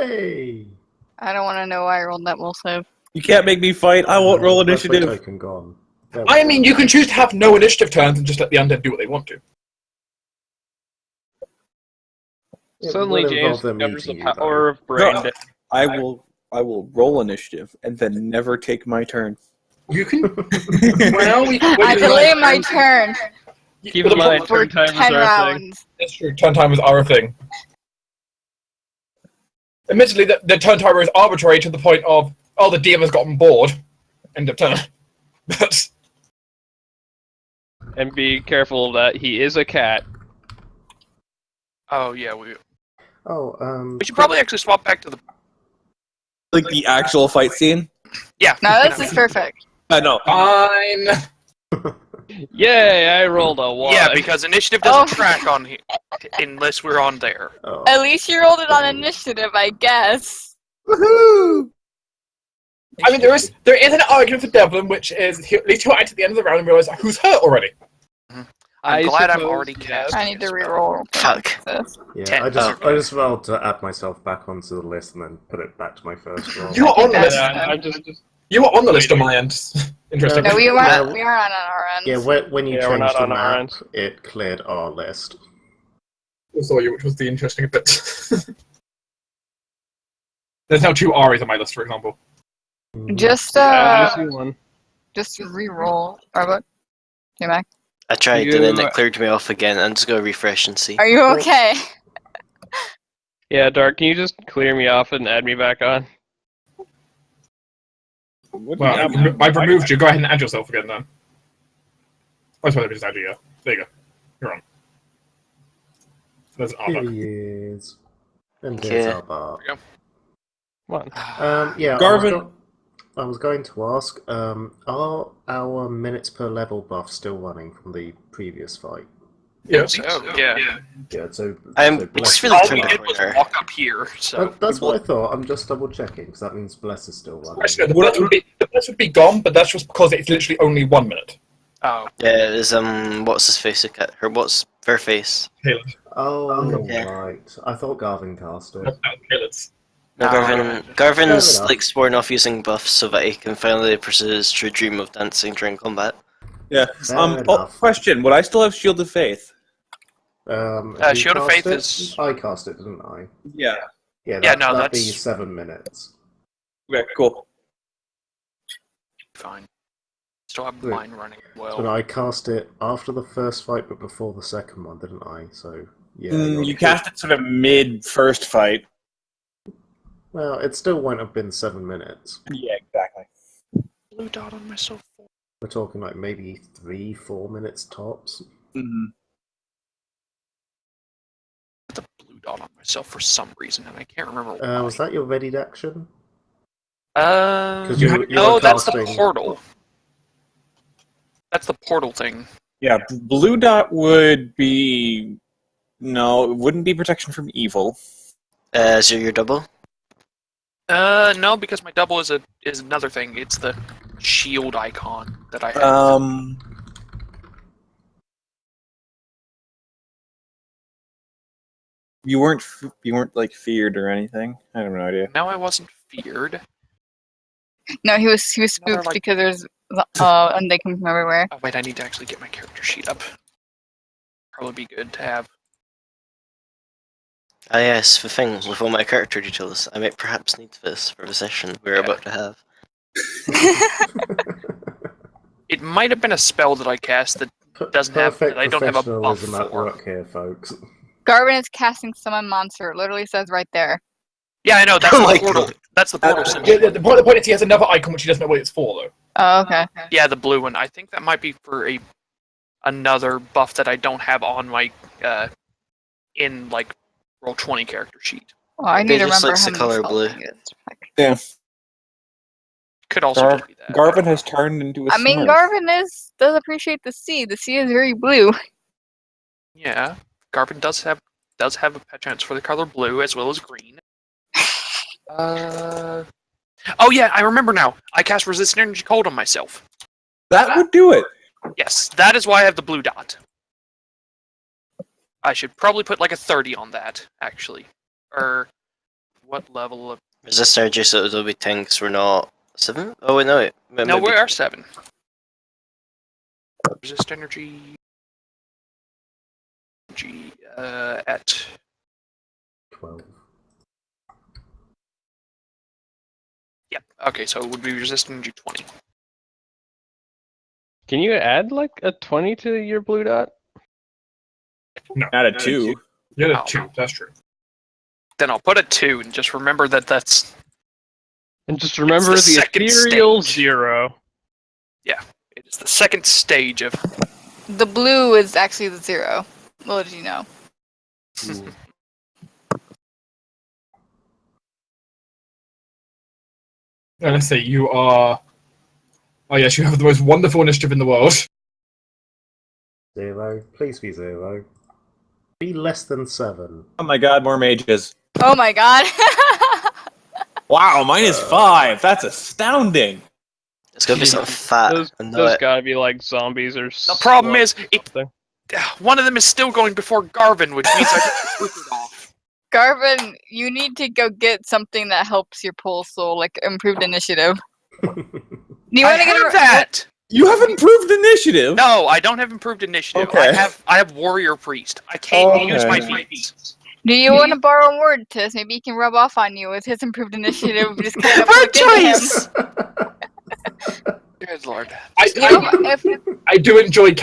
Yay! I don't want to know why I rolled that will save. You can't make me fight. I won't roll initiative. Token gone. I mean, you can choose to have no initiative turns and just let the undead do what they want to. Suddenly, James discovers the power of brain. No, I will roll initiative and then never take my turn. You can. Well, I delay my turn. Keep in mind, turn time is our thing. That's true. Turn timers are a thing. Admittedly, the turn timer is arbitrary to the point of, the DM has gotten bored. End of turn. But. And be careful that he is a cat. Oh yeah, we should probably actually swap back to the Like the actual fight scene? Yeah. No, this is perfect. I know. Fine. Yay, I rolled a 1. Yeah, because initiative doesn't track on here unless we're on there. Oh. At least you rolled it on initiative, I guess. Woohoo! I mean, there is an argument for Devlin, which is at least he'll act at the end of the round and realize who's hurt already. I'm glad I'm already cast. I need to reroll. Fuck. Yeah, I just rolled to add myself back onto the list and then put it back to my first roll. You were on the list. I'm just You were on the list on my end. Interesting. No, we aren't on our end. Yeah, when you we're changed not the on our map, end. it cleared our list. I saw you, which was the interesting bit. There's now 2 Aries on my list, for example. Just one. just reroll. Or what? Hey, Mac. I tried and then it cleared me off again. I'm just gonna refresh and see. Are you okay? Yeah, Dark, can you just clear me off and add me back on? Well, I've removed you. Go ahead and add yourself again, then. I suppose I just add you, yeah. There you go. You're on. There's an Here Arbok. he is. And Okay. there's our bar. There Come on. Yeah, Garvin. I was going to ask, are our minutes per level buff still running from the previous fight? Yeah. Yeah. Yeah, so... I'm so just Bless- really All turned we the did was corner. walk up here, so... That's what I thought. I'm just double checking, because that means Bless is still running. Actually, the blitz would be gone, but that's just because it's literally only 1 minute. Oh. Yeah, there's what's his face? What's her face? Caleb. Oh, Yeah. right. I thought Garvin cast it. No, Caleb's. No, No. Garvin's Fair enough. like sworn off using buffs so that he can finally pursue his true dream of dancing during combat. Yeah. Fair enough. Question. Would I still have Shield of Faith? You Shield of cast Faith it? is- I cast it, didn't I? Yeah. Yeah, Yeah, no, that'd be that's- 7 minutes. Okay, cool. Fine. Still have Good. mine running But well. I cast it after the first fight, but before the second one, didn't I? So, yeah. You cast it sort of mid-first fight. Well, it still won't have been 7 minutes. Yeah, exactly. Blue dot on myself. We're talking like maybe 3-4 minutes tops. Mm-hmm. The blue dot on myself for some reason, and I can't remember why. Was that your readied action? 'Cause No, you were that's the casting- portal. That's the portal thing. Yeah, blue dot would be... No, it wouldn't be protection from evil. Is your double? No, because my double is another thing. It's the shield icon that I have. You weren't like feared or anything. I have no idea. Now I wasn't feared. No, he was spooked like- because there's and they come from everywhere. Oh wait, I need to actually get my character sheet up. Probably be good to have. Ah yes, the thing with all my character details, I might perhaps need this for the session we're about to have. It might have been a spell that I cast that doesn't have. Perfect That I don't have a buff professionalism at for. work here, folks. Garvin is casting summon monster. It literally says right there. Yeah, I know. That's Oh the my portal. God. That's the portal symbol. Yeah, the point is he has another icon which he doesn't know what it's for, though. Oh, okay. Yeah, the blue one. I think that might be for another buff that I don't have on my in like Roll20 character sheet. Well, I need They to just remember likes how the many color spells blue. he gets. Yeah. Could also just be that. Garvin has turned into a I mean, Smurf. Garvin does appreciate the sea. The sea is very blue. Yeah, Garvin does have a pet chance for the color blue as well as green. Oh yeah, I remember now. I cast resistant energy cold on myself. That would do it. Yes, that is why I have the blue dot. I should probably put like a 30 on that, actually. Or what level of... Resist energy, so it'll be 10 because we're not 7? Oh, wait, no, wait. No, we are 7. Resist energy... at... 12. Yep, okay, so it would be resist energy 20. Can you add like a 20 to your blue dot? No. Not a 2. You're Oh. a 2, that's true. Then I'll put a 2 and just remember that that's... And just remember It's the the second ethereal stage. 0. It is the second stage of... The blue is actually the 0. What did you know? Ooh. And let's see, you are... Oh yes, you have the most wonderful initiative in the world. 0. Please be 0. Be less than 7. Oh my god, more mages. Oh my god. Wow, -5. That's astounding. It's gonna be something fat. Those, I know those it. gotta be like zombies or The problem is, something. one of them is still going before Garvin, which means I just took it off. Garvin, you need to go get something that helps your pulse soul, like improved initiative. Do you I want to get have that! You have improved initiative? No, I don't have improved initiative. Okay. I have warrior priest. I can't use my Okay. feats. Do you want to borrow a word to maybe he can rub off on you with his improved initiative? Just kind of Word plugged into him. choice! Good lord. I do enjoy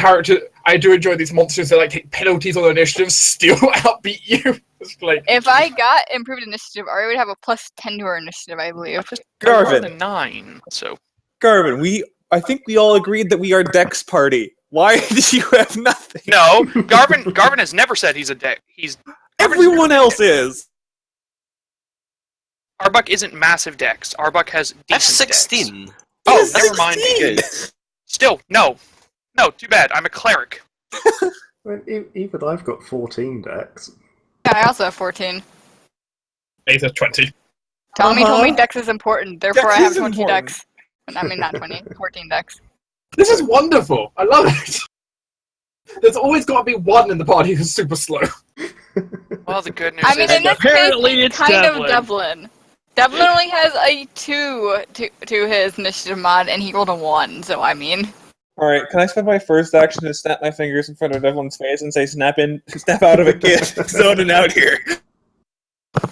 I do enjoy these monsters that like take penalties on their initiatives, still outbeat you. It's like, If I got improved initiative, Ari would have a +10 to her initiative, I believe. I rolled a Garvin, 9, so... Garvin, I think we all agreed that we are Dex Party. Why did you have nothing? No, Garvin has never said he's a deck. Everyone else is. Arbuck isn't massive dex. Arbuck has I have decent dex. 16. Oh, Yes, never mind. 16. Still, no. No, too bad. I'm a cleric. I mean, even I've got 14 decks. Yeah, I also have 14. Ace 20. Tommy Uh-huh. told me dex is important, therefore Dex I have is 20 important. dex. I mean, not 20, 14 dex. This is wonderful. I love it. There's always got to be one in the party who's super slow. Well, the good news I mean, is... in this Apparently case, it's kind Devlin. of Devlin. Devlin only has a 2 to his initiative mod, and he rolled a 1, so I mean... Alright, can I spend my first action to snap my fingers in front of Devlin's face and say snap out of it, kid? Zoning out here.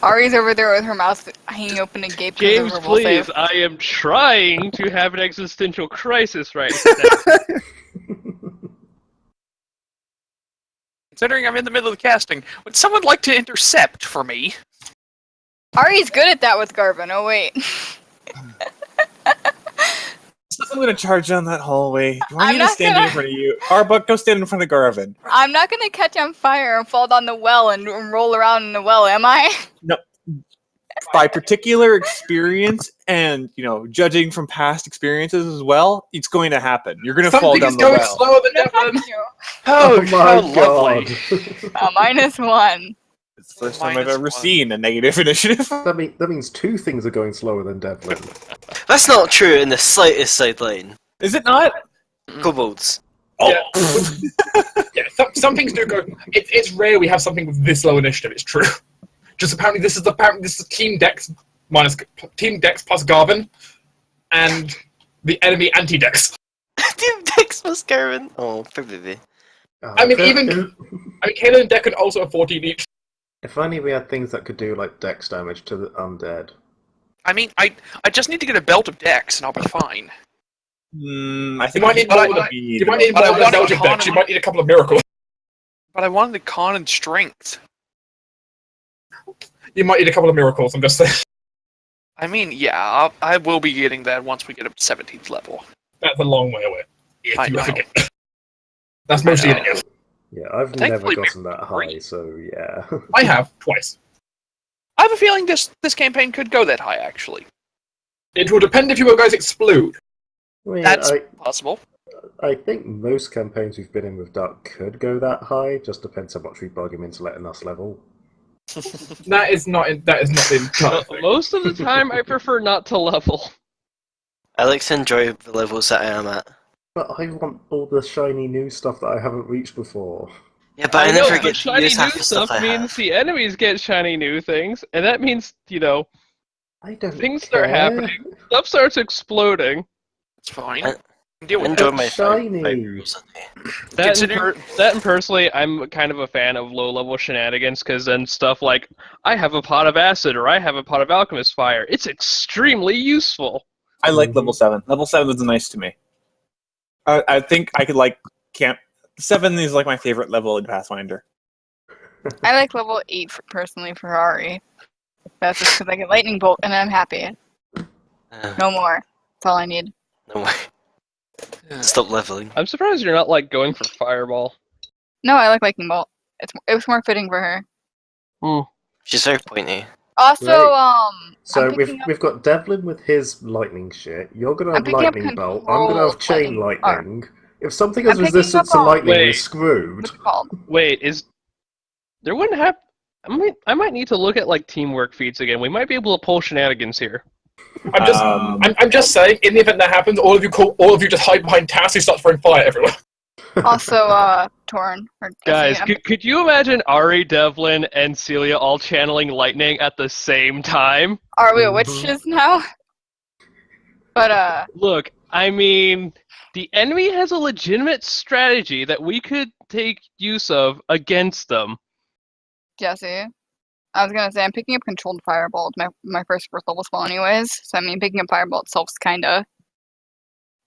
Ari's over there with her mouth hanging open and gape. James, please, I am trying to have an existential crisis right now. Considering I'm in the middle of the casting, would someone like to intercept for me? Ari's good at that with Garvin. Oh, wait. I'm gonna charge down that hallway. Do I I'm need to not stand gonna- in front of you? Arbuck, go stand in front of Garvin. I'm not gonna catch on fire and fall down the well and roll around in the well, am I? By particular experience and, judging from past experiences as well, it's going to happen. You're going to fall Something down is the going well. slower than No, Devlin. thank you. Oh, my how lovely. god. -1. It's the first time I've -1. ever seen a negative initiative. That means 2 things are going slower than Devlin. That's not true in the slightest sideline. Is it not? Kobolds. Oh. Yeah. Yeah, some things do go. It's rare we have something with this low initiative. It's true. Just apparently this is Team Dex plus Garvin, and the enemy anti-Dex. Team Dex plus Garvin. Oh, poor baby. I mean, Kayla and Deck can also have 14 each. If only we had things that could do like dex damage to the undead. I mean, I just need to get a belt of dex and I'll be fine. I think You might need more more- than You might need But I more want Belgian a con- Dex. You might need a couple of miracles. But I wanted the con and strength. You might need a couple of miracles. I'm just saying. I mean, yeah, I will be getting that once we get up to 17th level. That's a long way away. If I you know. ever get. That's mostly I an know. if. Yeah, I've Thankfully, never gotten that high, great. so yeah. I have twice. I have a feeling this campaign could go that high, actually. It will depend if you guys explode. I mean, That's possible. I think most campaigns we've been in with Dark could go that high. Just depends how much we bug him into letting us level. That is not the entire thing. Most of the time, I prefer not to level. I like to enjoy the levels that I am at. But I want all the shiny new stuff that I haven't reached before. Yeah, but I know, never but get to shiny use new half the stuff stuff I means have. the enemies get shiny new things, and that means, I don't things care. start happening. Stuff starts exploding. It's fine. I- Deal I with enjoy it. my Shiny. Consider That and personally, I'm kind of a fan of low-level shenanigans, because then stuff like, I have a pot of acid, or I have a pot of alchemist fire, it's extremely useful. I like level 7. Level 7 is nice to me. I think I could like camp. 7 is like my favorite level in Pathfinder. I like level 8 personally for Ari. That's just because I get lightning bolt and I'm happy. No more. That's all I need. No way. Stop leveling. I'm surprised you're not, like, going for fireball. No, I like lightning bolt. It was more fitting for her. She's very pointy. Also, Right. So I'm picking up, we've got Devlin with his lightning shit. You're gonna I'm have picking up lightning bolt. I'm gonna have controlled chain lightning- lightning. If something has I'm picking resistance up, to lightning, we're Wait. screwed. what's it called? Wait, there wouldn't have... I might need to look at, like, teamwork feats again. We might be able to pull shenanigans here. I'm just saying, in the event that happens, all of you just hide behind Tass who starts throwing fire everywhere. Also, Torn. Or Guys, Jesse, could you imagine Ari, Devlin, and Celia all channeling lightning at the same time? Are we witches now? But, Look, I mean, the enemy has a legitimate strategy that we could take use of against them. Jesse, I was gonna say, I'm picking up controlled firebolt, my first level spell anyways, so I mean, picking up firebolt itself's kinda...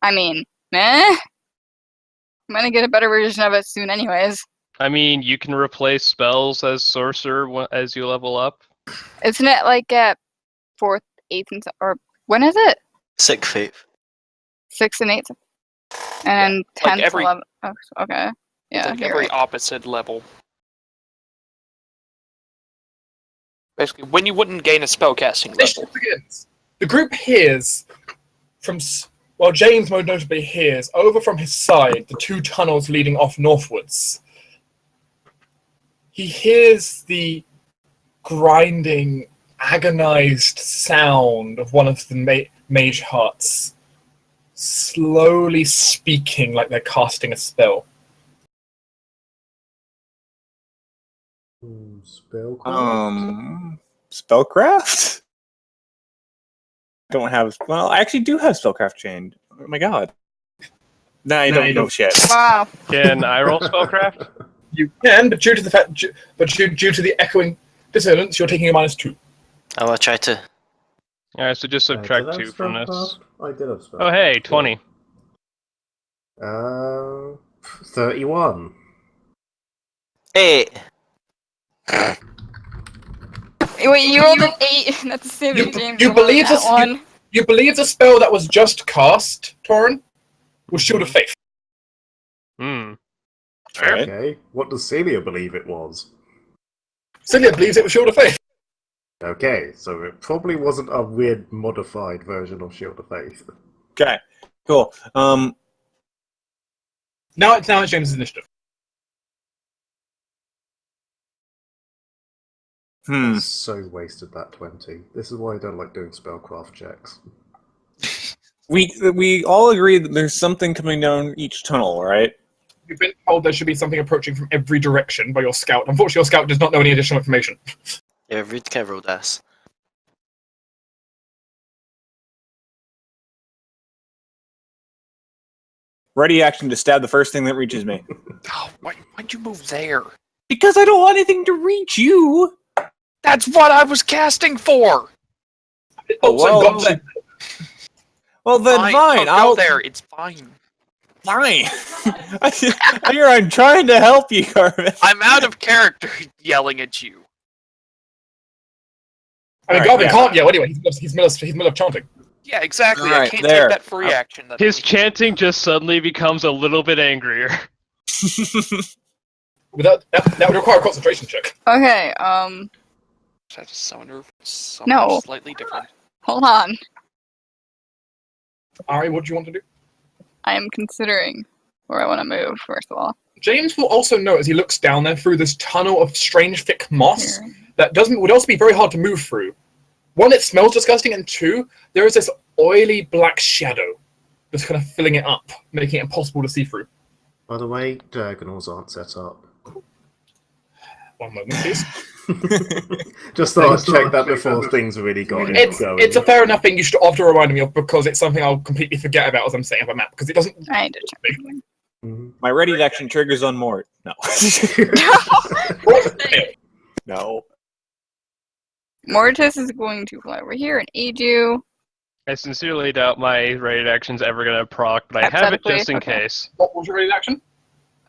I mean, meh? I'm gonna get a better version of it soon anyways. I mean, you can replace spells as sorcerer as you level up. Isn't it like at 4th, 8th, and... or when is it? Sick faith. 6th and 8th? And then 10th, every- 11th... Oh, okay. Yeah, like you're every right. opposite level. Basically, when you wouldn't gain a spellcasting level. Initiative begins. The group hears from... Well, James most notably hears, over from his side, the 2 tunnels leading off northwards. He hears the grinding, agonized sound of one of the mage hearts slowly speaking like they're casting a spell. Spellcraft. Spellcraft? Don't have. Well, I actually do have spellcraft chained. Oh my god. Nah, I don't know shit. Wow. Can I roll spellcraft? You can, but due to the echoing dissonance, you're taking a -2. I will try to. Alright, so just Did I subtract have 2 from this. spellcraft? I did have spellcraft. Oh hey, 20. 31. Hey! Wait, you rolled an 8. That's the same as James. You rolled believe that this? one. You believe the spell that was just cast, Torin, was Shield of Faith. Alright. Okay. What does Celia believe it was? Celia believes it was Shield of Faith. Okay, so it probably wasn't a weird modified version of Shield of Faith. Okay. Cool. Now it's James' initiative. So wasted that 20. This is why I don't like doing spellcraft checks. We all agree that there's something coming down each tunnel, right? You've been told there should be something approaching from every direction by your scout. Unfortunately, your scout does not know any additional information. Yeah, read Kevril Das. Ready action to stab the first thing that reaches me. Oh, why'd you move there? Because I don't want anything to reach you! That's what I was casting for! Well then fine, I'll go there, it's fine. Fine. I'm trying to help you, Carmen. I'm out of character yelling at you. I mean, Alright, Garvin yeah. can't yell anyway. He's middle of chanting. Yeah, exactly. I Alright, can't there. take that free action. His chanting just suddenly becomes a little bit angrier. That would require a concentration check. Okay, Just have to summon her something No. slightly different. hold on. Ari, what do you want to do? I am considering where I want to move, first of all. James will also know as he looks down there through this tunnel of strange thick moss Here. that would also be very hard to move through. One, it smells disgusting, and 2, there is this oily black shadow that's kind of filling it up, making it impossible to see through. By the way, diagonals aren't set up. One moment, please. Just thought I'd check that before things really got going. It's a fair enough thing you should have to remind me of because it's something I'll completely forget about as I'm setting up a map because it doesn't. I need to check. My ready action triggers on Mort. No. No. Mortis is going to fly over here and aid you. I sincerely doubt my rated action's ever gonna proc, but I have it just in Hypothetically, okay. case. What was your ready action?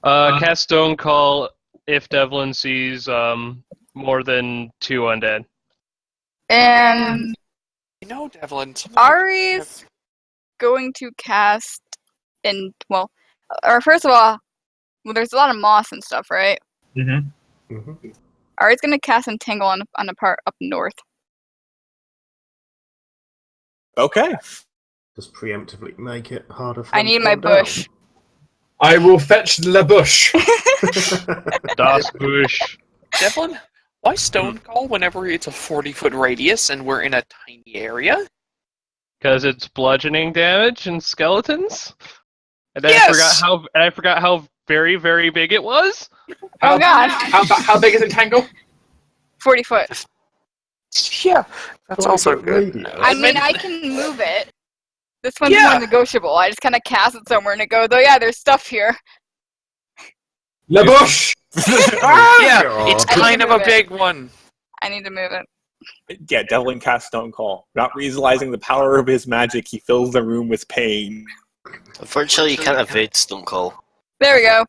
Cast Stone Call if Devlin sees more than 2 undead. And You know, Devlin. Ari's going to cast in, well, or first of all, there's a lot of moss and stuff, right? Mm-hmm. Ari's going to cast Entangle on a part up north. Okay. Just preemptively make it harder for I them need to my come down. bush. I will fetch the bush. Das Bush. Devlin, why stone call whenever it's a 40-foot radius and we're in a tiny area? Because it's bludgeoning damage and skeletons. And then Yes! I forgot how very, very big it was. Oh god. How big is Entangle? 40 foot. Yeah, that's Well, also but good. radius. I mean, I can move it. This one's Yeah. more negotiable. I just kind of cast it somewhere and it goes, oh yeah, there's stuff here. Le bush. Yeah, God. it's I need kind to of a move it. big one. I need to move it. Yeah, Devlin casts Stone Call. Not realizing the power of his magic, he fills the room with pain. Unfortunately, you can't evade Stone Call. There we go.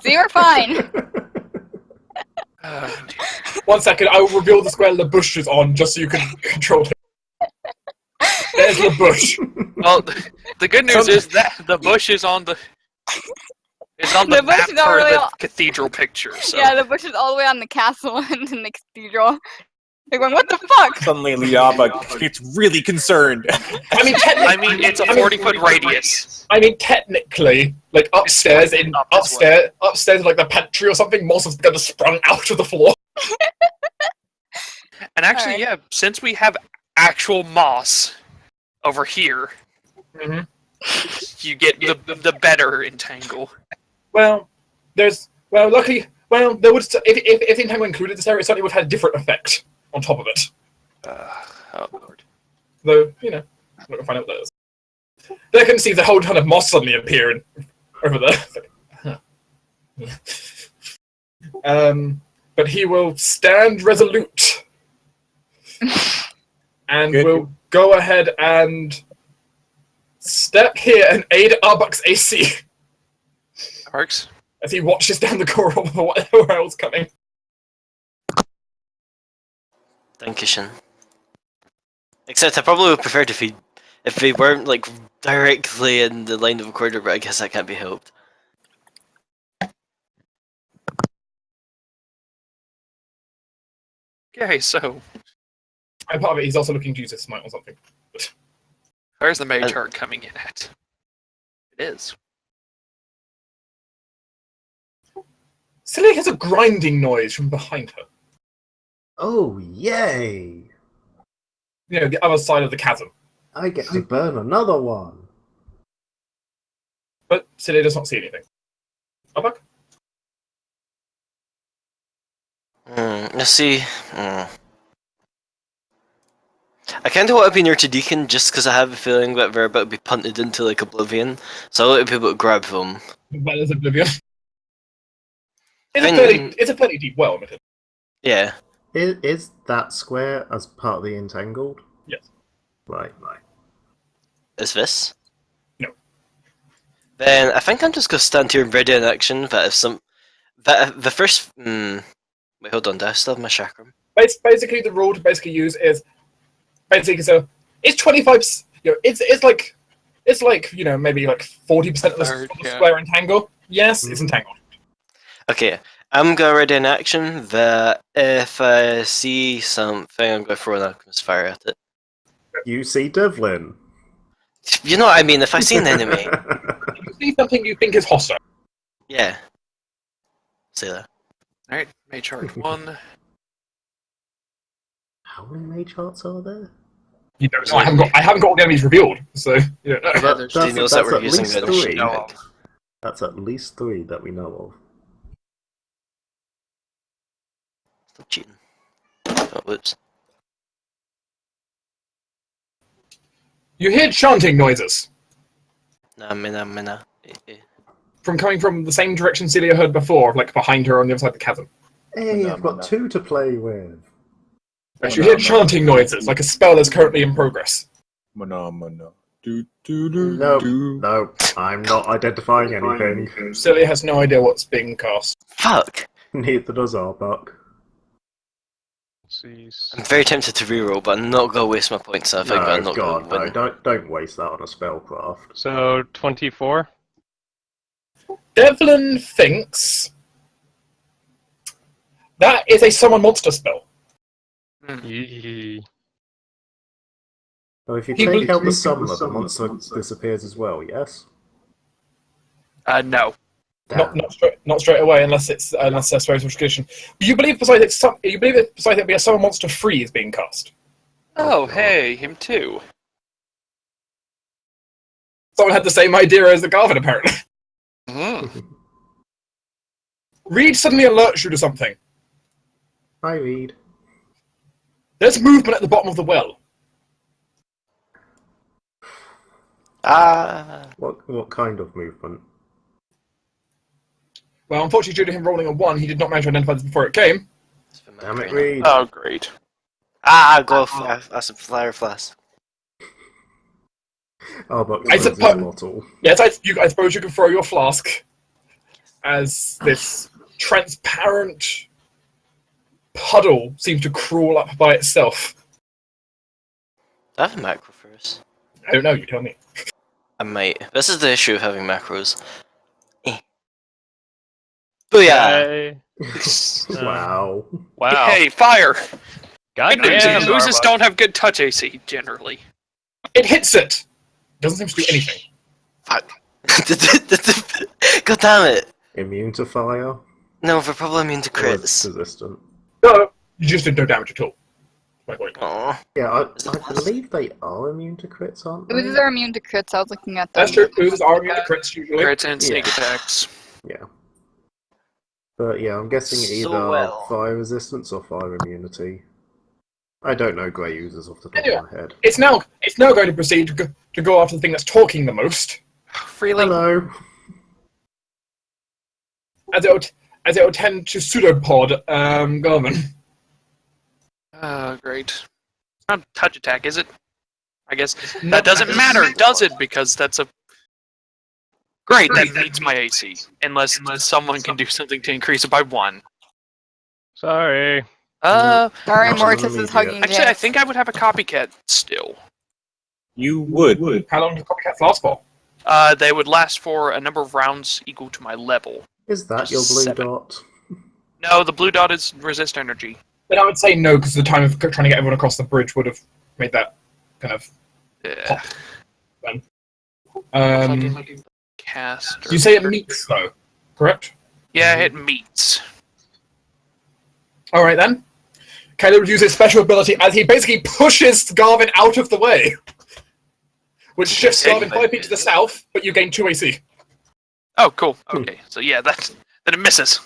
See, we're fine. 1 second, I will reveal the square Le bush is on just so you can control it. There's Le bush. Well, the good news is that the bush is on the The bush map is for already the on- cathedral picture. So. Yeah, the bush is all the way on the castle and in the cathedral. They're going, what the fuck? Suddenly, Liaba gets really concerned. I mean, I mean, it's a 40-foot radius. I mean, technically, like upstairs in Up as well. upstairs in like the pantry or something, moss has gonna sprung out of the floor. And actually, Alright. yeah, since we have actual moss over here, Mm-hmm. you get the better entangle. Well, luckily, there would if the entangle included this area, it certainly would have had a different effect on top of it. Oh lord. Though, I'm not gonna find out what that is. They can see the whole ton of moss suddenly appearing over there. It's like, but he will stand resolute. And Good. will go ahead and step here and aid Arbuk's AC Arcs. as he watches down the corridor for whatever else coming. Thank you, Shin. Except I probably would prefer it if they weren't like directly in the line of a corridor, but I guess that can't be helped. Okay, so And part of it, he's also looking to use his smite or something. where's the mage heart coming in at? It is. Silly has a grinding noise from behind her. Oh, yay! The other side of the chasm. I get to burn another one. But Silly does not see anything. Arbuk? Let's see. I kind of want to be near to Deacon just because I have a feeling that they're about to be punted into like oblivion, so I want to be able to grab them. Well, there's Oblivion. Then- It's a fairly deep well, admittedly. Yeah. Is that square as part of the entangled? Yes. Right. Is this? No. Then I think I'm just gonna stand here ready in action. The first. Wait, hold on. Do I still have my chakram? Basically, the rule to basically use is basically so it's 25. It's like maybe like 40% of the Third, yeah. square entangle. Yes, it's entangled. Okay, I'm gonna ready in action. That if I see something, I'm gonna throw an alchemist fire at it. You see Devlin. You know what I mean? If I see an enemy, If you see something you think is hostile, yeah. Say that. Alright, mage heart 1. How many mage hearts are there? you don't know. I haven't got all the enemies revealed, so you don't know. Yeah, That- there's- He knows that we're at using least the three. sheet. No. That's at least 3 that we know of. Stop cheating. Oh, whoops. You hear chanting noises Nah, mina. from coming from the same direction Celia heard before, like behind her on the other side of the chasm. Hey, I've got 2 to play with. Yes, you hear chanting noises, like a spell is currently in progress. Mana. No, I'm not identifying anything. Celia has no idea what's being cast. Fuck! Neither does Arbuck. Let's see. I'm very tempted to reroll, but I'm not gonna waste my points. So I think I'm No, not God, gonna no, win. don't waste that on a spellcraft. So 24. Devlin thinks that is a summon monster spell. Yee. So if you He take out the believes- summoner, the monster disappears as well, yes? No. Damn. Not straight away, unless that's a special tradition. You believe besides it be a summon monster free is being cast. Oh, hey, him too. Someone had the same idea as the Garvin, apparently. Reed suddenly alerts you to something. Hi, Reed. There's movement at the bottom of the well. What kind of movement? Well, unfortunately, due to him rolling a 1, he did not manage to identify this before it came. Damn it, Reed. Oh, great. Go that's a flyer flask. Arbuck I throws his suppose- bottle. Yes, I suppose you can throw your flask as this transparent puddle seems to crawl up by itself. I have a macro first. I don't know, you tell me. I might. This is the issue of having macros. Booyah! Yay. Wow. Wow. Hey, fire! God Good news damn. is oozes Arbuck. don't have good touch AC, generally. It hits it! Doesn't seem to do anything. Fuck. God damn it! Immune to fire? No, we're probably immune to Or it's crits. resistant? No, you just did no damage at all. My point. Aw. Yeah, I believe they are immune to crits, aren't they? Oozes are immune to crits. I was looking at them. That's true. Oozes are immune to crits usually. Crits and sneak Yeah. attacks. Yeah. But yeah, I'm guessing So either well. fire resistance or fire immunity. I don't know grey users off the top Yeah. of my head. It's now going to proceed to go after the thing that's talking the most, Really? Hello. as it will tend to pseudopod Garvin. Oh, great. It's not touch attack, is it? I guess No, that doesn't matter, does it? Because that's a... Great, that meets my AC. Unless someone can do something to increase it by 1. Sorry. Sorry, Not Mortis immediate. is hugging Actually, I Jax. think I would have a copycat still. You would. How long does copycats last for? They would last for a number of rounds equal to my level. Is that your blue 7. dot? No, the blue dot is resist energy. Then I would say no, because the time of trying to get everyone across the bridge would have made that kind of. Yeah. Um, Cast. you say it meets though, correct? Yeah, it meets. All right then. Caleb would use his special ability as he basically pushes Garvin out of the way, which shifts Garvin 5 feet to the south, but you gain 2 AC. Oh, cool. Okay, so yeah, then it misses.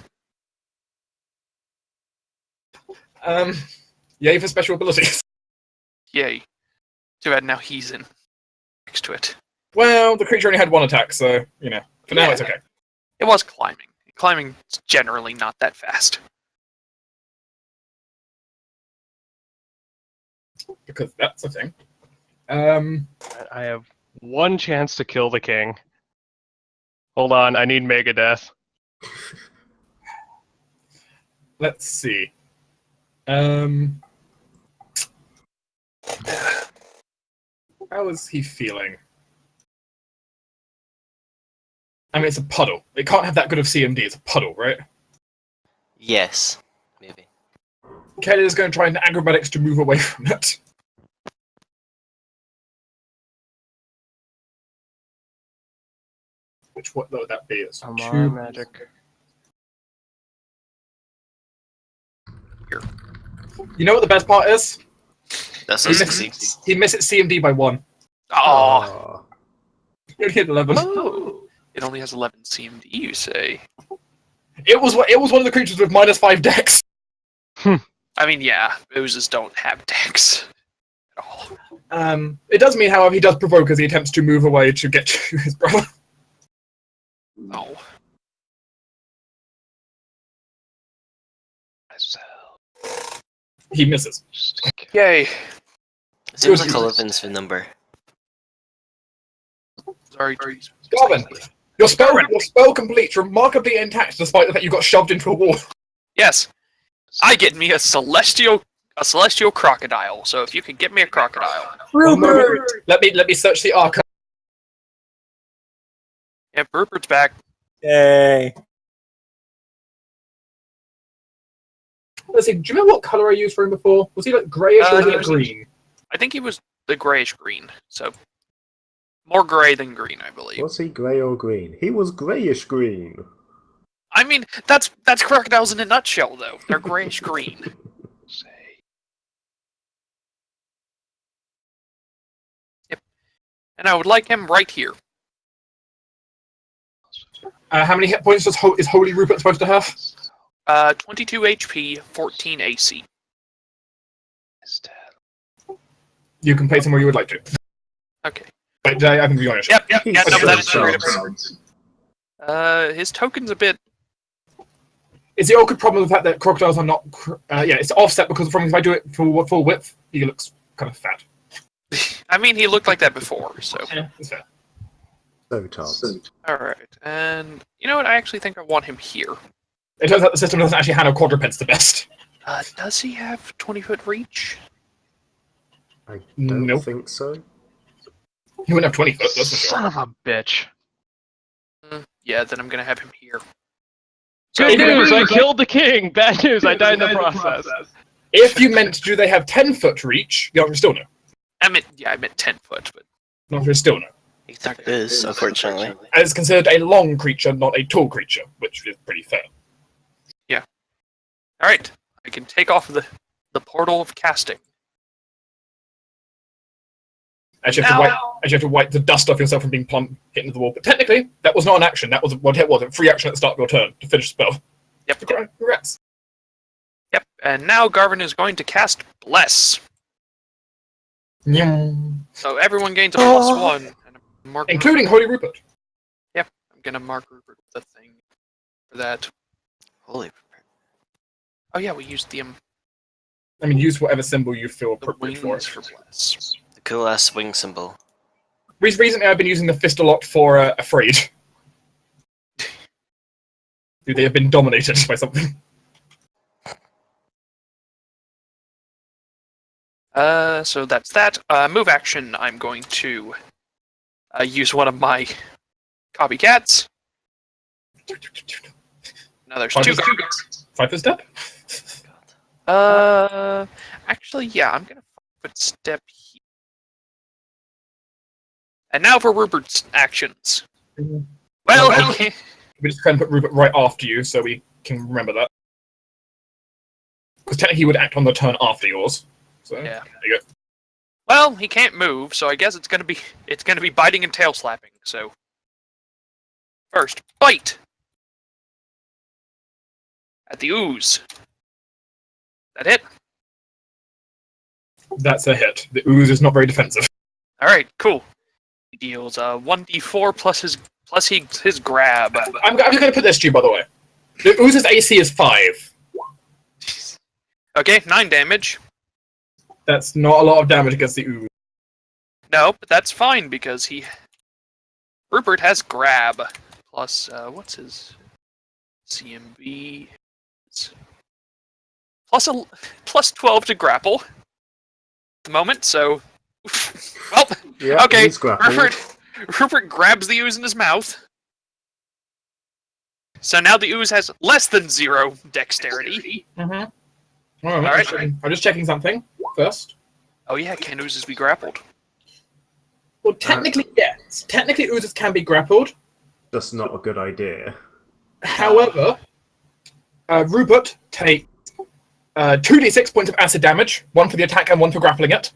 Yay for special abilities. Yay. Too bad now he's in next to it. Well, the creature only had 1 attack, so for now Yeah. it's okay. It was climbing. Climbing's generally not that fast. Because that's a thing. I have one chance to kill the king. Hold on, I need Megadeth. Let's see. How is he feeling? I mean, it's a puddle. It can't have that good of CMD. It's a puddle, right? Yes. Maybe. Kelly is going to try and acrobatics to move away from it. What would that be? It's Come 2. on, magic. You know what the best part is? That's He a succeed. He misses CMD by 1. Oh, Ah. He only hit 11. it only has 11 CMD, you say? It was one of the creatures with -5 dex. I mean, yeah, oozes don't have decks at all. It does mean, however, he does provoke as he attempts to move away to get to his brother. Oh. He misses. Yay. Seems like 11's the number. Sorry. Garvin, your spell completes remarkably intact despite the fact you got shoved into a wall. Yes. I get me a celestial crocodile. So if you could get me a crocodile. Let me search the archive. Yep, Rupert's back. Yay. Let's see, do you remember what color I used for him before? Was he like greyish or was he like green? I think he was the grayish green. So more gray than green, I believe. Was he grey or green? He was greyish green. I mean, that's crocodiles in a nutshell, though. They're grayish green. Yep. And I would like him right here. How many hit points is Holy Rupert supposed to have? 22 HP, 14 AC. You can place him where you would like to. Okay. Wait, I think you're on Yep, no, that is so true. His token's a bit... It's the awkward problem with the fact that crocodiles are not... it's offset because if I do it full width, he looks kind of fat. I mean, he looked like that before, so... Yeah, that's fair. So tough. Alright, and... You know what? I actually think I want him here. It turns out the system doesn't actually handle quadrupeds the best. Does he have 20-foot reach? I don't Nope. think so. He wouldn't have 20 foot, that's for sure. Son of a bitch. Yeah, then I'm gonna have him here. Good news, I killed the king. Bad news, I died in the process. If you meant, do they have 10-foot reach? The answer is still no. I meant 10 foot, but... The answer is still no. It is, unfortunately. And it's considered a long creature, not a tall creature, which is pretty fair. Alright, I can take off the portal of casting. As you have to wipe the dust off yourself from being hit into the wall. But technically, that was not an action. That was what it was. A free action at the start of your turn to finish the spell. Yep. Congrats. Yep, and now Garvin is going to cast Bless. Nyam. So everyone gains a +1. And mark Including Holy Rupert. Yep, I'm gonna mark Rupert with a thing for that. Holy. Oh yeah, we used the Use whatever symbol you feel appropriate for wings it. for Bless. The cool ass wing symbol. Recently, I've been using the fist a lot for Afraid. They have been dominated by something. So that's that. Move action, I'm going to use one of my copycats. Now there's two copycats. 5 foot step? Actually, yeah, I'm gonna 5-foot step here. And now for Rupert's actions. Well, Okay. We just try and put Rupert right after you so we can remember that. Because technically he would act on the turn after yours. So, yeah. there you go. Well, he can't move, so I guess it's gonna be biting and tail slapping. So first, bite at the ooze. That hit. That's a hit. The ooze is not very defensive. All right, cool. He deals 1d4 plus his grab. I'm just going to put this to you, by the way. The ooze's AC is 5. Okay, 9 damage. That's not a lot of damage against the ooze. No, but that's fine because Rupert has grab plus what's his CMB? It's plus 12 to grapple at the moment. So, well, Yeah, okay. he's grappled. Rupert grabs the ooze in his mouth. So now the ooze has less than 0 dexterity. Mm-hmm. Alright. I'm just checking something first. Oh yeah, can oozes be grappled? Well, technically, yes. Technically, oozes can be grappled. That's not a good idea. However, Rupert takes 2d6 points of acid damage, 1 for the attack and 1 for grappling it.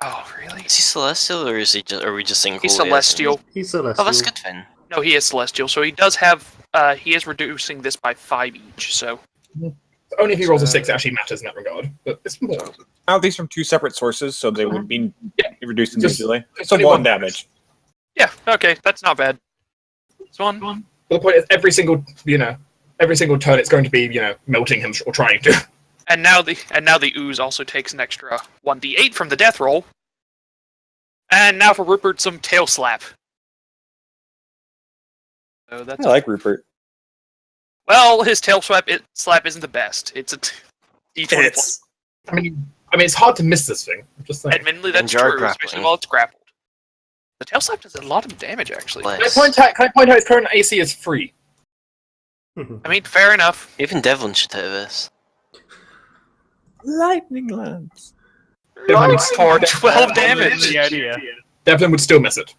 Oh, really? Is he celestial or is he just? Are we just saying? He's holy celestial. He's essence? celestial. Oh, that's good then. No, he is celestial, so he does have. He is reducing this by 5 each. So Only if he rolls a 6 it actually matters in that regard. But it's more. I have these from 2 separate sources, so they would be reduced Just- individually. just So only 1 damage. Yeah, okay, that's not bad. It's one. But the point is, every single turn, it's going to be melting him or trying to. And now the ooze also takes an extra 1d8 from the death roll. And now for Rupert, some tail slap. So that's I like Rupert. well, his tail slap isn't the best. It's a d20 plus. I mean, it's hard to miss this thing. I'm just saying. Admittedly, that's And jar true, especially grappling. while it's grappled. The tail slap does a lot of damage, actually. Bless. Can I point out his current AC is 3? I mean, fair enough. Even Devlin should hit this. Lightning lance. Devlin For 12 damage. The idea, Devlin would still miss it.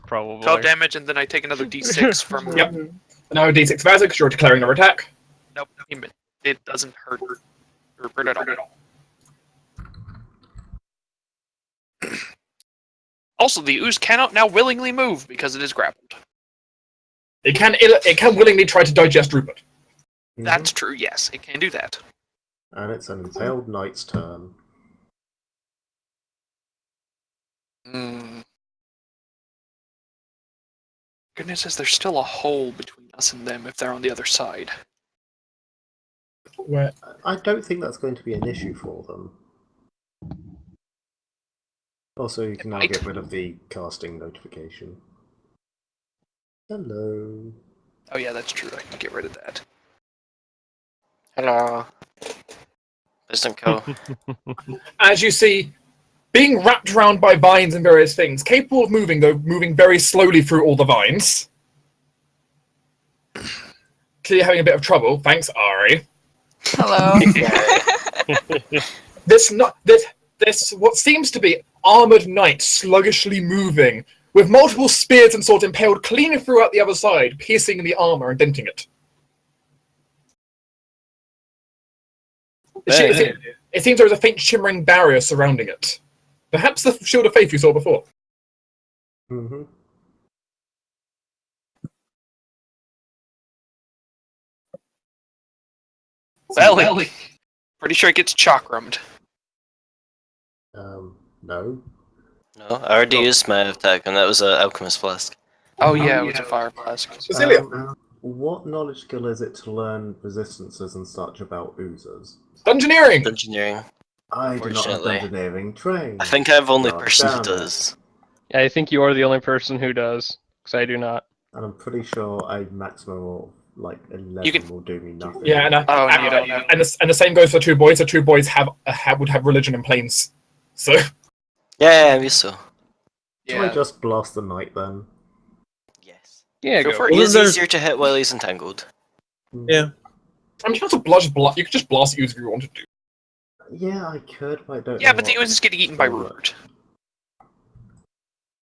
probably. 12 damage, and then I take another d6 from... Yep. Now D6 Vazza, because you're declaring another attack. Nope, it doesn't hurt Rupert at all. Also, the ooze cannot now willingly move because it is grappled. It can willingly try to digest Rupert. That's true, yes, it can do that. And it's an impaled knight's turn. Goodness is there's still a hole between us and them if they're on the other side. Where I don't think that's going to be an issue for them. Also, you can now might. get rid of the casting notification. Hello. Oh yeah, that's true, I can get rid of that. Hello. Please don't kill. as you see, being wrapped around by vines and various things, capable of moving, though moving very slowly through all the vines. Clearly having a bit of trouble. Thanks, Ari. Hello. This what seems to be armored knight sluggishly moving, with multiple spears and swords impaled clean throughout the other side, piercing the armor and denting it. It seems there is a faint shimmering barrier surrounding it. Perhaps the Shield of Faith you saw before. Mm-hmm. Well, pretty sure it gets chakrammed. No. No, I already used my attack, and that was an alchemist flask. Oh yeah, it was a fire flask. Cecilia, What knowledge skill is it to learn resistances and such about oozers? Dungeoneering! Engineering. I do not have Unfortunately. engineering trained. I think I'm the only God person who damn it. does. I think you are the only person who does, because I do not. And I'm pretty sure a maximum of like 11 You can- will do me nothing. Yeah, and, Oh, and you don't have- and the same goes for two boys. The two boys would have religion in planes. So Yeah, I'm used to. Do I just blast the knight then? Yes. Yeah, Go go. for He it. is easier to hit while he's entangled. Yeah. I mean, you could just blast ooze if you wanted to. Yeah, I could, but I don't Yeah, know but the what- ooze is getting eaten by Rupert.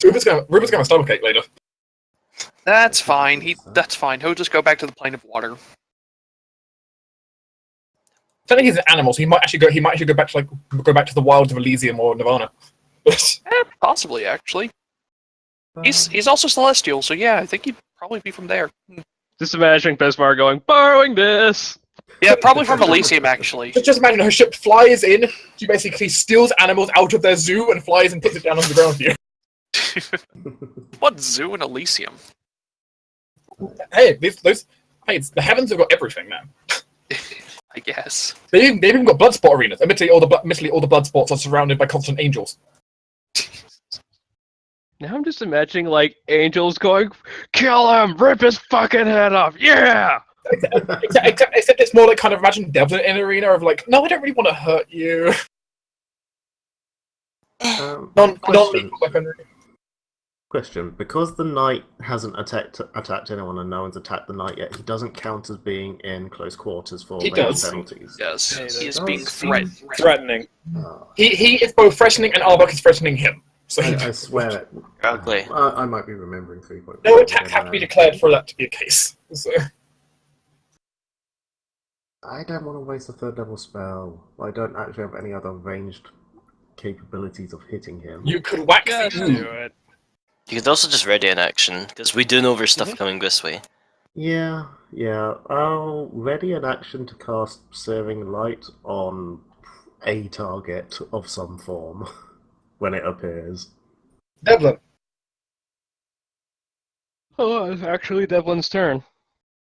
Rupert's gonna stomachache later. That's fine. That's fine. He'll just go back to the plane of water. I don't think he's an animal, so he might actually go back to the wilds of Elysium or Nirvana. Possibly, actually. He's also celestial, so yeah, I think he'd probably be from there. Just imagining Besmar going, borrowing this! Yeah, probably from Elysium, actually. Just imagine her ship flies in. She basically steals animals out of their zoo and flies and puts it down on the ground for you. What zoo in Elysium? Hey, the heavens have got everything now. I guess. They've even got blood sport arenas. Admittedly, all the blood sports are surrounded by constant angels. Now I'm just imagining, like, angels going, kill him! Rip his fucking head off! Yeah! Except it's more like kind of imagine Devlin in an arena of like, no, I don't really want to hurt you. Question. Non-lethal weaponry. Question: because the knight hasn't attacked anyone and no one's attacked the knight yet, he doesn't count as being in close quarters for He any does. penalties. Yes, he is does. being threatened. Threatening. Oh, He is both threatening and Arbok is threatening him. So I swear it. Ugly. I might be remembering 3.1. no attack have to be declared for that to be a case. So I don't want to waste a third level spell. I don't actually have any other ranged capabilities of hitting him. you could whack Just the do ooze. it. You could also just ready an action, because we do know there's stuff coming this way. Yeah, yeah. I'll ready an action to cast Searing Light on a target of some form when it appears. Devlin. Oh, it's actually Devlin's turn.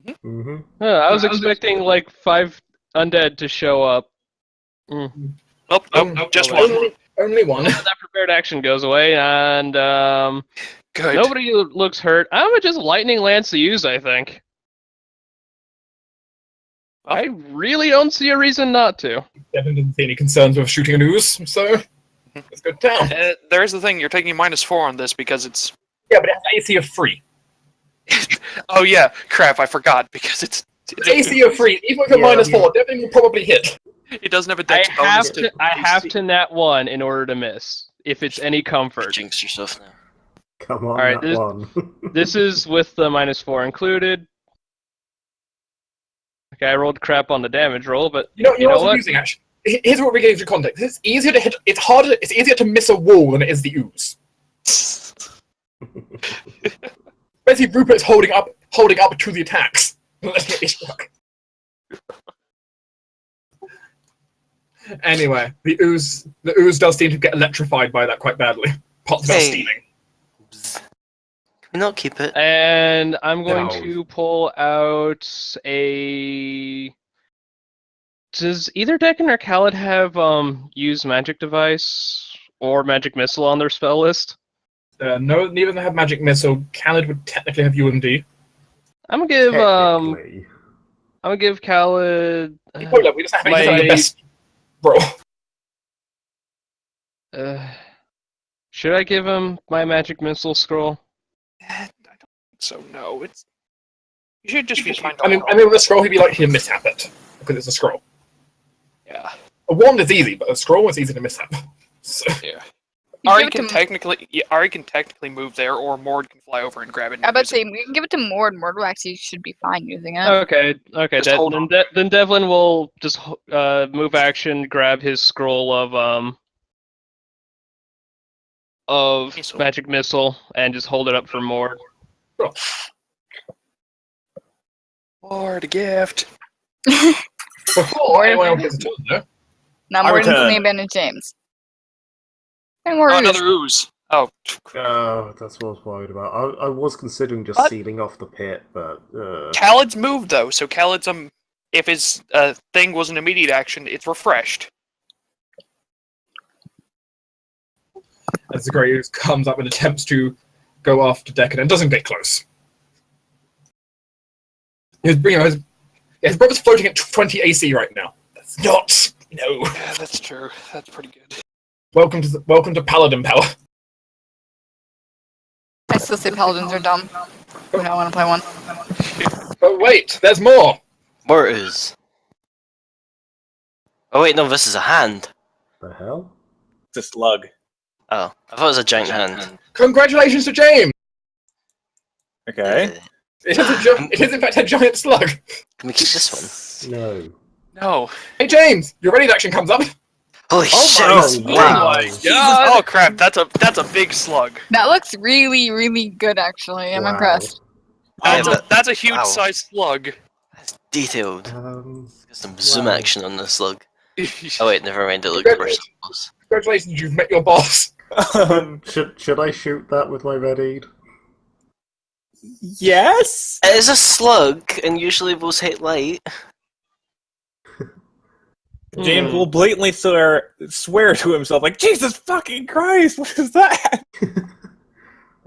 Mm-hmm. I was expecting like 5 undead to show up. Nope, just Oh, one. Only one. That prepared action goes away, and Good. nobody looks hurt. I'm gonna just lightning lance the use. I think. Well. I really don't see a reason not to. Devlin didn't see any concerns with shooting an ooze, so let's go down. There's the thing, you're taking -4 on this because it's... Yeah, but it has AC of 3. Oh yeah, crap, I forgot, because it's AC of 3, even with a Yeah, -4, Devlin will probably hit. it doesn't have a I dex bonus have to nat 1 in order to miss, if it's any comfort. Jinx yourself now. Come on, Alright, that one. This is with the -4 included. Okay, I rolled crap on the damage roll, but You know what's what? confusing, actually? Here's what we gave you context. It's easier to hit. It's harder. It's easier to miss a wall than it is the ooze. Basically, Rupert's holding up to the attacks. Let's get this struck. Anyway, the ooze does seem to get electrified by that quite badly. Pots about Hey. steaming. Can we not keep it? And I'm going No. to pull out a... Does either Decken or Khaled have use magic device or magic missile on their spell list? No, neither of them have magic missile. Khaled would technically have UMD. I'm Technically. gonna give Khaled Hold up, we just have the best roll. should I give him my magic missile scroll? I don't think so, no. It's... You should just be fine. I mean, with a scroll, he'd be likely to mishap it because it's a scroll. Yeah. A wand is easy, but a scroll is easy to mishap. So, Yeah. You Ari give it can to- technically move there, or Mord can fly over and grab it. And I about use to say, we can give it to Mord. Mord will actually should be fine using it. Okay. Just hold on. Then Devlin will just move action, grab his scroll of Missile. magic missile, and just hold it up for more. Mord, a gift. before anyone else gets a turn, though, Now I Mord return. instantly abandoned James. And Mord Oh, is- another ooze. Oh, That's what I was worried about. I was considering just What? sealing off the pit, but Khaled's moved though, so Khaled's if his thing was an immediate action, it's refreshed. as the Grey Ooze comes up and attempts to go after Decken and doesn't get close. His brother's floating at 20 AC right now. That's not. No. Yeah, that's true. That's pretty good. Welcome to Paladin power. I still say paladins are dumb. When I want to play one. But wait, there's more. More ooze. Oh wait, no, this is a hand. the hell? It's a slug. Oh, I thought it was a giant hand. Congratulations to James. Okay. Uh, It is in fact a giant slug. can we keep this one? No. No. Hey James, your ready action comes up. Holy shit! my Wow. God. Oh crap! That's a big slug. That looks really, really good, actually. I'm Wow. impressed. That's a huge Wow. size slug. That's detailed. Wow. Some zoom Wow. action on the slug. Oh wait, never mind. It looks worse. than it was. Congratulations, you've met your boss. Should I shoot that with my readied? Yes. It is a slug, and usually those hit light. James will blatantly swear to himself, like, Jesus fucking Christ, what is that?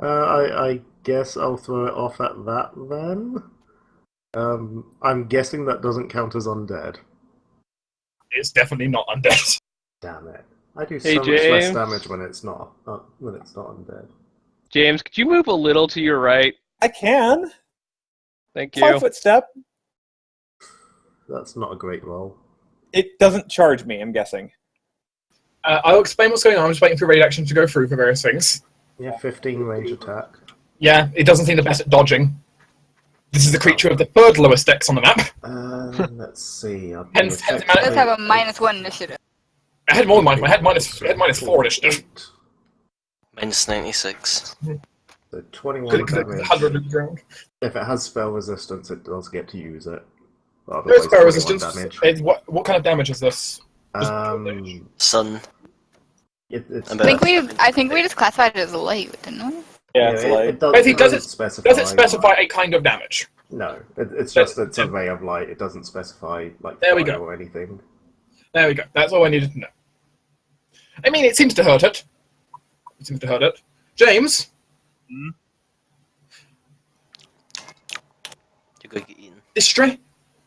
I guess I'll throw it off at that then. I'm guessing that doesn't count as undead. It's definitely not undead. Damn it! I do Hey, so much less James. damage when it's not undead. James, could you move a little to your right? I can. Thank you. 5 foot step. That's not a great roll. It doesn't charge me, I'm guessing. I'll explain what's going on. I'm just waiting for raid action to go through for various things. Yeah, 15 range attack. Yeah, it doesn't seem the best at dodging. This is a creature of the third lowest dex on the map. Let's see. Hence, It does have a -1 initiative. I had more than mine. I had minus 4 initiative. Minus 96. So 21 Because it's damage. 100 on the ground. If it has spell resistance, it does get to use it. No Otherwise, spell 21 resistance. damage. What kind of damage is this? Sun. It's I I think we just classified it as light, didn't we? Yeah, it's light. It does, Basically, it does doesn't it- specify. Does it specify a kind of damage? No, it's just it's a ray of light. It doesn't specify like There we fire go. or anything. There we go. That's all I needed to know. I mean, it seems to hurt it. It seems to hurt it. James? Hmm? You're going to get eaten.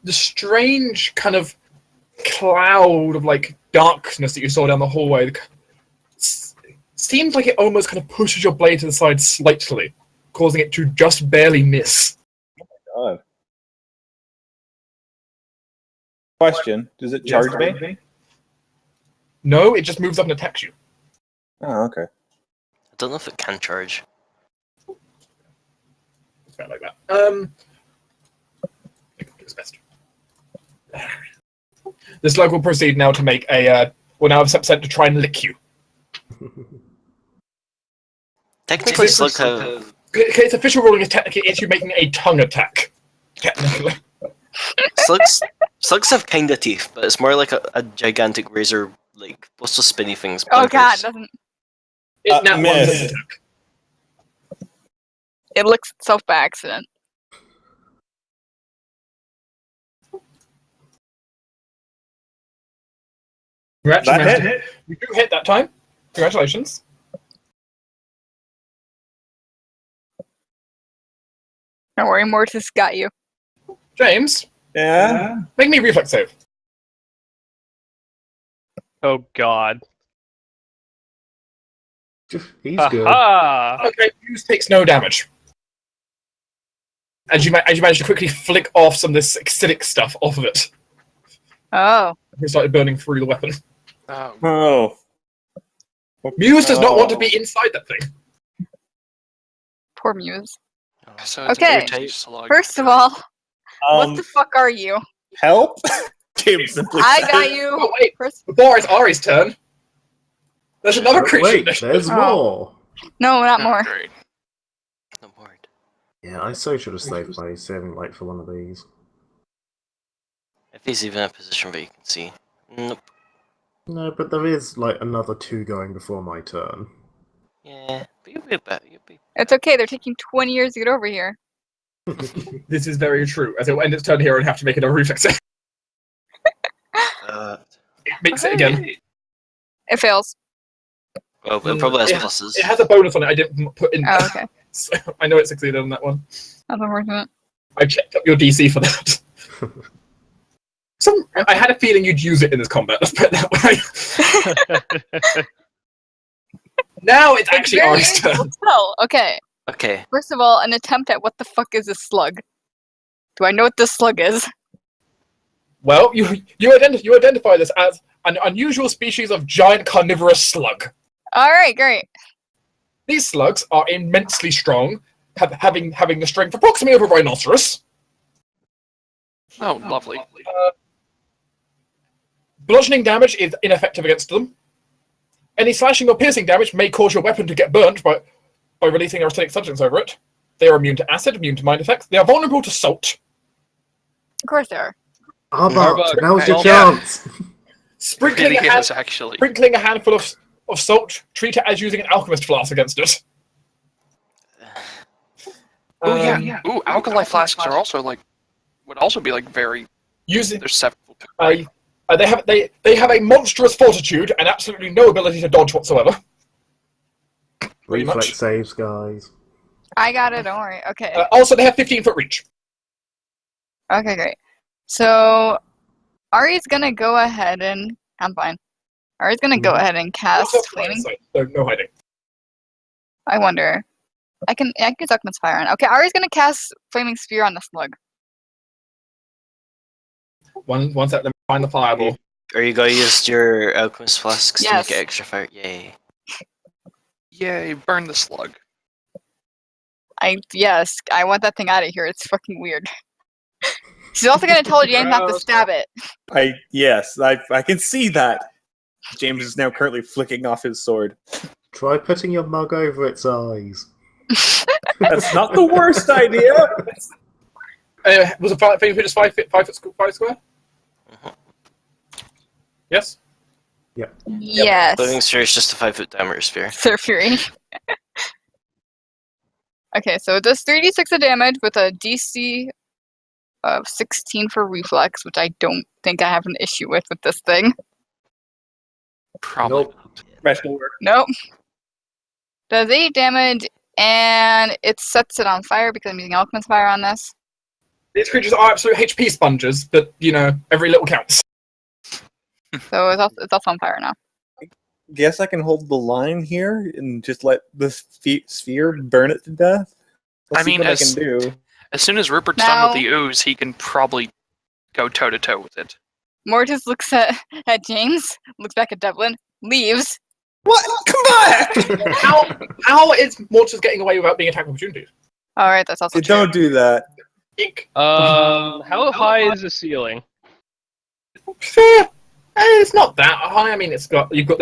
The strange kind of cloud of like darkness that you saw down the hallway seems like it almost kind of pushes your blade to the side slightly, causing it to just barely miss. God. Question: does it charge me? No, it just moves up and attacks you. Oh, okay. I don't know if it can charge. It's about like that. Do its best. The slug will proceed now to make a. Will now have set to try and lick you. Technically, Is it- slugs have. Its official ruling is technically it's you making a tongue attack. Technically. Slugs have kind of teeth, but it's more like a gigantic razor, like what's those spinny things? Oh god, Blinkers. doesn't It now miss. wants an attack. it licks itself by accident. Congratulations. hit? You do hit that time. Congratulations. Don't worry, Mortis got you. James, Yeah. make me a reflex save. Oh god. He's good. Aha! Okay, Fuse takes no damage. As you manage to quickly flick off some of this acidic stuff off of it. Oh. It started burning through the weapon. Oh. Muse does not want to be inside that thing. Poor Muse. So it's Okay, an airtight slug. First of all, what the fuck are you? Help! James simply I said. got you. Oh, wait. First, Before it's Ari's turn. There's another creature. Wait, next- there's Oh. more. no, not Oh, more. great. Not bored. Yeah, I so should have saved my saving light for one of these. If he's even in a position where you can see. Nope. No, but there is like another 2 going before my turn. Yeah, but you'll be better. You'll be. It's okay. They're taking 20 years to get over here. This is very true, as it will end its turn here and have to make another reflex save. It makes it again. It fails. Well, it probably has It- pluses. It has a bonus on it I didn't put in there. Oh, okay. So I know it succeeded on that one. That's unfortunate. I checked up your DC for that. I had a feeling you'd use it in this combat, let's put it that way. Now it's actually very Ari's turn. useful spell. Okay. Okay. First of all, an attempt at what the fuck is this slug? Do I know what this slug is? Well, you identify this as an unusual species of giant carnivorous slug. Alright, great. These slugs are immensely strong, having the strength approximately of a rhinoceros. Oh, lovely. Bludgeoning damage is ineffective against them. Any slashing or piercing damage may cause your weapon to get burnt by releasing a acidic substance over it. They are immune to acid, immune to mind effects. They are vulnerable to salt. Of course they are. Arbok, now's your Yeah. chance! Sprinkling, Really a, is, actually. sprinkling a handful of salt, treat it as using an alchemist flask against it. Oh, yeah. Ooh, alkali flasks are also, like, would also be, like, very... Using, There's several. they have a monstrous fortitude and absolutely no ability to dodge whatsoever. Pretty Reflex much. saves, guys. I got it, don't worry. Okay. Also, they have 15-foot reach. Okay, great. So, Ari's gonna go ahead and... I'm fine. Ari's gonna go ahead and cast Also, Flaming... so no hiding. I wonder... I can use Alchemist Fire on. Okay, Ari's gonna cast Flaming Spear on the slug. Once that, then find the fireball. Are you going to use your alchemist flasks to Yes. make it extra fire? Yay. Yay, burn the slug. Yes, I want that thing out of here. It's fucking weird. She's also gonna tell James not to stab it. I can see that. James is now currently flicking off his sword. Try putting your mug over its eyes. That's not the worst idea. Was a thing just 5 foot square? Mhm. Yes. Yes. Floating sphere is just a 5-foot diameter sphere. Sir Fury. Okay, so it does 3d6 of damage with a DC of 16 for reflex, which I don't think I have an issue with this thing. Probably. Nope. Professional work. Nope. Does 8 damage, and it sets it on fire because I'm using Alchemist Fire on this. These creatures are absolute HP sponges, but every little counts. So it's also on fire now. Guess I can hold the line here and just let the sphere burn it to death. Let's I mean, see what I can do. As soon as Rupert's Now- done with the ooze, he can probably go toe to toe with it. Mortis looks at James, looks back at Devlin, leaves. What? Come back! How is Mortis getting away without being attacked with opportunity? Alright, that's also true. Don't do that. Eek. How high is the ceiling? It's not that high. I mean, there's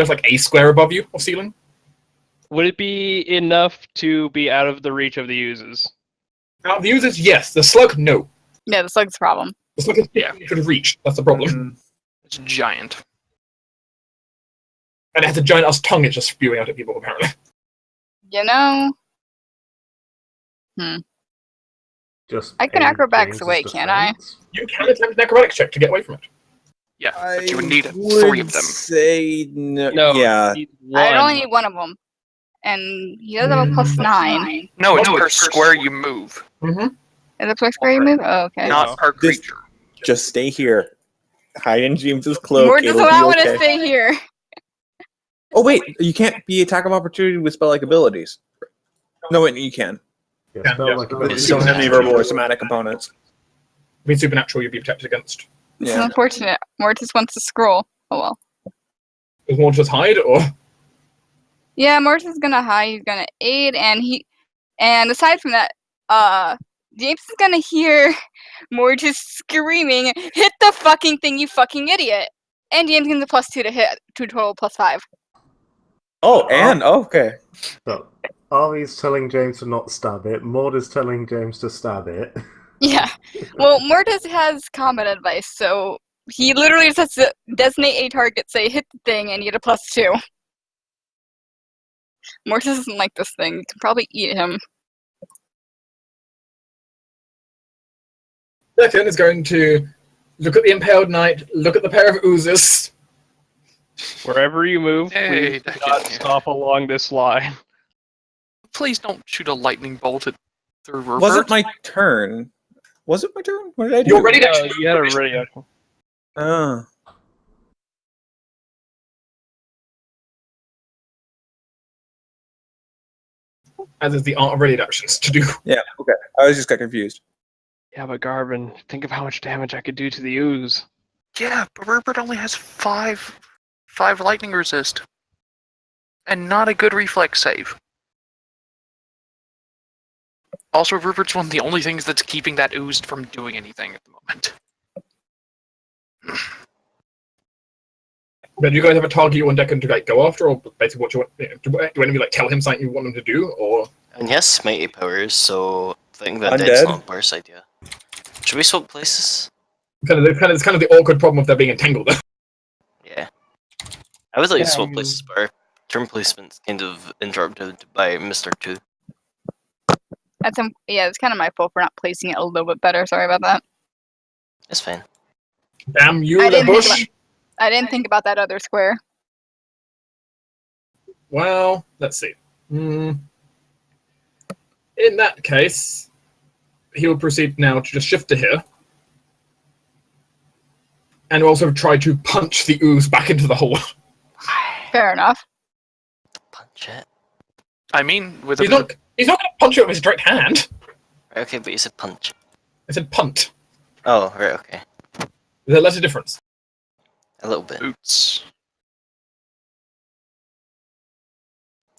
like a square above you or ceiling. Would it be enough to be out of the reach of the oozes? Out of the users, yes. The slug, no. Yeah, the slug's the problem. The slug is you could have reached. That's the problem. It's giant. And it has a giant ass tongue. It's just spewing out at people apparently. You know, Just I can aid acrobatics James's away, can't I? defense. You can attempt an acrobatics check to get away from it. Yeah, but you would need 3 would of them. Say no. No. Yeah. I only need one of them. And he does have a +9. No, it's No, per it's per square you move, Mm-hmm. Is it per square you move? Oh, okay. not per This- creature. Just stay here. Hide in James's cloak. Mortis It'll does be not want to okay. stay here. Oh wait, you can't be attack of opportunity with spell-like abilities. No, wait, you can. Yeah, Yeah, spell yeah. like You ability. don't have any verbal or somatic components. I mean, supernatural, you'd be protected against. This is Yeah. unfortunate. Mortis wants to scroll. Oh well. Does Mortis hide or? Yeah, Mortis is gonna hide. He's gonna aid, and aside from that, James is gonna hear Mortis screaming, "Hit the fucking thing, you fucking idiot!" And James gets a +2 to hit, to a total +5. Oh, and okay. So, Ari's telling James to not stab it. Maud is telling James to stab it. Yeah. Well, Mortis has combat advice, so he literally just has to designate a target, say hit the thing, and you get a +2. Mortis doesn't like this thing. You can probably eat him. Declan is going to look at the impaled knight, look at the pair of oozes. Wherever you move, Hey, please that do not can- stop along this line. Please don't shoot a lightning bolt at through Rupert. Was it my turn? Was it my turn? What did I do? You're ready to You had a ready action. Oh. as is the art of ready actions to do. Yeah, okay. I was just got confused. Yeah, but Garvin, think of how much damage I could do to the ooze. Yeah, but Rupert only has five lightning resist. And not a good reflex save. Also, Rupert's one of the only things that's keeping that ooze from doing anything at the moment. But do you guys have a target you want Declan to go after, or basically what you want? Do any of you tell him something you want him to do, or? And yes, mighty powers, so I think that Undead. dead's not the worst idea. Should we swap places? It's kind of the awkward problem of there being entangled. Yeah. I would like to Yeah, swap places, but our turn placement's kind of interrupted by Mr. 2. Yeah, it's kind of my fault for not placing it a little bit better. Sorry about that. It's fine. Damn you, I the didn't think bush! I didn't think about that other square. Well, let's see. In that case, he will proceed now to just shift to here. And also try to punch the ooze back into the hole. Fair enough. Punch it. I mean, with He's a not going to punch it with his direct hand. Right, okay, but you said punch. I said punt. Oh, right, okay. There's a lesser difference. A little bit. boots.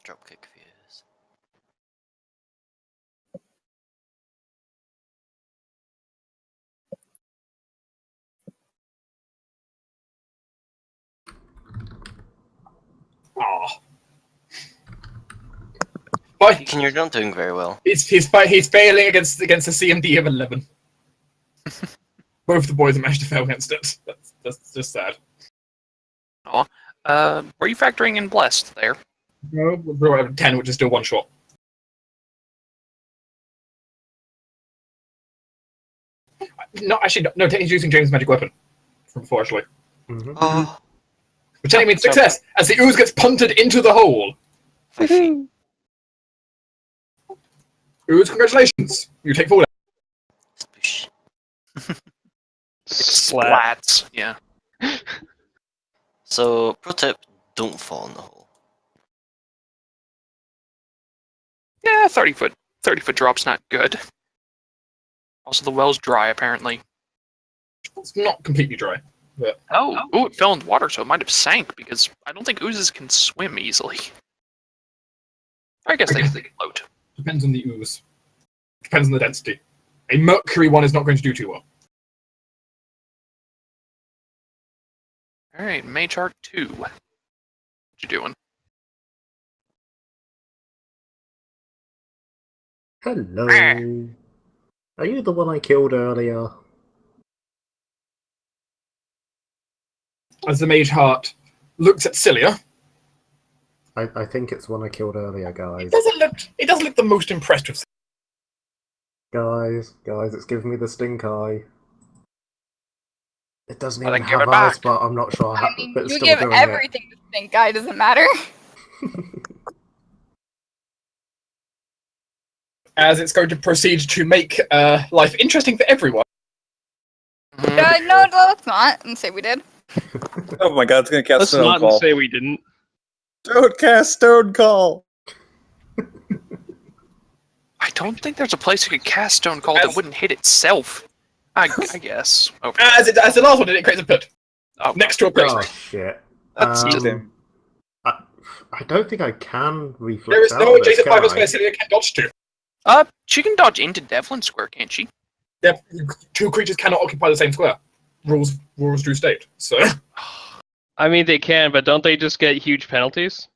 Dropkick views. Deacon, you're not doing very well. He's failing against the CMD of 11. Both the boys have managed to fail against it. That's just sad. Were you factoring in blessed there? No, we're at 10, which is still one shot. No, actually, no. Technically using James' magic weapon from before, actually. Mhm. Oh, Which technically means success, as the ooze gets punted into the hole. 5 feet. Ooze, congratulations! You take 4 Sploosh. Splat. Splats. Yeah. So, pro tip, don't fall in the hole. Yeah, 30-foot drop's not good. Also, the well's dry, apparently. It's not completely dry. Oh, ooh, it fell in the water, so it might have sank, because I don't think oozes can swim easily. I guess they can float. Depends on the ooze. Depends on the density. A mercury one is not going to do too well. Alright, Mage Arc 2. What you doing? Hello. Are you the one I killed earlier? As the mage heart looks at Cilia, I think it's the one I killed earlier, guys. it doesn't look the most impressed with. Guys, it's giving me the stink eye. It doesn't Well, even then give have it eyes, back. but I'm not sure I how mean, it's you still give doing everything to Stink Guy, doesn't matter. As it's going to proceed to make life interesting for everyone. Mhm. No, let's not. And say we did. Oh my god, it's gonna cast Let's Stone not Call. say we didn't. Don't cast Stone Call! I don't think there's a place you could cast Stone Call that wouldn't hit itself. I guess. Okay. As the last one did, it creates a pit Oh, next to a place. Oh shit. That's Damn. I don't think I can reflex There is out no of this, adjacent can fibers I? where Cilia can dodge to. she can dodge into Devlin Square, can't she? Yep, 2 creatures cannot occupy the same square. Rules do state. So I mean, they can, but don't they just get huge penalties?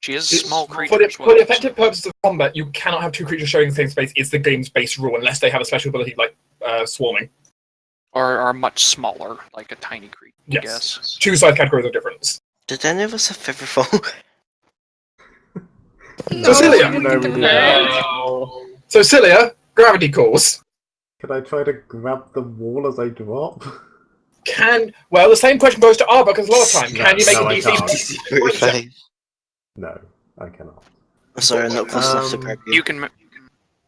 She is a small creature. for the, as well. for the effective purposes of combat, you cannot have 2 creatures sharing the same space. It's the game's base rule, unless they have a special ability like swarming. Or are much smaller, like a tiny creature, I Yes. guess. 2 side categories of difference. Did any of us have Featherfall? So Cilia. No, we did not. So Cilia, gravity calls. Can I try to grab the wall as I drop? Well, the same question goes to Arba because last time. Can you make No, a I DC? can't. DC 35. No, I cannot. I'm sorry, I'm not close enough to grab You you. can.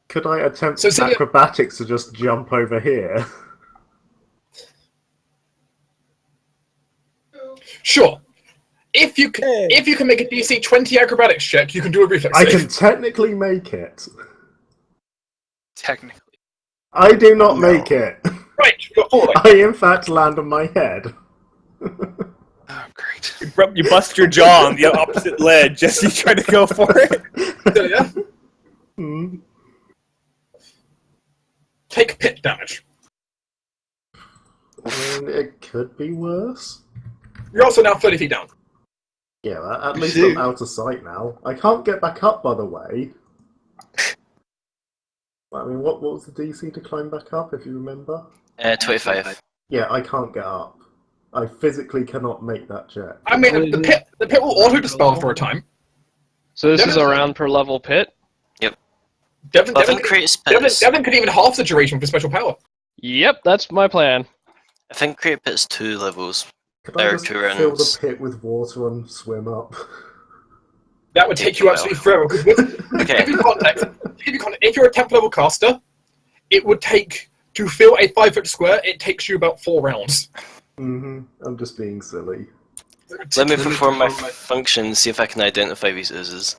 Could I attempt So Cilia- acrobatics to just jump over here? Sure. If you can make a DC 20 acrobatics check, you can do a reflex I save. can technically make it. Technically. I do not make it. Right, you're falling. I in fact land on my head. Oh, great. You bust your jaw on the opposite ledge as you try to go for it. Cilia, Hmm. take pit damage. I mean, it could be worse. You're also now 30 feet down. Yeah, at least I'm out of sight now. I can't get back up, by the way. I mean, what was the DC to climb back up, if you remember? 25. Yeah, I can't get up. I physically cannot make that check. I mean, the pit will auto-dispel for a time. So this is a Devlin- round per level pit? Devlin Well, I think create pits. Devlin could even half the duration for special power. Yep, that's my plan. I think create pits 2 levels. Could I There are just 2 fill rounds. the pit with water and swim up? That would take you absolutely forever. Because Okay. if you're a 10th level caster, it would take, to fill a 5-foot square, it takes you about 4 rounds. I'm just being silly. Let me perform my function, see if I can identify these oozes.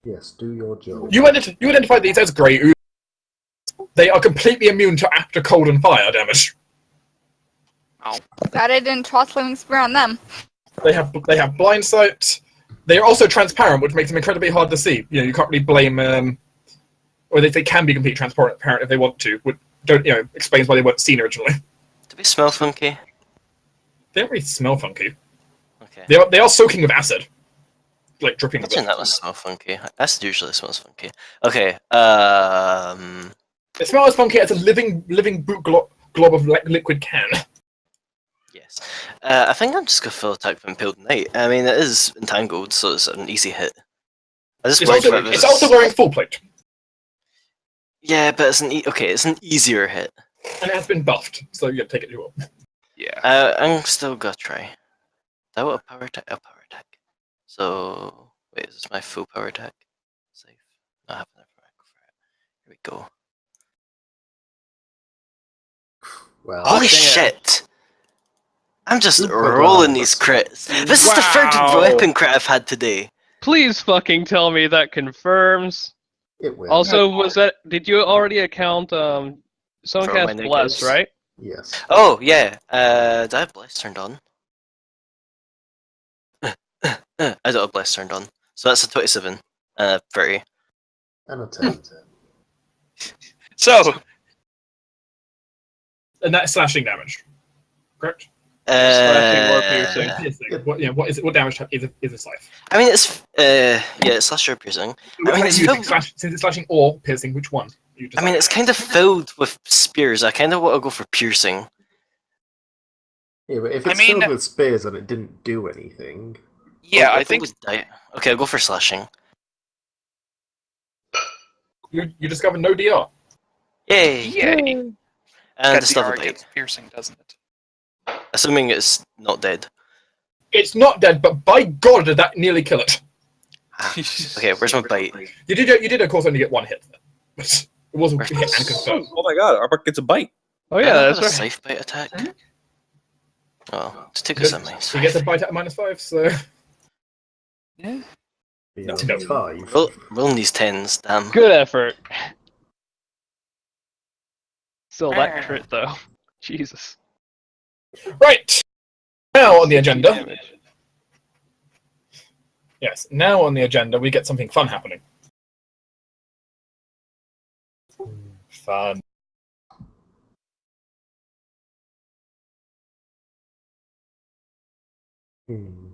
Yes, do your job. You identify these as grey ooze. They are completely immune to after cold and fire damage. Glad I didn't toss living spear on them. They have blind sight. They are also transparent, which makes them incredibly hard to see. You know, you can't really blame or they can be completely transparent if they want to. Which explains why they weren't seen originally. Do they smell funky? They don't really smell funky. Okay. They are soaking with acid. like dripping a Imagine bit. that must smell funky. That usually smells funky. Okay, It smells funky as a living boot glob of liquid can. yes. I think I'm just gonna full attack with Impaled Knight. I mean, it is entangled, so it's an easy hit. I just worried about this. It's also wearing full plate, Yeah, but it's it's an easier hit. and it has been buffed, so you take it to up. Yeah. I'm still gonna try. That was a power attack. A power attack. So wait, is this my full power attack? Safe. I have enough for it. Here we go. Well, Holy dang it. shit! I'm just Super rolling glad. these crits. This is the third Wow. weapon crit I've had today. Please fucking tell me that confirms. it will. Also, did you already account someone For all cast my Bless, negatives. right? Yes. Oh yeah. Do I have Bless turned on? I don't have Bless turned on. So that's a 27. 30. And a 10. So, And that's slashing damage, correct? Slashing or piercing. Piercing. What is it? What damage is a scythe? I mean, it's slasher piercing. Which I mean, one are it's you using? filled. Since it's slashing or piercing, which one? I mean, it's kind of filled with spears. I kind of want to go for piercing. Yeah, but if I it's mean- filled with spears and it didn't do anything, yeah, I'll I go think with Okay, I'll go for slashing. You discovered no DR. Yay! yay. And Got the stuff DR a bite. against piercing, doesn't it? Assuming it's not dead. It's not dead, but by God, did that nearly kill it? Ah, okay, where's my bite? You did, of course, only get one hit. But it wasn't hit and confirmed. Oh my god, Arbok gets a bite. Oh I yeah, don't that's have a right. scythe bite attack. Oh, just take us at my You get the bite at -5, so Yeah. beyond No. 5. Rolling these 10s, damn. Good effort. Still that crit though. Jesus. right. Now on the agenda. Damage. Yes, now on the agenda, we get something fun happening. Fun. Hmm.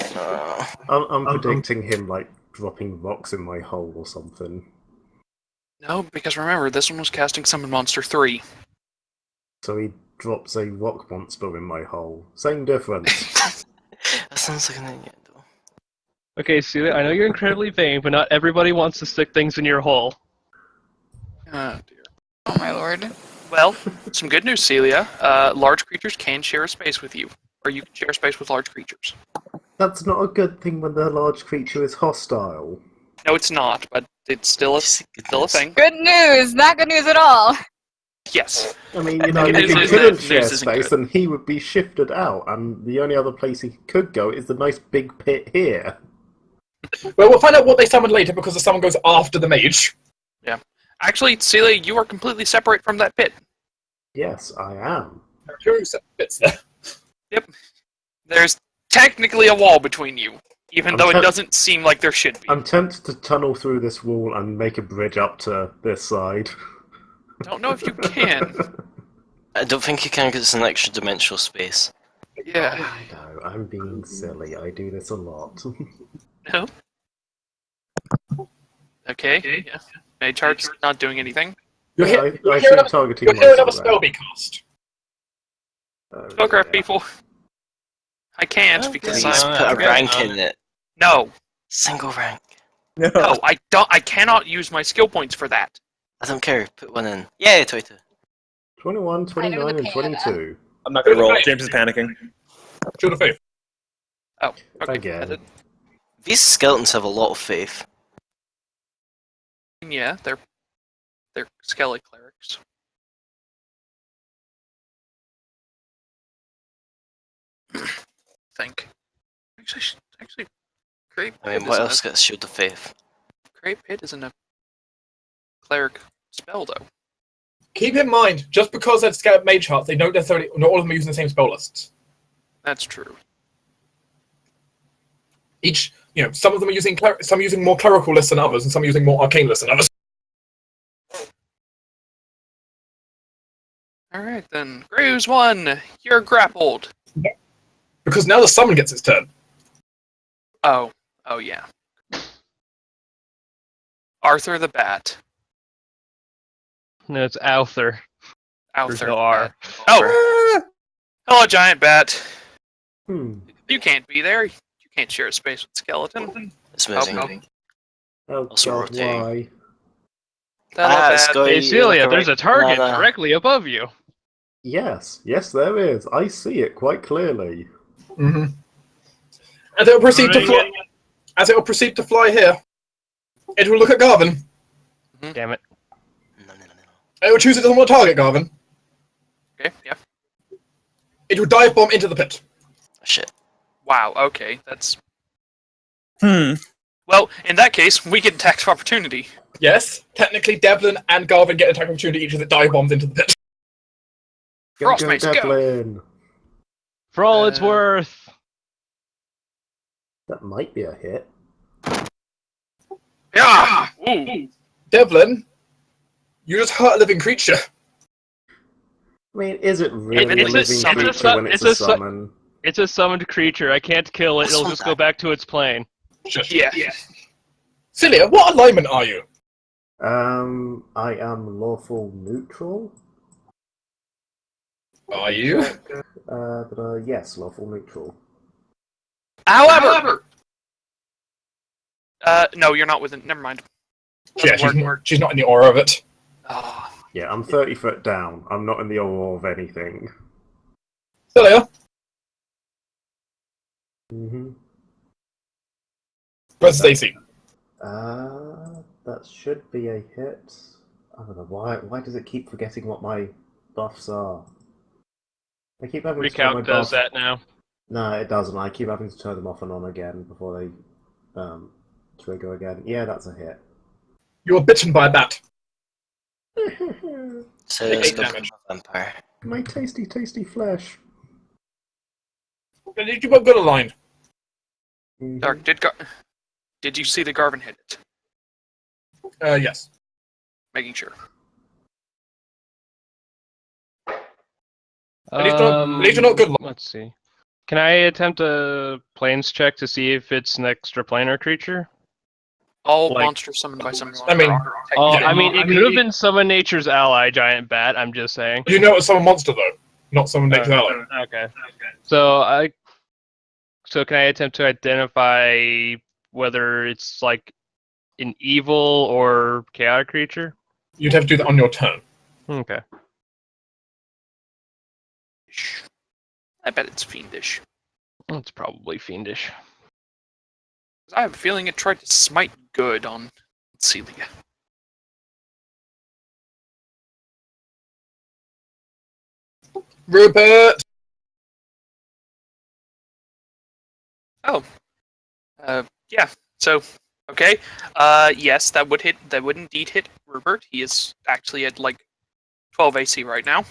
Uh, I'm predicting him, like, dropping rocks in my hole or something. No, because remember, this one was casting Summon Monster 3. So he drops a rock monster in my hole. Same difference. that sounds like an innuendo. Okay, Celia, I know you're incredibly vain, but not everybody wants to stick things in your hole. Oh, dear. Oh my lord. Well, some good news, Celia. Large creatures can share a space with you. Or you can share a space with large creatures. That's not a good thing when the large creature is hostile. No, it's not, but it's still a thing. Good news! Not good news at all! Yes. I mean, you know, It if is- he it couldn't is- share news isn't space, good. then he would be shifted out, and the only other place he could go is the nice big pit here. Well, we'll find out what they summon later because the summon goes after the mage. Actually, Celia, you are completely separate from that pit. Yes, I am. There are two separate bits there. There's technically a wall between you, even I'm though it te- doesn't seem like there should be. I'm tempted to tunnel through this wall and make a bridge up to this side. Don't know if you can. I don't think you can because it's an extra dimensional space. Yeah. No, I'm being silly. I do this a lot. No. Okay. Yeah. Mage Heart's not doing anything. You'll I hear, you'll I hear see another, targeting you'll hear another myself spell there. be cast. Oh, Spellcraft dear. people. I can't because Please I'm. put a rank in it. No. Single rank. No, I don't. I cannot use my skill points for that. I don't care. Put one in. Yay, 22. 21, 29, and panda. 22. I'm not gonna roll. James is panicking. Shield of Faith. Oh. Okay. Again. These skeletons have a lot of faith. Yeah, they're skelly clerics. Think. Actually, Great I mean, Pit what isn't else gets Shield of Faith? Great Pit isn't a cleric spell though. Keep in mind, just because they're scared mage hearts, they don't necessarily. Not all of them are using the same spell lists. That's true. Each, some of them are using some are using more clerical lists than others, and some are using more arcane lists than others. All right then, Graves 1, you're grappled. Because now the summon gets its turn. Oh, Oh yeah. Arthur the Bat. No, it's Outher. There's Arthur no the R. Bat. Oh! Hello, Giant Bat. Hmm. You can't be there. You can't share a space with Skeleton. It's moving. Oh Also God, rotating. why? Hello, It's Bat. going Hey, Celia, like there's a right target banana. directly above you. Yes, there is. I see it quite clearly. Mm-hmm. As it will proceed to fly here, it will look at Garvin. Damn it. No. It will choose it doesn't want to target Garvin. Okay, yeah. It will dive bomb into the pit. Shit. Wow, okay, that's... Hmm. Well, in that case, we get attack of opportunity. Yes, technically Devlin and Garvin get attack opportunity each as it dive bombs into the pit. Frostmace, go! Devlin. For all it's worth. That might be a hit. Yeah! Ooh! Devlin, you just hurt a living creature. I mean, is it really a It's a living summon- creature when it's a summon? It's a summoned creature. I can't kill it. That's It'll not just that. go back to its plane. Yeah. Celia, what alignment are you? I am lawful neutral. Are you? Yes, lawful neutral. However! No, you're not within... Never mind. Yeah, she's not in the aura of it. Ah. Yeah, I'm 30 foot down. I'm not in the aura of anything. Celia, Mm-hmm. where's Stacy? That should be a hit. I don't know why. Why does it keep forgetting what my buffs are? I keep having to turn my Recount does buff. that now. No, it doesn't. I keep having to turn them off and on again before they trigger again. Yeah, that's a hit. You were bitten by a bat. So Take it's 8 go damage. vampire. My tasty, tasty flesh. Did you both good aligned? Mhm. Dark, did you see the Garvin hit it? Yes. Making sure. At least you're not good. Let's see. Can I attempt a planes check to see if it's an extraplanar creature? All Like- monsters summoned by someone. I mean- Oh, Yeah. I mean, it could have been Summon Nature's ally, Giant Bat. I'm just saying. You know it's some monster though, not some nature's ally. Okay. So can I attempt to identify whether it's like an evil or chaotic creature? You'd have to do that on your turn. Okay. I bet it's fiendish. It's probably fiendish. I have a feeling it tried to smite good on Celia. Rupert! Yeah. So, okay. Yes, that would hit. That would indeed hit Rupert. He is actually at like 12 AC right now.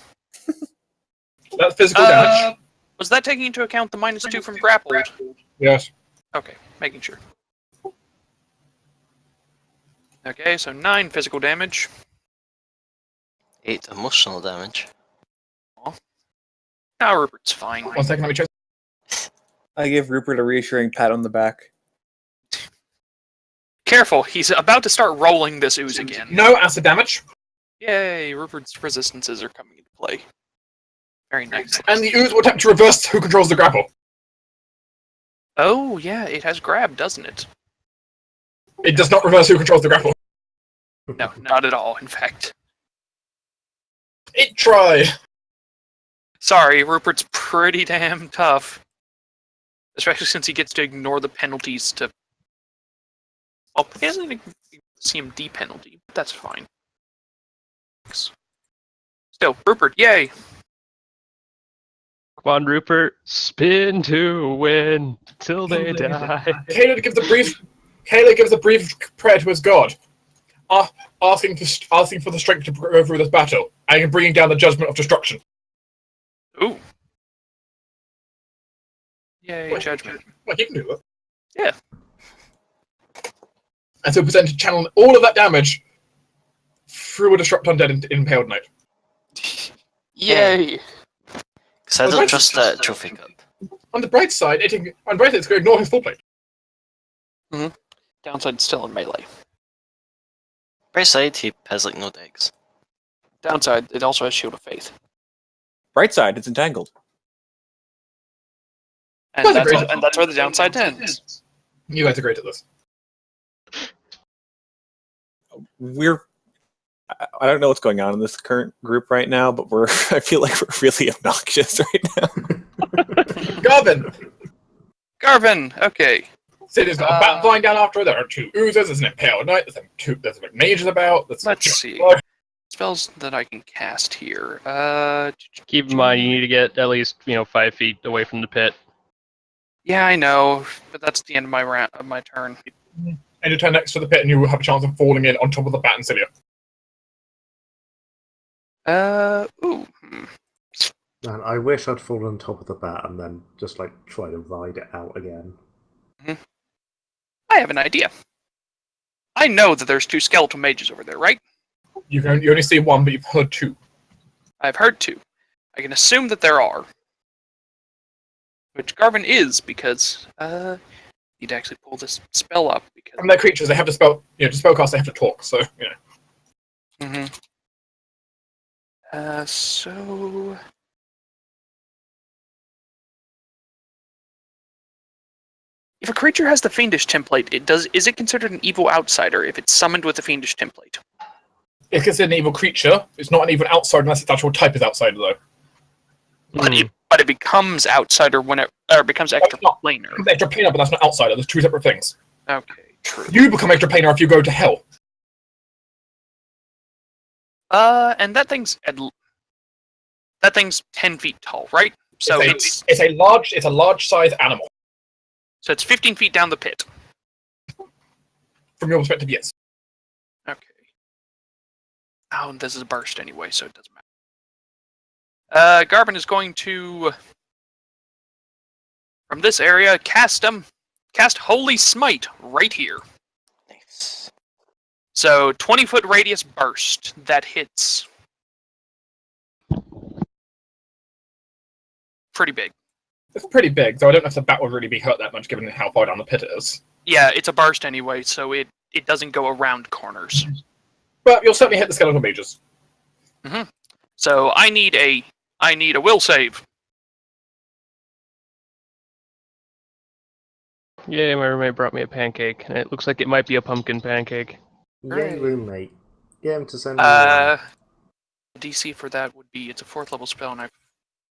That's physical damage. Was that taking into account the -2 from grappled? Yes. Okay, making sure. Okay, so 9 physical damage. 8 emotional damage. Now Rupert's fine. 1 second, let me check. I give Rupert a reassuring pat on the back. Careful, he's about to start rolling this ooze again. No acid damage. Yay, Rupert's resistances are coming into play. Very nice. And the ooze will attempt to reverse who controls the grapple. Oh, yeah, it has grab, doesn't it? It does not reverse who controls the grapple. No, not at all, in fact. It tried. Sorry, Rupert's pretty damn tough. Especially since he gets to ignore the penalties to... Well, he doesn't even CMD penalty, but that's fine. Still, Rupert, yay! Come on, Rupert. Spin to win till they die. Caleb gives a brief prayer to his god, asking for the strength to go through this battle, and bringing down the judgment of destruction. Ooh. Yay, judgment. Well, he can do that. Yeah. And so present to channel all of that damage through a Disrupt Undead Impaled Knight. Yay! Because I Well, don't that's- trust that trophy cup. On the bright side, it's going to ignore his full plate. Downside still in melee. Bright side, he has like no decks. Downside, it also has Shield of Faith. Bright side, it's entangled. And That's that's, great. and that's where the downside ends. You guys are great at this. I don't know what's going on in this current group right now, but I feel like we're really obnoxious right now. Garvin! Okay. So there's got a bat flying down after her. There are 2 oozers. There's an impaled knight. There's a mage about. Let's see. Spells that I can cast here. Keep in mind, you need to get at least 5 feet away from the pit. Yeah, I know, but that's the end of my turn. And you turn next to the pit, and you will have a chance of falling in on top of the bat and Cilia. Man, I wish I'd fallen on top of the bat and then just like try to ride it out again. I have an idea. I know that there's 2 skeletal mages over there, right? You only see 1, but you've heard 2. I've heard 2. I can assume that there are. Which Garvin is, because need to actually pull this spell up because And they're creatures, they have to spell to spellcast they have to talk, so so if a creature has the Fiendish template, is it considered an evil outsider if it's summoned with the Fiendish template? It's considered an evil creature. It's not an evil outsider unless its actual type is outsider, though. But it becomes outsider when it becomes extra planar. It's extra planar, but that's not outsider. There's 2 separate things. Okay, true. You become extra planar if you go to hell. And that thing's 10 feet tall, right? So it's a large size animal. So it's 15 feet down the pit. From your perspective, yes. Okay. Oh, and this is a burst anyway, so it doesn't matter. Garvin is going to, from this area, cast Holy Smite right here. Nice. So 20-foot radius burst that hits pretty big. It's pretty big, so I don't know if the bat would really be hurt that much given how far down the pit it is. Yeah, it's a burst anyway, so it doesn't go around corners. But you'll certainly hit the skeletal mages. So I need a will save. Yeah, my roommate brought me a pancake, and it looks like it might be a pumpkin pancake. Yay, Right. roommate. Get him to send me one. DC for that would be, it's a 4th level spell, and I've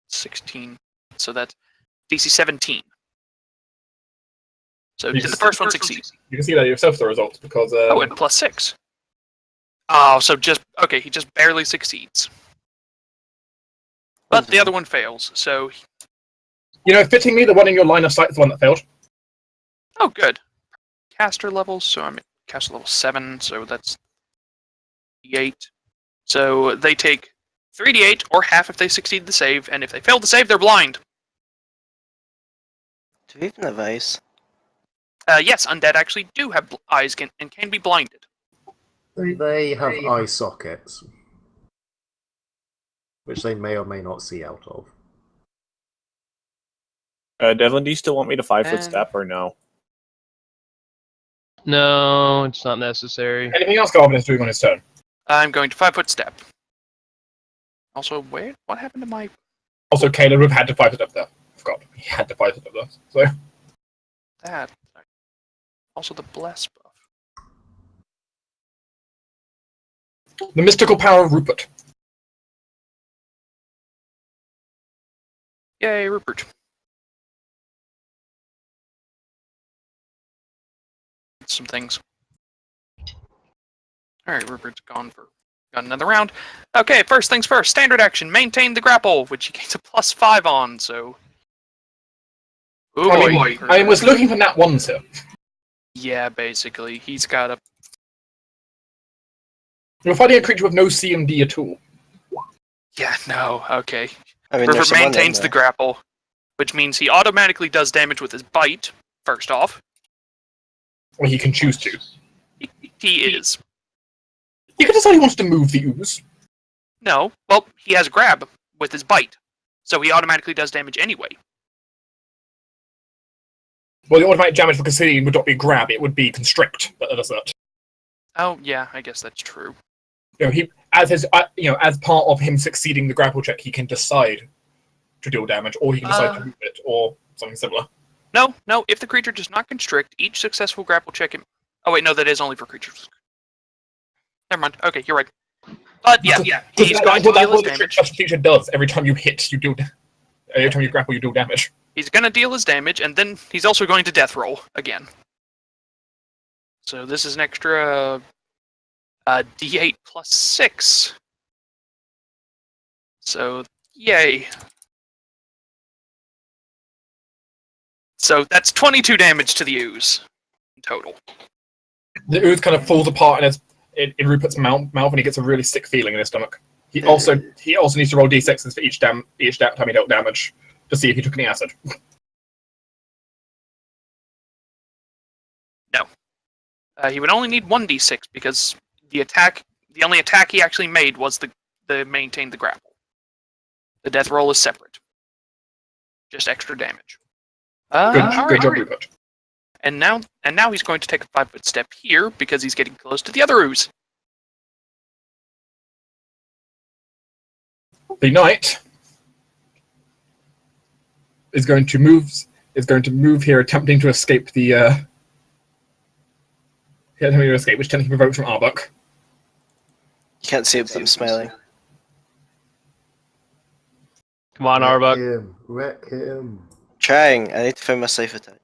16, so that's DC 17. So did the first one succeed? You can see that yourself the results because Oh, and +6. Oh, so he just barely succeeds. But the other one fails, so fittingly the one in your line of sight is the one that failed. oh good. Caster levels, so I'm at caster level 7, so that's D8. So they take 3d8 or half if they succeed the save, and if they fail the save, they're blind. Do we even have eyes? Yes, undead actually do have eyes and can be blinded. They have eye sockets, which they may or may not see out of. Devlin, do you still want me to 5-foot And- step or no? No, it's not necessary. Anything else Garvin is doing on his turn? I'm going to 5-foot step. Also, what happened to my... Also, Caleb would have had to 5-foot step there. Forgot. He had to 5-foot step there. So, that? Also the bless buff. the mystical power of Rupert. Yay, Rupert. Some things. Alright, Rupert's got another round. Okay, first things first. Standard action. Maintain the grapple, which he gets a +5 on, so... Oh boy. I was looking for that one, sir. Yeah, basically. He's got a... You're fighting a creature with no CMD at all. Yeah, no, okay. I mean, Rupert there's someone in maintains the there. grapple, which means he automatically does damage with his bite, first off. Or he can choose to. He is. He could decide he wants to move the ooze. No, well, he has grab with his bite, so he automatically does damage anyway. Well, the automatic damage for concealing would not be grab; it would be constrict. That does that. Oh yeah, I guess that's true. He as part of him succeeding the grapple check, he can decide to deal damage, or he can decide to move it, or something similar. No. If the creature does not constrict, each successful grapple check. Oh wait, no, that is only for creatures. Never mind. Okay, you're right. But yeah, he's going to deal his damage. That's what the creature does every time you hit. You deal. Every time you grapple, you deal damage. He's going to deal his damage, and then he's also going to death roll again. So this is an extra D8 plus 6. So, yay. So that's 22 damage to the ooze in total. The ooze kind of falls apart in Rupert's mouth, and he gets a really sick feeling in his stomach. He also needs to roll d6s for each time he dealt damage to see if he took any acid. No. He would only need 1d6 because the only attack he actually made was the maintain the grapple. The death roll is separate. Just extra damage. Good job, Rupert. And now he's going to take a 5-foot step here because he's getting close to the other ooze. The knight is going to move here, attempting to escape which technically provokes from Arbok. You can't see it, but I'm smiling. Come on, Arbok. Wreck him. Trying. I need to find my safe attack.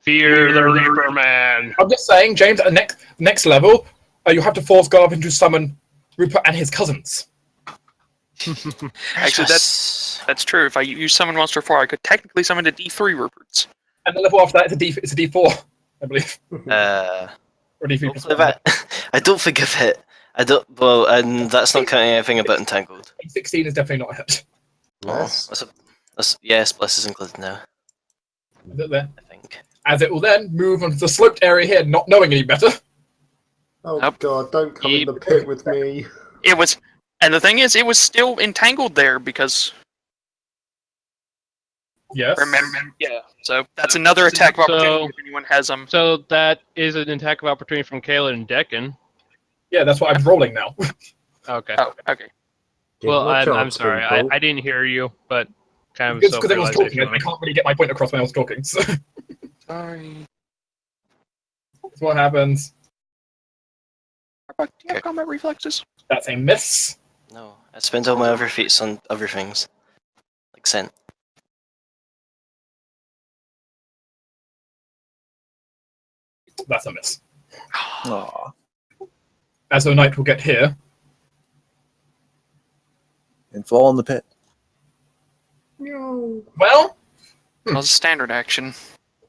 Fear the Reaper Man. I'm just saying, James, at the next level, you have to force Garvin to summon Rupert and his cousins. Actually, that's true. If I use Summon Monster 4, I could technically summon a D3 Ruperts. And the level after that it's a D4, I believe. Or D3 I don't think I've hit. I don't. Well, and that's not counting anything about Entangled. 16 is definitely not a hit. Yes. Yes, Bless is included now. Is it there? I think. As it will then move onto the sloped area here, not knowing any better. Oh Nope. god, don't come in the pit with me. And the thing is, it was still entangled there because. Yes. Remember, yeah. So that's another attack of opportunity if anyone has them. So that is an attack of opportunity from Kayla and Decken. Yeah, that's what I'm rolling now. Okay. Oh, okay. Well, Give me a I'm chance, sorry. people. I didn't hear you, but kind of It's because I was talking. self-realization. I can't really get my point across when I was talking. So Sorry. that's what happens. Do you have combat reflexes? That's a miss. No, I spent all my other feats on other things, like scent. That's a miss. Aww. As the knight will get here. And fall in the pit. No. Well, That was a standard action.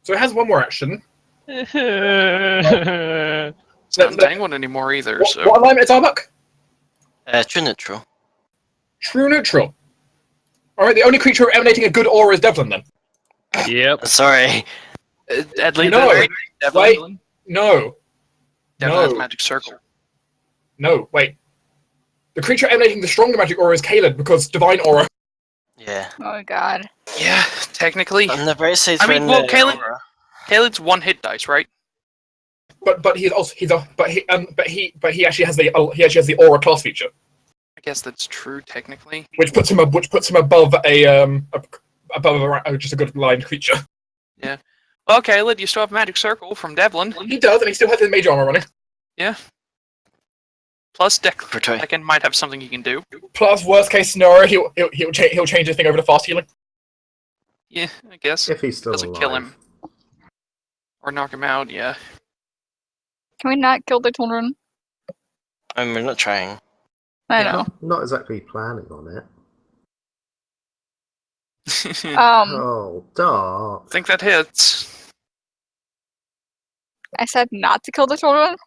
so it has one more action. It's not entangled anymore either, so. What alignment is Arbok? True neutral. True neutral. Alright, the only creature emanating a good aura is Devlin then. Yep. Sorry. At least No, Devlin. No. Devlin has No. magic circle. No, wait. The creature emanating the stronger magic aura is Caleb because divine aura. Yeah. Oh god. Yeah, technically. On the bright side, I mean, when well, the Caleb- aura- Caleb's one hit dice, right? But he actually has the aura class feature, I guess that's true, technically. which puts him above just a good blind creature. Well, Caleb, you still have magic circle from Devlin. He does, and he still has his mage armor running. Plus, Portray. Decken might have something he can do. Plus, worst case scenario, he'll change his thing over to fast healing. Yeah, I guess. If he's still Doesn't alive. kill him. Or knock him out, yeah. Can we not kill the children? I mean, we're not trying. I know. Not exactly planning on it. I Oh, dark. think that hits. I said not to kill the children.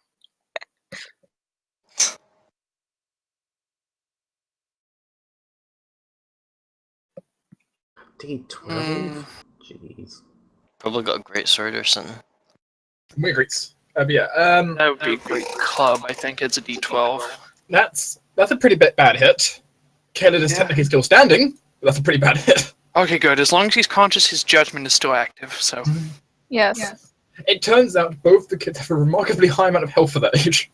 D12? Jeez. Probably got a great sword or something. We agrees. But yeah, That would be a great club. I think it's a D12. that's a pretty bad hit. Caleb is technically still standing, but that's a pretty bad hit. Okay, good. As long as he's conscious, his judgment is still active, so. Yes. It turns out both the kids have a remarkably high amount of health for that age.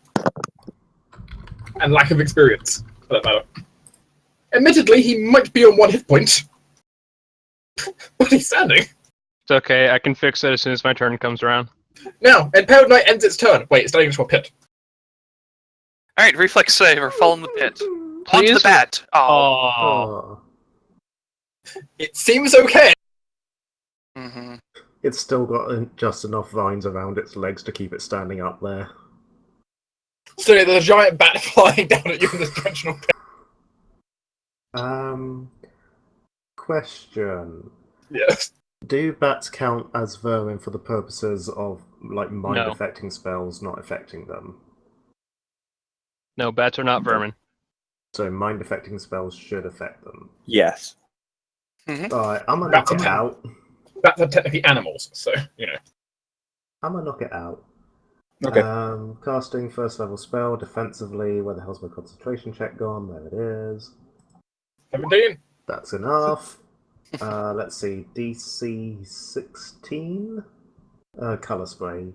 And lack of experience, for that matter. Admittedly, he might be on 1 hit point. But he's standing. It's okay. I can fix it as soon as my turn comes around. Now, Impaled Knight ends its turn. Wait, it's not even to a pit. Alright, reflex save or fall in the pit. Onto the Please? bat. Oh. Oh. It seems okay. Mm-hmm. It's still got just enough vines around its legs to keep it standing up there. So there's a giant bat flying down at you in this dimensional pit. Question. Yes. Do bats count as vermin for the purposes of like mind No. affecting spells not affecting them? No, bats are not vermin. So mind affecting spells should affect them. Yes. Alright, I'm gonna Bats knock are it out. Bats are technically animals, so, you know. I'm gonna knock it out. Okay. Casting first level spell defensively. Where the hell's my concentration check gone? There it is. 17. That's enough. Let's see. DC 16. Color spray.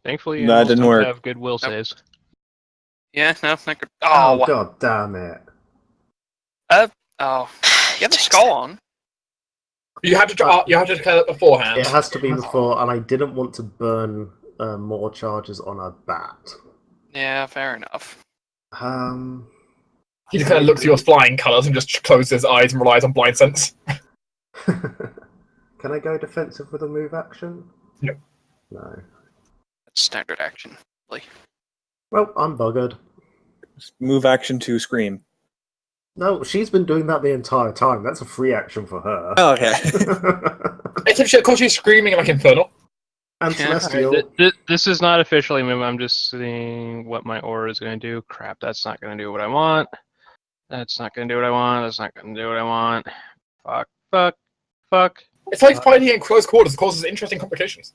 Thankfully, No, it animals didn't don't work. have good will saves. Yeah, no, not good. Oh, Oh, god damn it. oh. You have the skull on. You have to declare that beforehand. It has to be before, and I didn't want to burn more charges on a bat. Yeah, fair enough. He just kind of looks at your flying colours and just closes his eyes and relies on blind sense. Can I go defensive with a move action? No. No. That's standard action. Well, I'm buggered. Move action to scream. No, she's been doing that the entire time. That's a free action for her. Oh, okay. Except, of course, she's screaming like Infernal. And Yeah. Celestial. This is not officially moved. I'm just seeing what my aura is going to do. Crap, that's not going to do what I want. That's not going to do what I want. That's not going to do what I want. Fuck. It's like fighting in close quarters. It causes interesting complications.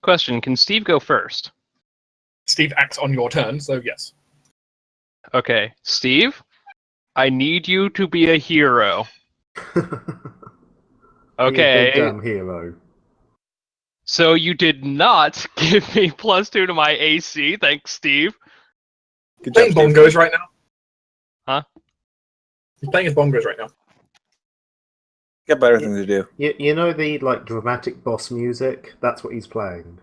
Question, can Steve go first? Steve acts on your turn, so yes. Okay, Steve, I need you to be a hero. Be a Okay, big damn hero. so you did not give me +2 to my AC. Thanks, Steve. Good Playing job, Steve. bongos right now. Huh? He's playing his bongos right now. Got better things to do. You know the like dramatic boss music? That's what he's playing.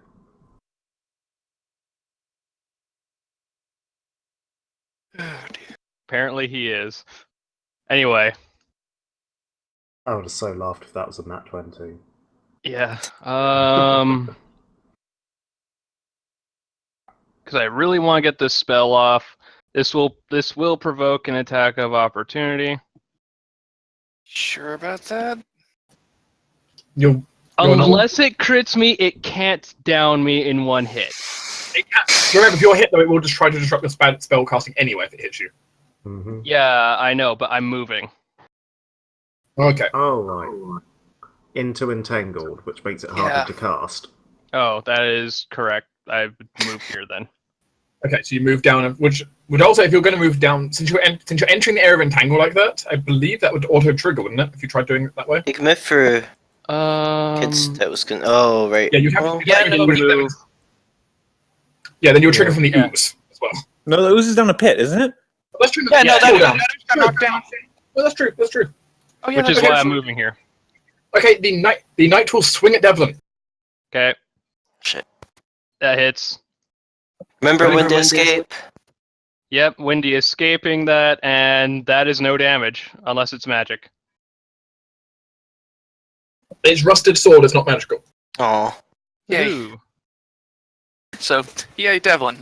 Apparently he is. Anyway, I would have so laughed if that was a nat 20. yeah. Because I really want to get this spell off. This will provoke an attack of opportunity. Sure about that? You're Unless it crits me, it can't down me in one hit. It can't. Remember, if you're hit, though, it will just try to disrupt your spell casting anyway if it hits you. Mm-hmm. Yeah, I know, but I'm moving. Okay. Oh, right. Into Entangled, which makes it harder Yeah. to cast. Oh, that is correct. I would move here then. Okay, so you move down, which would also, if you're going to move down, since you're entering the area of Entangle like that, I believe that would auto-trigger, wouldn't it, if you tried doing it that way? You can move for kids that was going. Oh, right. Yeah, you'd have Well, to. yeah, you no, would- move. Yeah, then you'll trigger from the Yeah. ooze as well. No, the ooze is down a pit, isn't it? That's true. Yeah, no, that cool down. just got knocked down. Well, that's true. That's true. Oh, yeah, Which is that's why okay. I'm moving here. Okay, the knight will swing at Devlin. Okay. Shit. That hits. Remember Ready for Windy Windy Escape? Yep, Windy escaping that, and that is no damage, unless it's magic. It's rusted sword. It's not magical. Oh. Yay. Ooh. So, yay, Devlin.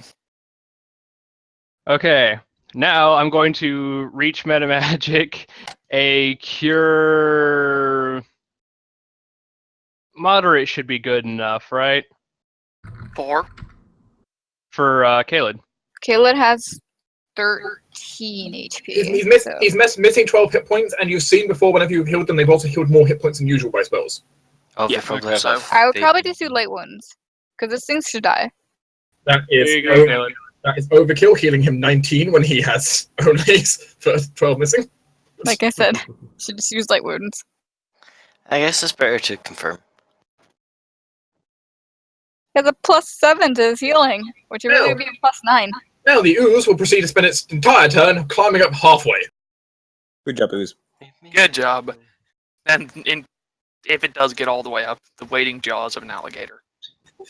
Okay, now I'm going to reach meta magic a cure. Moderate should be good enough, right? 4. For Kaled. Caleb has 13 HP. He's missing 12 hit points, and you've seen before whenever you've healed them, they've also healed more hit points than usual by spells. Oh, Yeah, we probably have so- a I would big- probably just do light wounds. Because this thing should die. That There is you go, Caleb. that is overkill, healing him 19 when he has only first 12 missing. Like I said, should just use light wounds. I guess it's better to confirm. He has a +7 to his healing, which would really No. be a +9. Now the ooze will proceed to spend its entire turn climbing up halfway. Good job, Ooze. Good job. And if it does get all the way up, the waiting jaws of an alligator.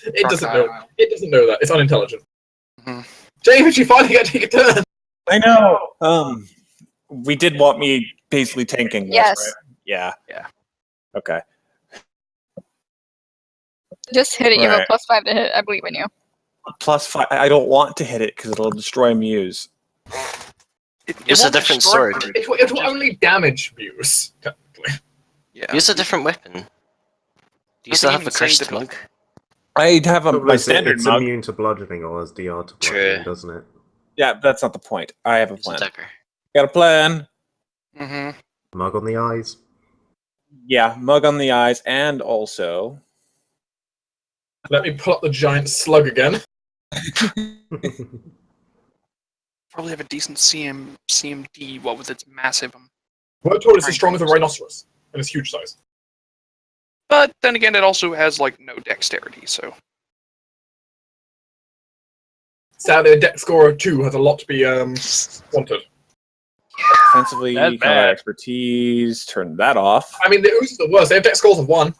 It doesn't know. Crocodile. It doesn't know that. It's unintelligent. Mhm. James, you finally get to take a turn. I know. We did want me basically tanking this, Yes. right? Yeah. Yeah. Okay. Just hit it, you have Right. a +5 to hit. I believe in you. +5. I don't want to hit it because it'll destroy Muse. Use a won't different destroy sword. it. It will only damage Muse, technically. Yeah. Use a different weapon. Do you Nothing still have even a saying cursed to- mug? I have But my it's standard mug. immune to bludgeoning or has DR to True. bludgeoning, doesn't it? Yeah, that's not the point. I have a Use a plan. dagger. Got a plan. Mm-hmm. Mug on the eyes. Yeah, mug on the eyes, and also Let me pull up the giant slug again. Probably have a decent CMD, what with its massive. Word is as strong as a rhinoceros, and its huge size. But then again, it also has like no dexterity, so Sadly, a dex score of 2 has a lot to be wanted. defensively, That's combat bad. expertise. Turn that off. I mean, the ooze is the worst. They have dex scores of 1.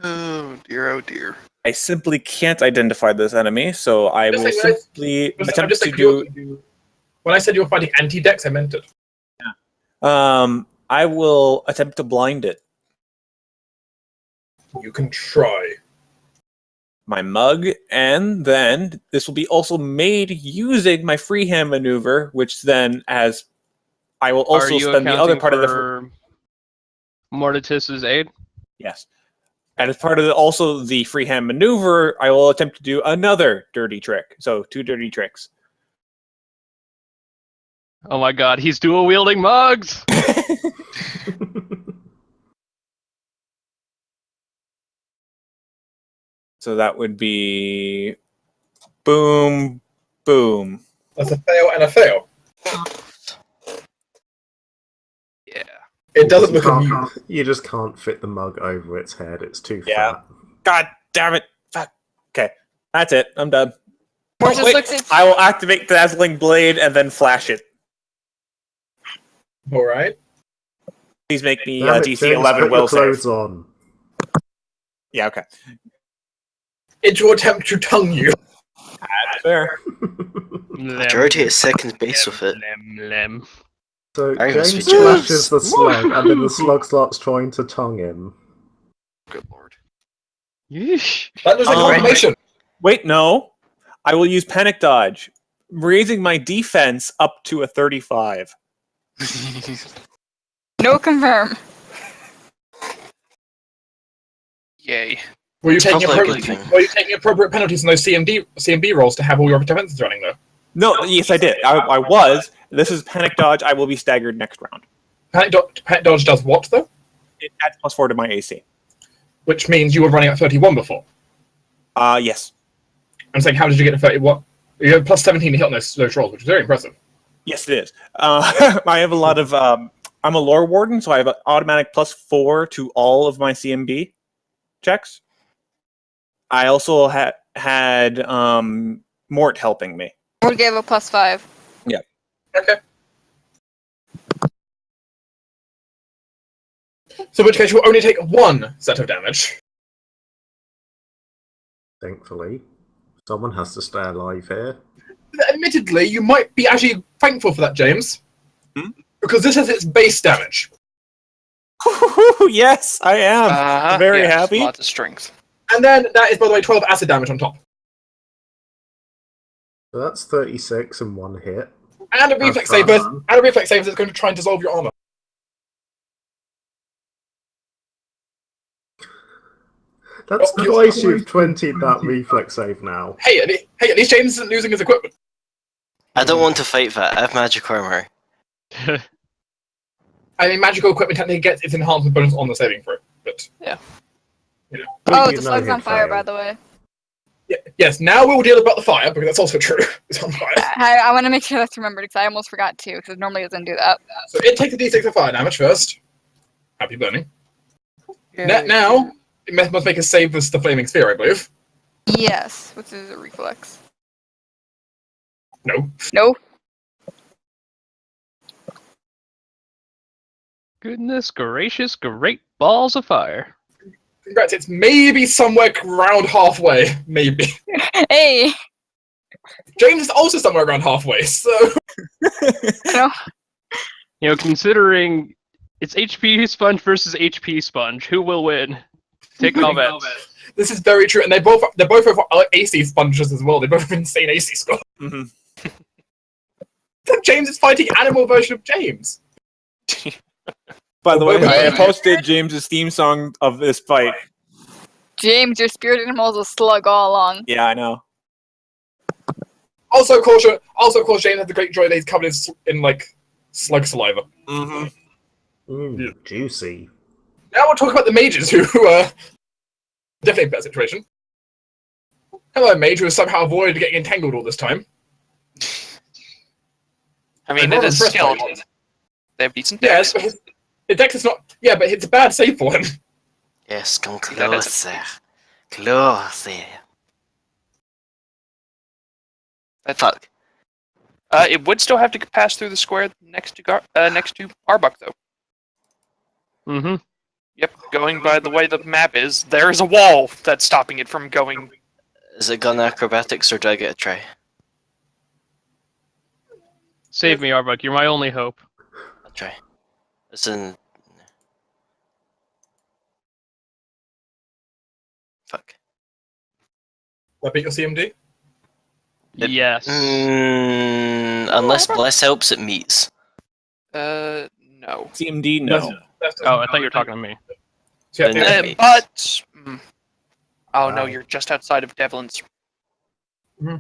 oh dear, oh dear. I simply can't identify this enemy, so I Just will like when I- simply I'm attempt just to like, do. when I said you were fighting anti-dex, I meant it. I will attempt to blind it. You can try. My mug, and then this will be also made using my freehand maneuver, which then as I will also Are you spend the other accounting part of the for Mortitus's aid? yes, and as part of also the freehand maneuver, I will attempt to do another dirty trick. So 2 dirty tricks. Oh my god, he's dual wielding mugs! So that would be boom, boom. That's a fail and a fail. Yeah. It doesn't You look immune. can't- You just can't fit the mug over its head. It's too Yeah. fat. God damn it! Fuck. Okay, that's it. I'm done. Mortis Wait, looks at I will activate the dazzling blade and then flash it. All right. Please make me Damn it, DC James, 11 put your will clothes save. on. Yeah, okay. It's your attempt to tongue you. That's fair. Majority at second base with it. Lem. So I must James be jealous. flashes the slug, and then the slug starts trying to tongue him. Good lord. Yeesh. That was a Right. confirmation. Wait, no. I will use panic dodge, raising my defense up to a 35. no confirm. Yay. Were you It's taking probably a good appropriate? thing. Were you taking appropriate penalties in those CMB rolls to have all your defenses running though? No, yes, I did. I was. This is panic dodge. I will be staggered next round. Panic dodge does what though? It adds +4 to my AC. Which means you were running at 31 before. Yes. I'm saying, how did you get to 31? You had plus 17 to hit on those rolls, which is very impressive. Yes, it is. I have a lot of. I'm a lore warden, so I have an automatic +4 to all of my CMB checks. I also had Mort helping me. Would give a +5. Okay. So in which case you will only take 1 set of damage. Thankfully, someone has to stay alive here. Admittedly, you might be actually thankful for that, James. Hmm? Because this has its base damage. Yes, I am. Very happy. Lots of strength. And then that is, by the way, 12 acid damage on top. So that's 36 in one hit. And a reflex That's save. fun. And a reflex save that's going to try and dissolve your armor. That's Oh, twice you've 20'd that reflex save now. Hey, at least James isn't losing his equipment. I don't want to fight that. I have magic armor. I mean, magical equipment technically gets its enhancement bonus on the saving throw, but Oh, You the know slug's he'd on fire, fail. by the way. yes. Now we'll deal about the fire because that's also true. It's on fire. I want to make sure that's remembered because I almost forgot to, because it normally doesn't do that. So it takes a d6 of fire damage first. Happy burning. Now it must make a save with the flaming sphere, I believe. Yes, which is a reflex. No. No. Goodness gracious, great balls of fire. Congrats. It's maybe somewhere around halfway. Maybe. Hey. James is also somewhere around halfway. So No. You know, considering it's HP sponge versus HP sponge, who will win? Take all bets. this is very true, and they're both have AC sponges as well. They both have insane AC score. hmm James is fighting animal version of James. By the way, I James. posted James's theme song of this fight. James, your spirit animal is a slug all along. Yeah, I know. Also, of course, James had the great joy that he's covered in like slug saliva. Mm-hmm. Juicy. Now we'll talk about the mages who are definitely a better situation. Hello, mage, who has somehow avoided getting entangled all this time. I mean, I'm it rather is impressed by skeleton. it. They have decent Yes, decks. but his dex is not. Yeah, but it's a bad save for him. Yes, come That is- closer. Closer. Fuck. It would still have to pass through the square next to Arbok, though. Mm-hmm. Yep, going by the way the map is, there is a wall that's stopping it from going. Is it gun acrobatics or do I get a try? Save me, Arbok. You're my only hope. I'll try. It's in. Fuck. Will I beat your CMD? Yes. Unless Bless helps, it meets. No. CMD, no. Oh, I thought you were talking to me. So, Then yeah, it meets. But. Oh no, Wow. you're just outside of Devlin's. Mhm.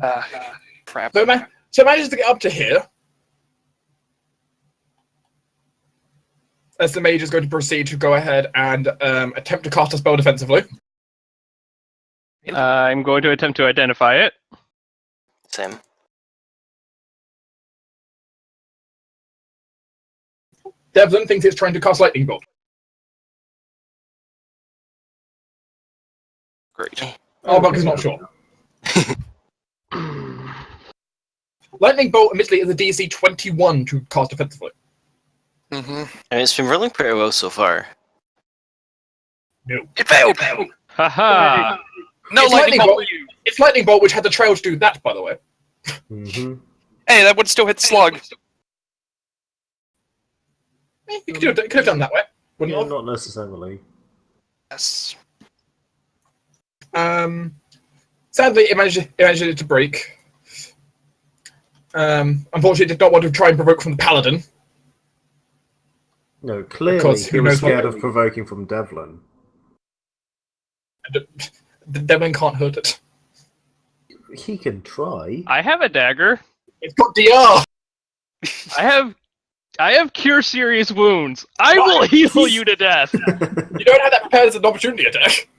Crap. so it manages to get up to here. As the mage is going to proceed to go ahead and attempt to cast a spell defensively. I'm going to attempt to identify it. Same. Devlin thinks it's trying to cast lightning bolt. Great. Arbok is not sure. Lightning bolt, admittedly, is a DC 21 to cast defensively. Mm-hmm. I mean, it's been rolling pretty well so far. No. It failed! Haha! No It's lightning lightning bolt bolt. for you! It's lightning bolt, which had the trail to do that, by the way. Mm-hmm. Hey, that would still hit slug. You could have done that way, wouldn't Yeah, you? not necessarily. Yes. Sadly, it managed to break. Unfortunately, it did not want to try and provoke from the paladin. No, clearly Because he who was knows what- scared of provoking from Devlin. The Devlin can't hurt it. He can try. I have a dagger. It's got DR. I have cure serious wounds. I will heal you to death. You don't have that prepared as an opportunity attack.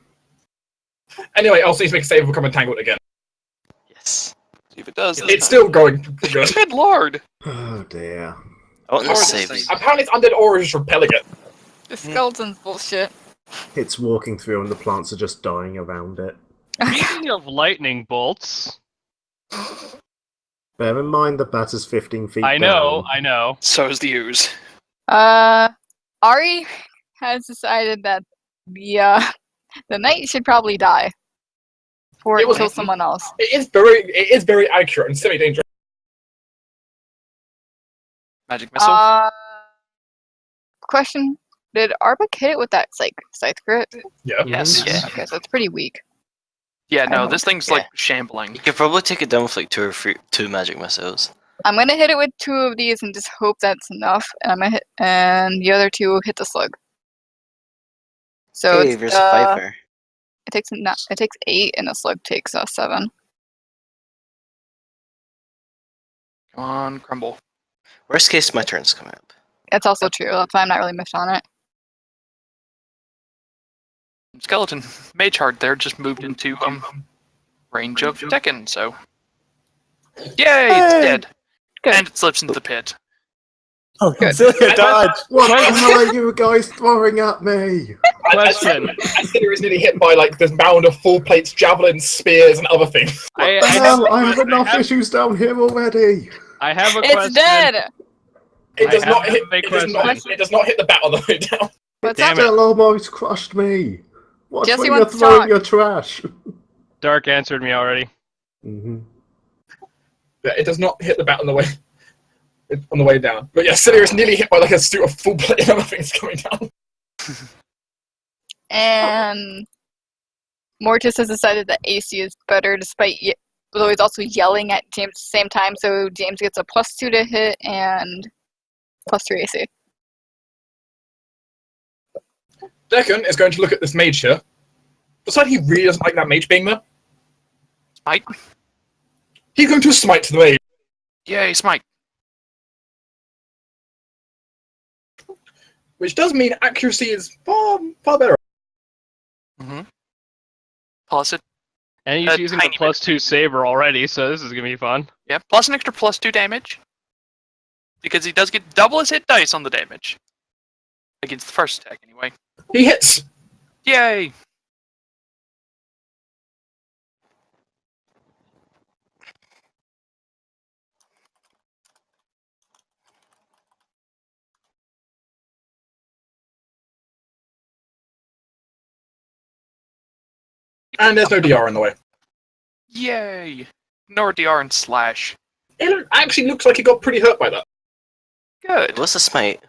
Anyway, I'll see if make a save will become entangled again. Yes. See if it does. this It's time. still going good. Good lord! Oh dear. I want to Lord, save. this Apparently, it's undead aura is repelling it. The skeleton's bullshit. It's walking through and the plants are just dying around it. Speaking of lightning bolts, Bear in mind the bat is 15 feet I know. So is the ooze. Ari has decided that the knight should probably die before It it was- kills someone else. It is very accurate and semi dangerous. Magic missile? Question: did Arbok hit it with that scythe crit? Yeah. Yes. Yeah. Okay, so it's pretty weak. Yeah, no, I this thing's Yeah. like shambling. You could probably take it down with like two magic missiles. I'm gonna hit it with 2 of these and just hope that's enough. And I'm gonna hit, and the other 2 hit the slug. So Hey, it's, there's a 5 there. it takes 8, and the slug takes 7. Come on, crumble. Worst case, my turn's coming up. It's also true. That's why I'm not really miffed on it. Skeleton mage heart there just moved into range of Tekken, so yay, it's dead. Good. And it slips into the pit. Oh, Good. Celia dodge! What the hell are you guys throwing at me? Question. Acilia is nearly hit by like this mound of full plates, javelins, spears, and other things. I I have enough issues down here already. I have a It's question. dead! It does I not have hit. a big It does not, question. it does not hit the bat on the way down. What's Damn up? it. Still almost crushed me. Watch Jesse when you're wants to throwing talk. your trash. Dark answered me already. Mm-hmm. Yeah, it does not hit the bat on the way down. But yeah, Cilia is nearly hit by like a suit of full plate and other things coming down. And Mortis has decided that AC is better, although he's also yelling at James at the same time. So James gets a +2 to hit and +3 AC. Deccan is going to look at this mage here. Decide he really doesn't like that mage being there. Smite. He's going to smite the mage. Yay, smite. Which does mean accuracy is far better. Mm-hmm. Plus it. And he's A using the tiny bit. +2 saber already, so this is gonna be fun. Yeah, plus an extra +2 damage. Because he does get double his hit dice on the damage. Against the first attack, anyway. He hits. Yay! And there's no DR in the way. Yay! Nor DR and slash. It actually looks like he got pretty hurt by that. Good. What's the smite?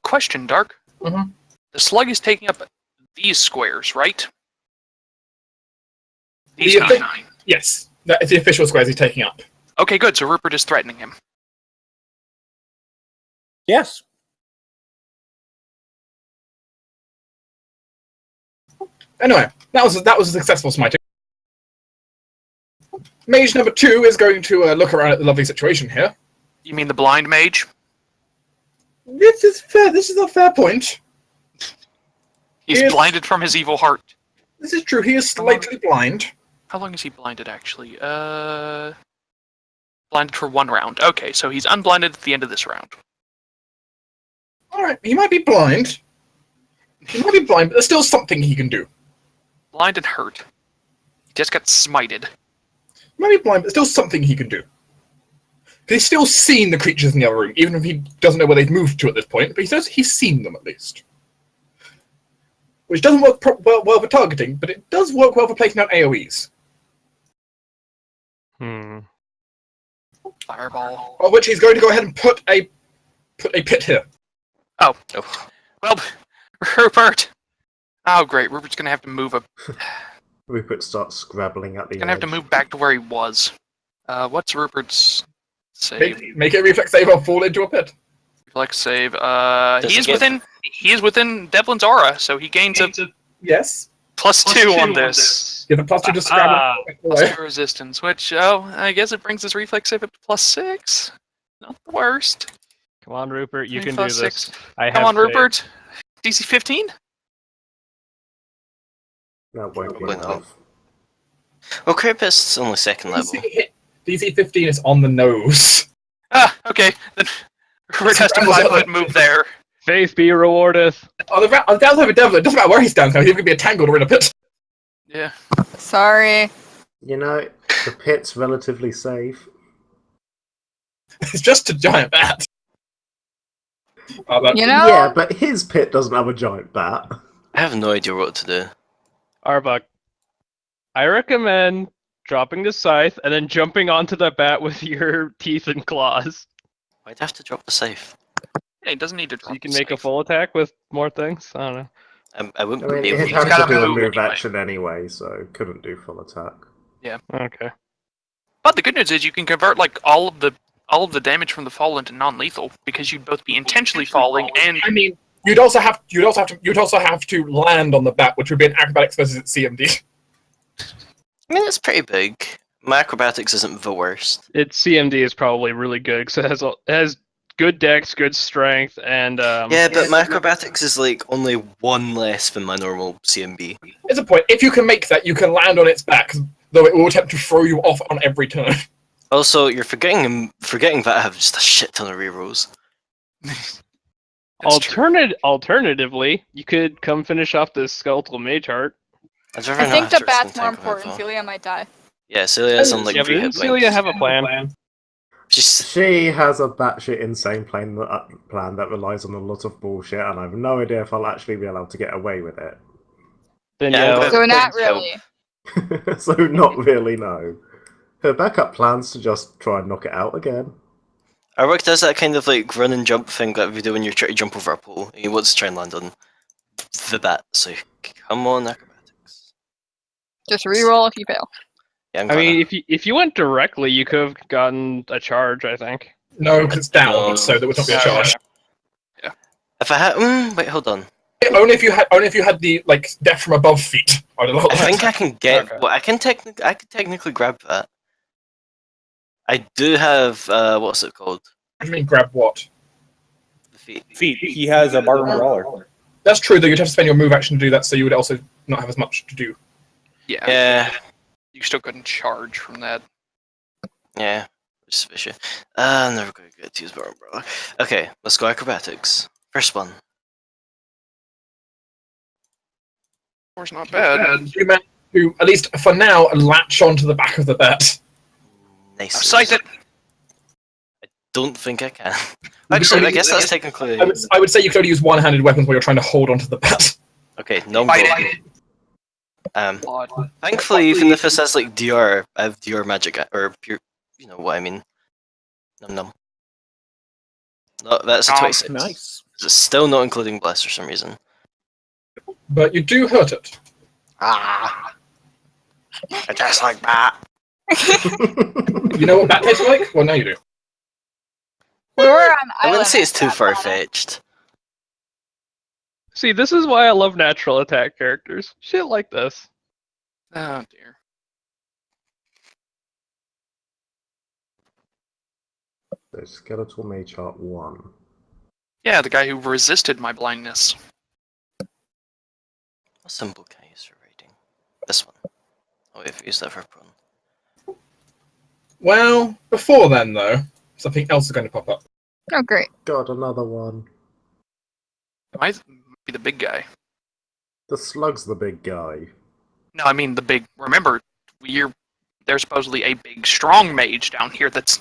Question, Dark. Mhm. The slug is taking up these squares, right? These The offi- 9. Yes, that is the official squares he's taking up. Okay, good. So Rupert is threatening him. Yes. Anyway, that was a successful smiting. Mage number 2 is going to look around at the lovely situation here. You mean the blind mage? This is fair. This is a fair point. He's Yes. blinded from his evil heart. This is true. He is slightly blind. How long is he blinded, actually? Blinded for 1 round. Okay, so he's unblinded at the end of this round. All right, he might be blind. He might be blind, but there's still something he can do. Blind and hurt. He just got smited. He might be blind, but there's still something he can do. He's still seen the creatures in the other room, even if he doesn't know where they've moved to at this point. But he says he's seen them at least, which doesn't work well for targeting, but it does work well for placing out AOE's. Fireball. Of which he's going to go ahead and put a pit here. Oh. Well, Rupert! Oh, great. Rupert's gonna have to move up. Rupert starts scrabbling at the Gonna have to edge. move back to where he was. What's Rupert's save? Make it a reflex save or fall into a pit. Reflex save. Does He it is get- within. He is within Devlin's aura, so he gains a Yes. +2 on this. Give a +2 to scrabble. Plus 2 resistance, which I guess it brings his reflex save up to +6. Not the worst. Come on, Rupert, you 3 can do plus this. 6. I have Come on, faith. Rupert. DC 15. That won't be Probably not. enough. Well, Kripus only second level. DC 15 is on the nose. Ah, okay. Then Rupert has to 5-foot move there. Faith be rewardeth. On the downside of Devlin, it doesn't matter where he stands now. He's going to be entangled or in a pit. Yeah. Sorry. You know, the pit's relatively safe. It's just a giant bat. You know? Yeah, but his pit doesn't have a giant bat. I have no idea what to do. Arbok, I recommend dropping the scythe and then jumping onto the bat with your teeth and claws. Why'd I have to drop the safe? Yeah, he doesn't need to So drop you can the make a save. full attack with more things. I don't know. I wouldn't I mean, be able it to. had gotta to do a move move anyway. action anyway, so couldn't do full attack. Okay. But the good news is you can convert like all of the damage from the fall into non-lethal because you'd both be intentionally falling and I mean, you'd also have to land on the bat, which would be an acrobatics versus its CMD. I mean, it's pretty big. My acrobatics isn't the worst. Its CMD is probably really good because it has good dex, good strength, and Yeah, but my acrobatics is like only one less than my normal CMB. It's a point. If you can make that, you can land on its back, though it will attempt to throw you off on every turn. Also, you're forgetting that I have just a shit ton of rerolls. Alternatively, you could come finish off this skeletal mage art. I'd rather I not think have the to bat's spend more time on it, important. though. Celia might die. Yeah, Celia's on like Yeah, but 3 hit didn't points. Celia have a plan? She has a batshit insane plan that relies on a lot of bullshit, and I have no idea if I'll actually be allowed to get away with it. Then Yeah, yeah, I'm So gonna not help. really. So not really, no. Her backup plan's to just try and knock it out again. Our work does that kind of like run and jump thing that we do when you're trying to jump over a pole. He wants to try and land on the bat, so come on, acrobatics. Just reroll if you fail. Yeah, I'm I gonna. mean, if you went directly, you could have gotten a charge. I think. No, because it's down, No. so there would not be a charge. If I had, wait, hold on. Only if you had the like death from above feat. I would allow I that. think I can get. Okay. Well, I can technically grab that. I do have. What's it called? What do you mean grab what? The feet. Feet. He has a barroom brawler. That's true, though. You'd have to spend your move action to do that, so you would also not have as much to do. Yeah. Yeah, You still couldn't charge from that. yeah. Suspicious. I'm never going to get to use barroom brawler. Okay, let's go acrobatics. First one. Score's not bad. And you managed to, at least for now, latch onto the back of the bat. Nice. Sight it. Don't think I can. Actually, I guess that's technically. I would say you could only use one-handed weapons while you're trying to hold onto the bat. Okay, no. Fight it. Blood. Thankfully, even if it says like DR, I have DR magic or pure. You know what I mean? Num num. No, that's a 26. Nice. It's still not including bless for some reason. But you do hurt it. Ah. I just like that. You know what bat tastes like? Well, now you do. We were on I wouldn't island say it's too at that far battle. fetched. See, this is why I love natural attack characters. Shit like this. Oh dear. So Skeletal Mage Art 1. Yeah, the guy who resisted my blindness. What symbol can I use for writing? This one. Oh, we've used that for prone. Well, before then, though, something else is going to pop up. Oh, great. God, another one. Might be the big guy. The Slug's the big guy. No, I mean the big. Remember, there's supposedly a big, strong mage down here. That's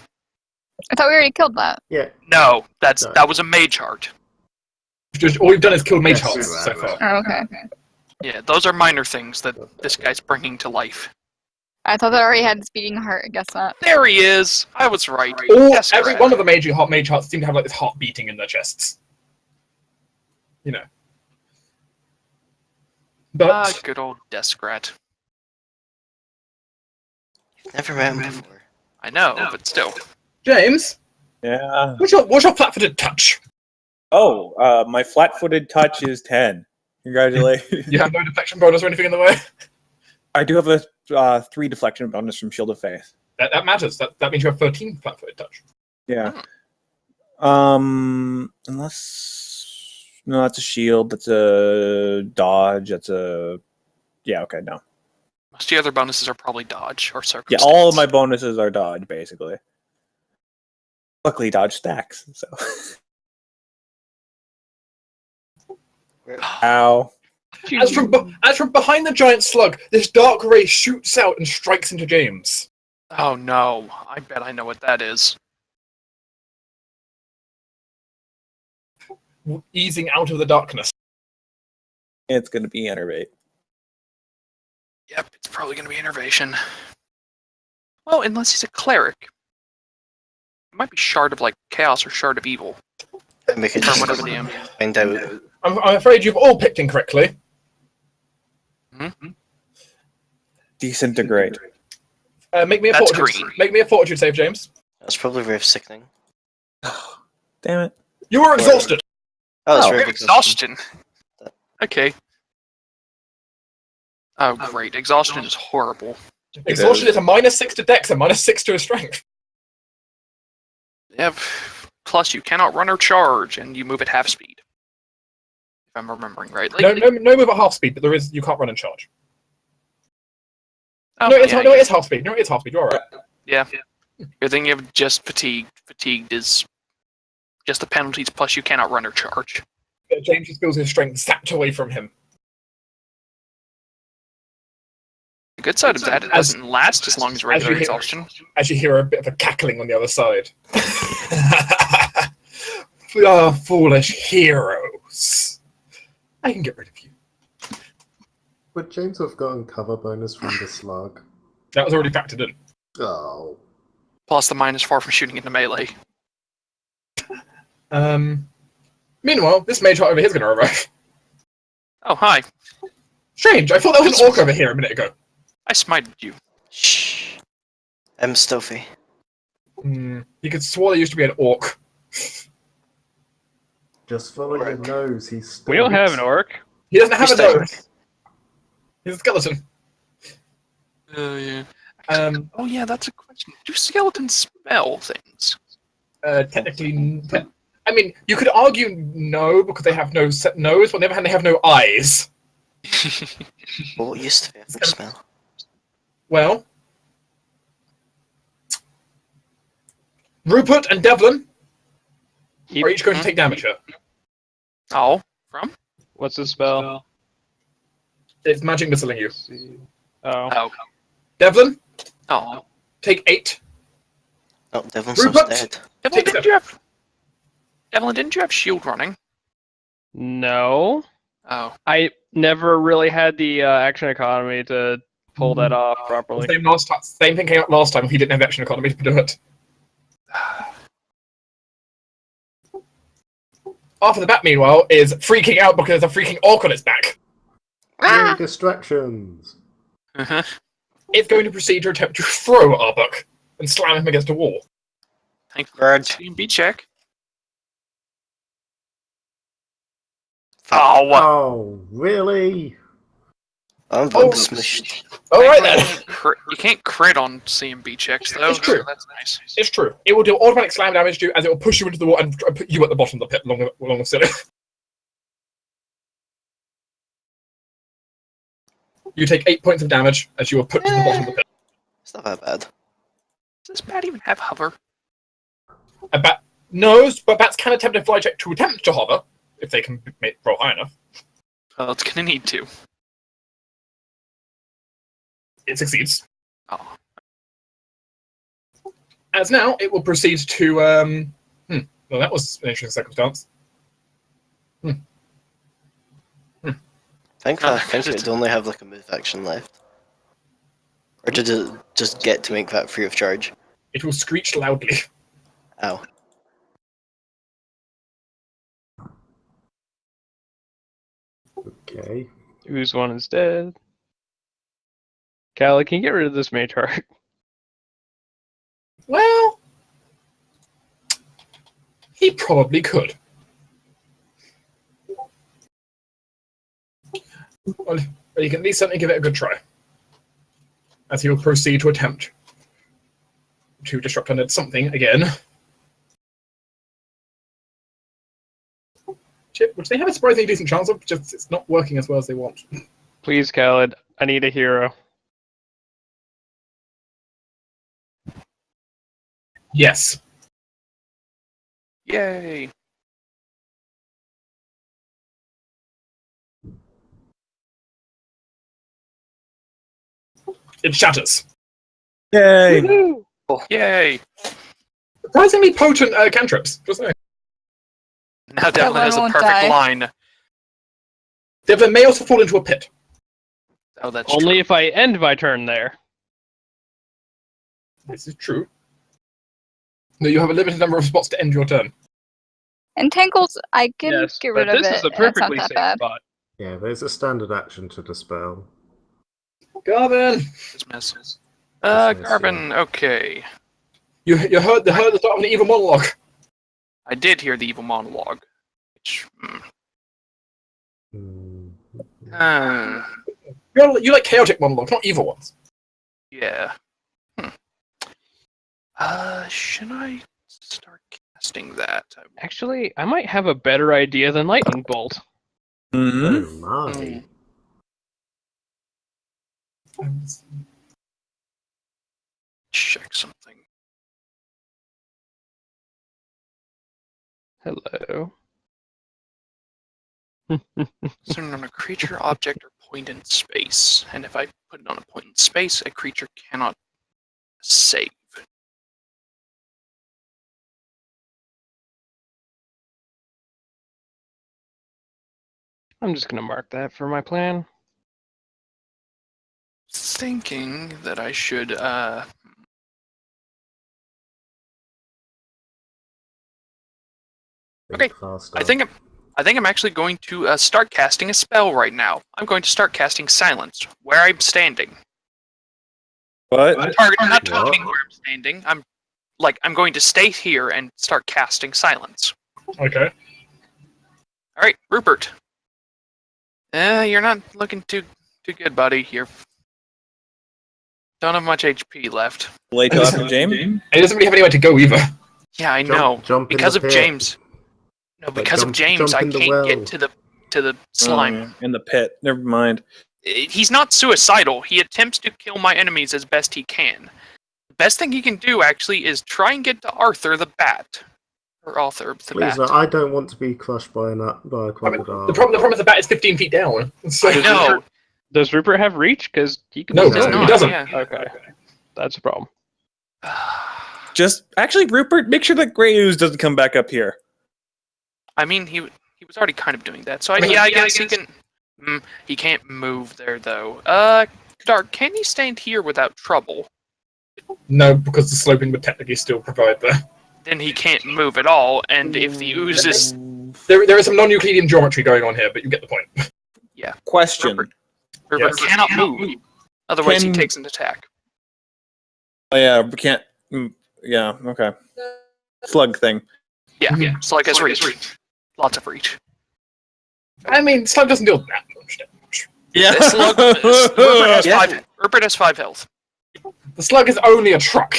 I thought we already killed that. Yeah. no. No. That was a mage heart. All we've done is kill mage Yes, hearts so right. far. Oh, okay. Yeah, those are minor things that this guy's bringing to life. I thought that already had its beating heart. I guess not. There he is. I was right. Every Desperate. one of the mage hearts seem to have like this heart beating in their chests. You know. But Good old Deskrat. Never met him before. I know, but still. James, Yeah. what's your flat-footed touch? Oh, my flat-footed touch is 10. Congratulations. You have no deflection bonus or anything in the way? I do have a 3 deflection bonus from Shield of Faith. That matters. That means you have 13 flat-footed touch. Yeah. Unless no, that's a shield. That's a dodge. That's a okay. No. Most of the other bonuses are probably dodge or Yeah, circumstance. all of my bonuses are dodge basically. Luckily, dodge stacks. So. Ow. As from behind the giant slug, this dark ray shoots out and strikes into James. Oh no! I bet I know what that is. Easing out of the darkness. It's gonna be enervate. Yep, it's probably going to be innervation. Well, unless he's a cleric. It might be Shard of like Chaos or Shard of Evil. And we can Or just whatever the M. find out. I'm afraid you've all picked incorrectly. Disintegrate. Make me a That's fortitude. green. Make me a fortitude save, James. That's probably very sickening. Damn it. You are exhausted. Oh, that's Oh. very Exhaustion. Okay. Oh, great. Exhaustion is horrible. Exhaustion is a -6 to Dex and -6 to his strength. Yep. Plus, you cannot run or charge, and you move at half speed. If I'm remembering right. No move at half speed, but you can't run and charge. Oh, No, it yeah, is half speed. No, it is half speed. You're alright. Yeah. You're thinking of just fatigue. Fatigued is just the penalties, plus you cannot run or charge. James just feels his strength zapped away from him. The good side of that, it doesn't last as long as regular exhaustion. As you hear a bit of a cackling on the other side. Ah, foolish heroes. I can get rid of you. Would James have gotten cover bonus from the slug? That was already factored in. Oh. Plus the -4 from shooting into melee. Meanwhile, this mage over here is going to arrive. Oh, hi. Strange, I thought there was an orc over here a minute ago. I smited you. Shh. I'm stealthy. You could swear there used to be an orc. Just follow your nose, he's We don't have an orc. He doesn't have He's a nose. He's a skeleton. Oh, yeah. Oh yeah, that's a question. Do skeletons smell things? Technically, I mean, you could argue no because they have no set nose, but on the other hand, they have no eyes. Well, what used to be a smell? Well, Rupert and Devlin are each going to take damage here. Oh, from? What's the spell? It's magic missiling you. Oh. Oh. Devlin, Oh. take 8. Oh, Devlin's Rupert! dead. Devlin, didn't you have shield running? No. Oh. I never really had the action economy to pull that off properly. Same thing came up last time. He didn't have action economy to do it. After the bat, meanwhile, is freaking out because there's a freaking orc on its back. Yay, distractions! Uh-huh. It's going to proceed to attempt to throw Arbuk and slam him against a wall. Thankfully, Bird. CMB check. Oh, Oh, really? I'm Oh. smushed. Alright then. You can't crit on CMB checks, though. It's true. So that's nice. It's true. It will do automatic slam damage to you as it will push you into the wall and put you at the bottom of the pit along the ceiling. You take 8 points of damage as you are put to the bottom of the pit. It's not that bad. Does this bat even have hover? A bat knows, but bats can attempt a fly check to attempt to hover if they can roll high enough. Well, it's gonna need to. It succeeds. Oh. As now, it will proceed to. Well, that was an interesting circumstance. I think it'd only have like a move action left. Or did it just get to make that free of charge? It will screech loudly. Ow. Okay. Who's one is dead? Callie, can you get rid of this mage heart? Well, he probably could. Well, you can at least certainly give it a good try. As he will proceed to attempt to disrupt under something again. Which they have a surprisingly decent chance of, just it's not working as well as they want. Please, Khaled, I need a hero. Yes. Yay! It shatters. Yay! Yay! Surprisingly potent cantrips. Just saying. Now Devlin has a won't perfect die. line. Devlin may also fall into a pit. Oh, that's Only true. if I end my turn there. This is true. No, you have a limited number of spots to end your turn. Entangles, I can Yes, get rid but of this it. is a and it's not perfectly that safe bad. spot. Yeah, there's a standard action to dispel. Garvin! Dismiss. Dismiss, Garvin, okay. You heard the start of an evil monologue. I did hear the evil monologue. Which, Hmm. You like chaotic monologues, not evil ones. Yeah. Should I start casting that? Actually, I might have a better idea than lightning bolt. Mm-hmm. Oh my. Check something. Hello. Centered on a creature, object, or point in space. And if I put it on a point in space, a creature cannot save. I'm just gonna mark that for my plan. Thinking that I should Okay, I think I'm actually going to start casting a spell right now. I'm going to start casting Silence where I'm standing. What? Not targeting where I'm standing. I'm going to stay here and start casting Silence. Okay. All right, Rupert. You're not looking too good, buddy. You don't have much HP left. Late till after James? He doesn't really have anywhere to go either. Yeah, I know. Jump in Because the of pit. James. No, because of James, I jump in the can't well. get to the slime. In the pit. Never mind. He's not suicidal. He attempts to kill my enemies as best he can. The best thing he can do, actually, is try and get to Arthur the Bat. Or Arthur the Please, Bat. I don't want to be crushed by a crocodile. The problem is the bat is 15 feet down. So I know. Does Rupert have reach? Because he can. No, still- he doesn't. Yeah. Okay, that's a problem. Just actually, Rupert, make sure that Grey Ooze doesn't come back up here. I mean, he was already kind of doing that. So I guess he can. He can't move there though. Dark, can you stand here without trouble? No, because the sloping would technically still provide there. Then he can't move at all. And if the ooze is There is some non-Euclidean geometry going on here, but you get the point. Question. Rupert Yes. cannot move, otherwise he Can- takes an attack. Oh yeah, we can't. Yeah, okay. Slug thing. Yeah, Slug has reach. Lots of reach. I mean, Slug doesn't deal that much damage. Yeah. Rupert has 5 health. The Slug is only a truck.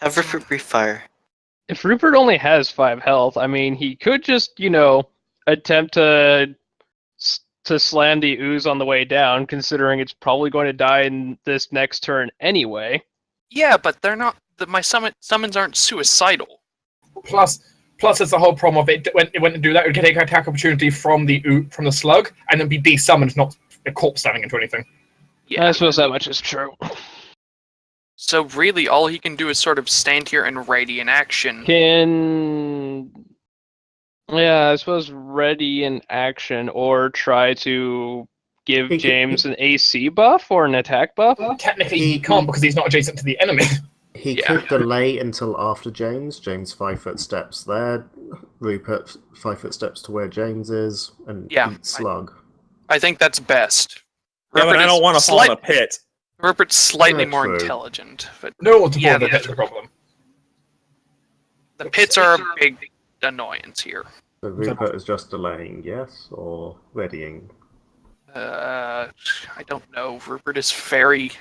Have Rupert breathe fire. If Rupert only has 5 health, I mean, he could just, attempt to slam the ooze on the way down, considering it's probably going to die in this next turn anyway. Yeah, but they're not. My summons aren't suicidal. Plus, it's the whole problem of it. When it went to do that, it would take an attack opportunity from the Slug, and then be desummoned, not a corpse standing into anything. Yeah. I suppose that much is true. So really, all he can do is sort of stand here and ready in action. Yeah, I suppose ready in action, or try to give He could- James an AC buff or an attack buff. Technically, he can't because he's not adjacent to the enemy. He Yeah. could delay until after James. James 5 foot steps there. Rupert 5 foot steps to where James is, and Yeah, eat Slug. I think that's best. Yeah, but Rupert I is don't want to fall in a pit. Rupert's slightly Yeah, more true. intelligent, but No one to Yeah, bother. the- That's the problem. the pits are a big annoyance here. So Rupert is just delaying, yes, or readying. I don't know. Rupert is very.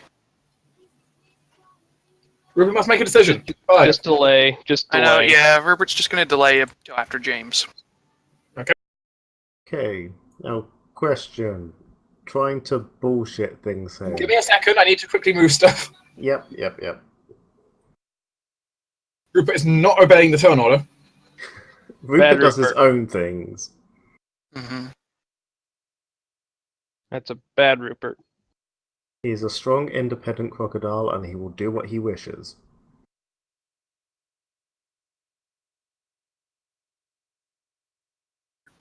Rupert must make a decision. Right. Just delay. I know. Yeah, Rupert's just going to delay until after James. Okay, now question. Trying to bullshit things here. Give me a second. I need to quickly move stuff. Yep. Rupert is not obeying the turn order. Rupert does his Rupert. own things. Mm-hmm. That's a bad Rupert. He is a strong, independent crocodile, and he will do what he wishes.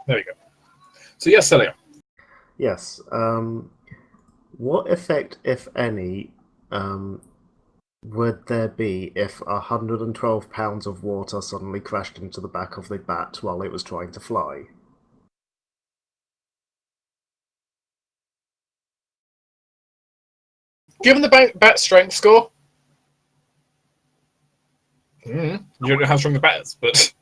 There we go. So yes, Celia. Yes. What effect, if any, would there be if 112 pounds of water suddenly crashed into the back of the bat while it was trying to fly? Given the bat strength score, you don't know how strong the bat is, but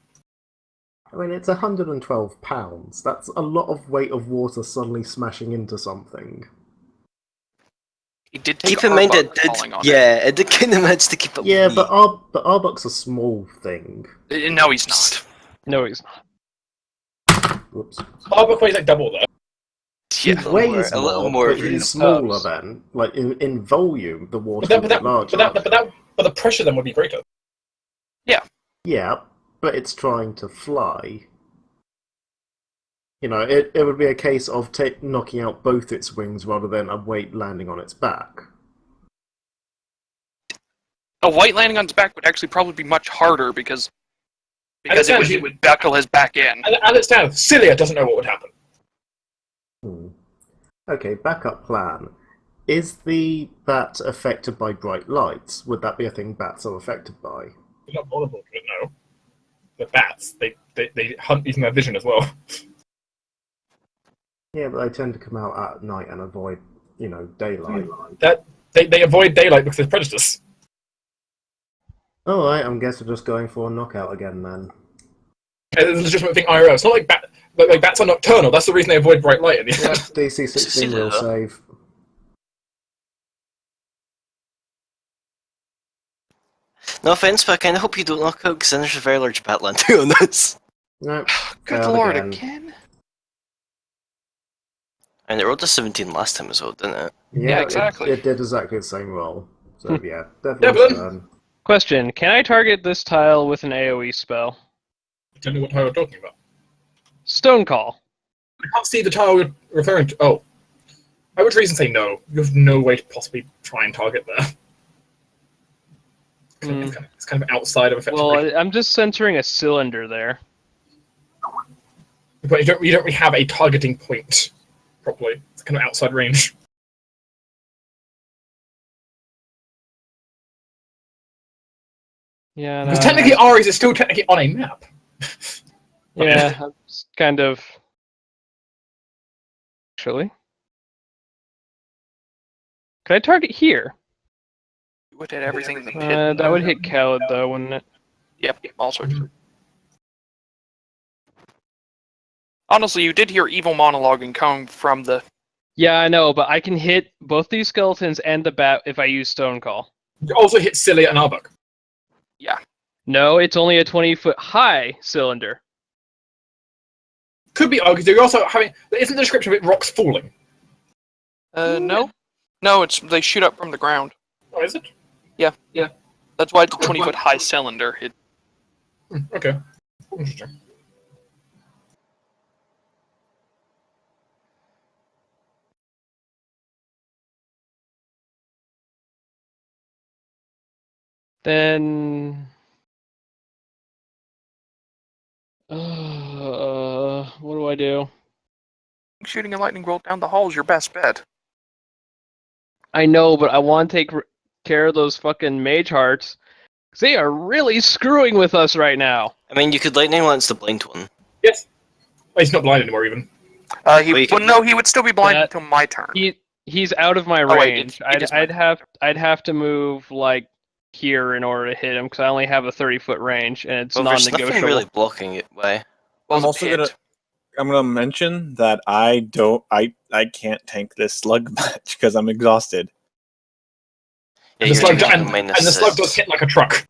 I mean, it's 112 pounds. That's a lot of weight of water suddenly smashing into something. He did take Keep in mind it Arbok falling on did. Yeah, it did kind of manage to keep up. Yeah, with but me. Arbok's a small thing. No, he's not. No, he's not. Whoops. Arbok weighs like double though. Yeah. He weighs a little more, more but for he's him. smaller then. Like in volume, the water But would be larger. the pressure then would be greater. Yeah, but it's trying to fly. You know, it would be a case of knocking out both its wings rather than a weight landing on its back. A white landing on its back would actually probably be much harder because it would buckle his back in. And as it stands, Cilia doesn't know what would happen. Okay, backup plan. Is the bat affected by bright lights? Would that be a thing bats are affected by? They're not vulnerable to it, no. The bats, they hunt using their vision as well. Yeah, but they tend to come out at night and avoid, daylight. They avoid daylight because they're predators. Alright, I guess we're just going for a knockout again then. It's a legitimate thing IRL. It's not like bats are nocturnal. That's the reason they avoid bright light in the Yeah, end. DC 16 will save. No offense, but I kind of hope you don't knock out because then there's a very large bat landing on this. Nope. Good failed lord, again. again? And it rolled a 17 last time as well, didn't it? Yeah, exactly. It did exactly the same roll. So yeah, Devlin. Devlin's turn. Question: can I target this tile with an AOE spell? I don't know what tile we're talking about. Stone Call. I can't see the tile you're referring to. Oh. I would reason say no. You have no way to possibly try and target there. It's kind of outside of effective range. Well, I'm just centering a cylinder there. But you don't really have a targeting point properly. It's kind of outside range. Yeah. Because technically Ares is still technically on a map. Yeah, I'm just kind of. Actually, could I target here? You would hit everything in the pit. That would hit Khaled though, wouldn't it? Yep, also true. Honestly, you did hear evil monologuing coming from the... Yeah, I know, but I can hit both these skeletons and the bat if I use Stone Call. You also hit Cilia and Arbok. Yeah. No, it's only a 20-foot high cylinder. Could be argued. You're also having. Isn't the description of it rocks falling? No. No, they shoot up from the ground. Oh, is it? Yeah. That's why it's a 20-foot high cylinder. Okay. Interesting. Then... what do I do? Shooting a lightning bolt down the hall is your best bet. I know, but I want to take care of those fucking mage hearts. 'Cause they are really screwing with us right now. I mean, you could lightning lance the blind one. Yes. Oh, he's not blind anymore, even. He would still be blind until my turn. He's out of my Oh, wait, range. it is I'd have to move like here in order to hit him because I only have a 30-foot range and it's Well, there's non-negotiable. nothing really blocking it. Why? I'm also gonna mention that I can't tank this slug match because I'm exhausted. Yeah, And the slug does hit like a truck.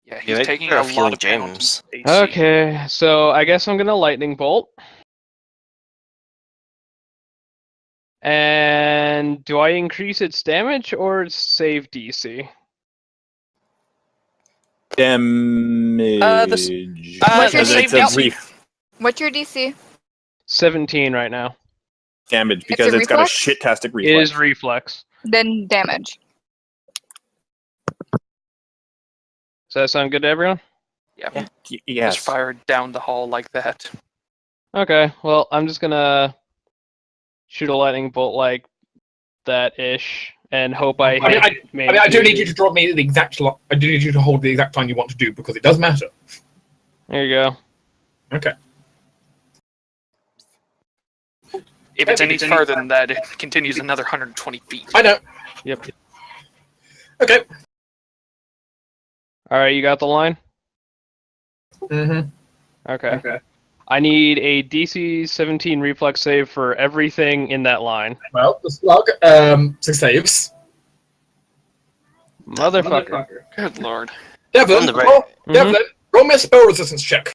Yeah, he's You might taking better a off lot healing of James. AC. Okay, so I guess I'm gonna lightning bolt. And do I increase its damage or its save DC? Damage. What's your It's DC? a brief What's your DC? 17 right now. damage because a it's got a reflex? shit-tastic It reflex. is reflex. Then damage. Does that sound good to everyone? Yeah. Yes. Just fire down the hall like that. Okay, well, I'm just gonna shoot a lightning bolt like that-ish and hope I hit. I do need you to drop me the exact. I do need you to hold the exact line you want to do because it does matter. There you go. Okay. If it's any further than that, it continues another 120 feet. I know. Yep. Okay. All right, you got the line? Mm-hmm. Okay. I need a DC 17 reflex save for everything in that line. Well, the slug 6 saves. Motherfucker. Good lord. On the right. Devlin, roll me a spell resistance check.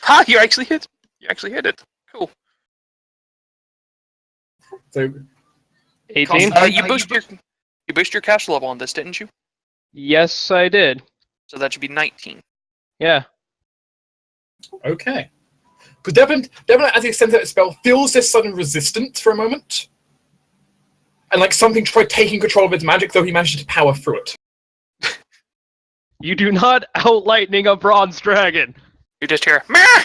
Ha! You actually hit. You actually hit it. Cool. So 18? You boost your caster level on this, didn't you? Yes, I did. So that should be 19. Yeah. okay. Because Devlin, as he sends out his spell, feels this sudden resistance for a moment. And like something tried taking control of its magic, though he managed to power through it. You do not outlightning a bronze dragon. You just hear, meh!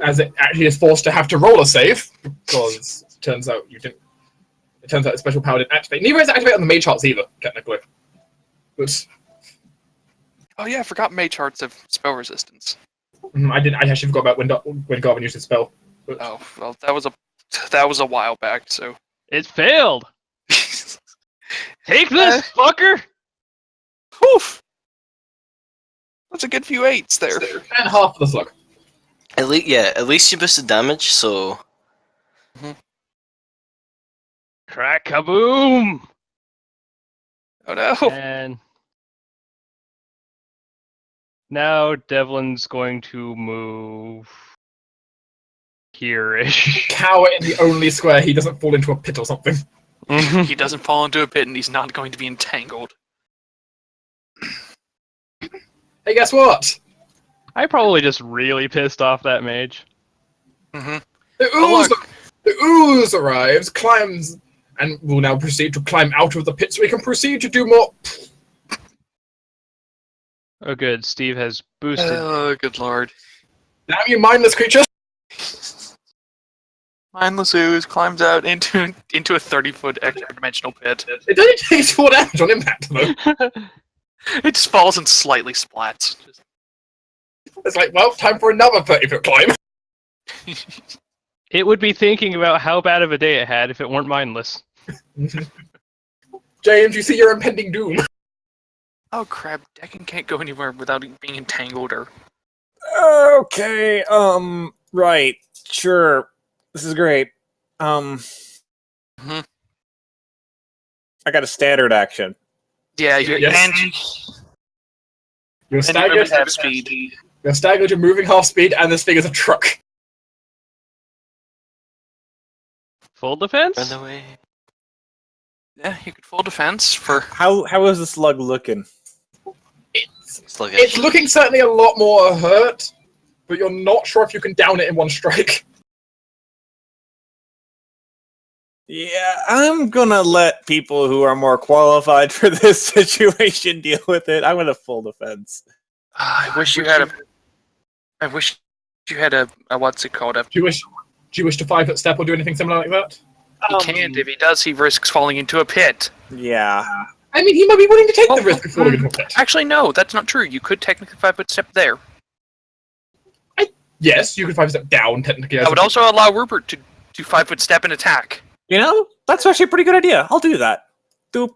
As it actually is forced to have to roll a save, because it turns out you didn't. It turns out the special power didn't activate. Neither is activate on the mage charts either, technically. But Oh yeah, I forgot mage charts have spell resistance. I actually forgot about when Garvin used his spell. But, Oh well, that was a while back. So It failed. Take this, fucker. Oof! That's a good few 8s there. and half of the slug. At least you boosted damage, so Crack kaboom. Oh no! And now Devlin's going to move here-ish. Cower in the only square he doesn't fall into a pit or something. He doesn't fall into a pit, and he's not going to be entangled. Hey, guess what? I probably just really pissed off that mage. Mm-hmm. The ooze arrives, climbs, and will now proceed to climb out of the pit so we can proceed to do more. Oh good, Steve has boosted. Oh, good lord! Damn you mindless creatures! Mindless ooze climbs out into a 30-foot extra-dimensional pit. It only takes 4 damage on impact, though. It just falls and slightly splats. It's like, well, time for another 30-foot climb. It would be thinking about how bad of a day it had if it weren't mindless. James, you see your impending doom. Oh crap! Decken can't go anywhere without being entangled or. Okay, right, sure. This is great. Mhm. I got a standard action. Yeah, you're Yes. You're moving staggered. half speed. You're staggered, you're moving half speed, and this thing is a truck. Full defense? run away. Yeah, you could full defense for. How is the slug looking? Sluggish. It's looking certainly a lot more hurt, but you're not sure if you can down it in one strike. Yeah, I'm gonna let people who are more qualified for this situation deal with it. I'm gonna full defense. I wish you had a. I wish you had a what's it called? Do you wish to 5-foot step or do anything similar like that? He can't. If he does, he risks falling into a pit. Yeah. I mean, he might be willing to take Oh, the risk of falling into a pit. Actually, no, that's not true. You could technically 5-foot step there. Yes, you could 5-foot step down, technically. That would also allow Rupert to 5-foot step and attack. You know, that's actually a pretty good idea. I'll do that. Doop.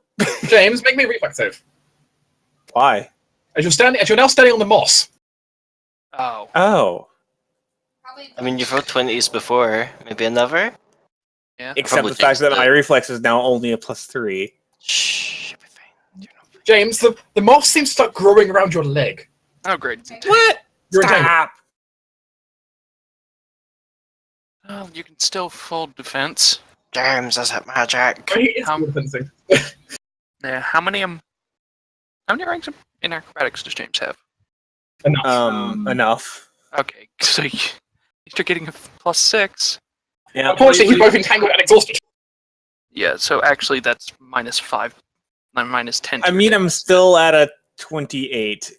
James, make me a reflex save. Why? As you're now standing on the moss. Oh. Oh. I mean, you've rolled 20s before. Maybe another? Yeah. Except Probably the fact that takes my reflex is now only a +3. Shh, you'll be fine. James, the moss seems to start growing around your leg. Oh, great. What? You're entangled. Stop. Well, you can still full defense. James, that's that magic. I mean, it's Um, good fencing. Yeah. How many ranks in acrobatics does James have? Enough. Enough. Okay, so you're getting a +6. Yeah. Unfortunately, he's both entangled and exhausted. Yeah. So actually, that's -5, -10. I mean, I'm still at a 28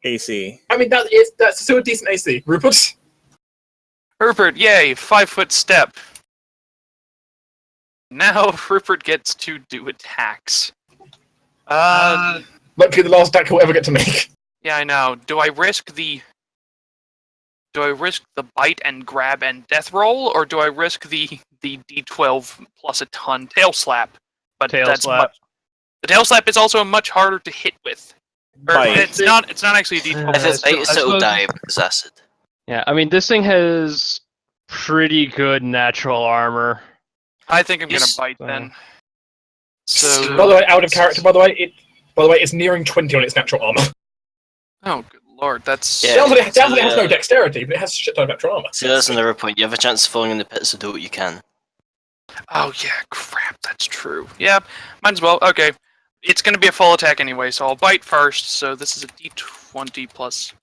AC. I mean, that's still a decent AC. Rupert? Rupert, yay! 5-foot step. Now Rupert gets to do attacks. Luckily, the last attack he'll ever get to make. Yeah, I know. Do I risk the bite and grab and death roll, or do I risk the D12 plus a ton tail slap? But Tail that's slap. the tail slap is also much harder to hit with. Or, Bite. it's not actually a D12. If it's bite, I it'll suppose- die because acid. Yeah, I mean, this thing has pretty good natural armor. I think I'm gonna Yes. bite then. So, By the way, out of character. By the way, it's nearing 20 on its natural armor. oh good lord, that's Yeah. Down to it so, has no dexterity, but it has shit ton of natural armor. See, that's another point. You have a chance of falling in the pit, so do what you can. Oh yeah, crap, that's true. Yeah, might as well. Okay, it's gonna be a full attack anyway, so I'll bite first. So this is a D20 plus,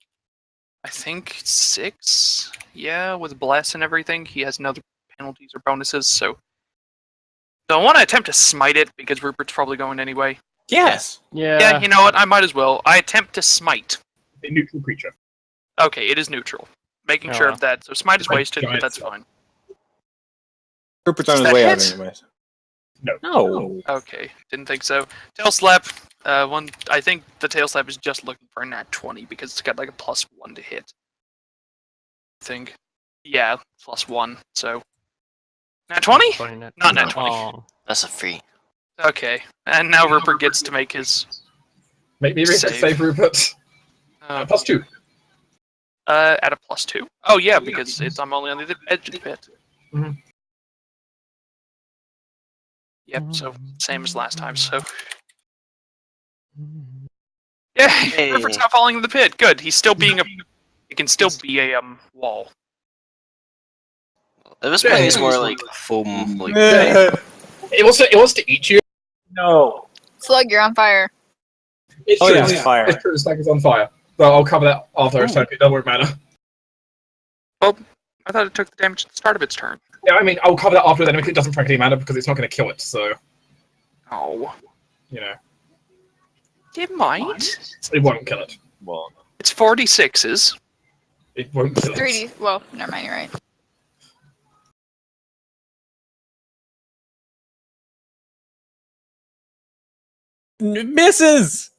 I think 6. Yeah, with bless and everything, he has no other penalties or bonuses. So I want to attempt to smite it because Rupert's probably going anyway. Yes. Yeah, you know what? I might as well. I attempt to smite. A neutral creature. Okay, it is neutral. Making Oh, sure wow. of that. So smite is Like wasted, but giant that's stuff. fine. Rupert's on Does his that way out hit? anyways. No. No. Okay, didn't think so. Tail slap. One. I think the tail slap is just looking for a nat 20 because it's got like a +1 to hit. I think. Yeah, +1. So. Nat 20? Not nat 20. Oh. That's a free. Okay, and now Rupert gets to make his. Make me Save. save Rupert. +2. At a +2. Oh yeah, because I'm only on the edge of the pit. Mhm. Yep. So same as last time. So. Yeah, Hey. Rupert's not falling in the pit. Good. He's still being a. It can still be a wall. At this point, it's more like foam. Like It wants to eat you. No. Slug, you're on fire. It's Oh, true. yeah, it's fire. It's true. The stack is on fire. But I'll cover that after its turn. It doesn't matter. I thought it took the damage at the start of its turn. Yeah, I mean, I'll cover that after then. It doesn't frankly matter because it's not going to kill it. So, Oh. you know, It might. it won't kill it. Well, It's 46s. It won't kill it. 3D. Well, never mind, you're right. misses.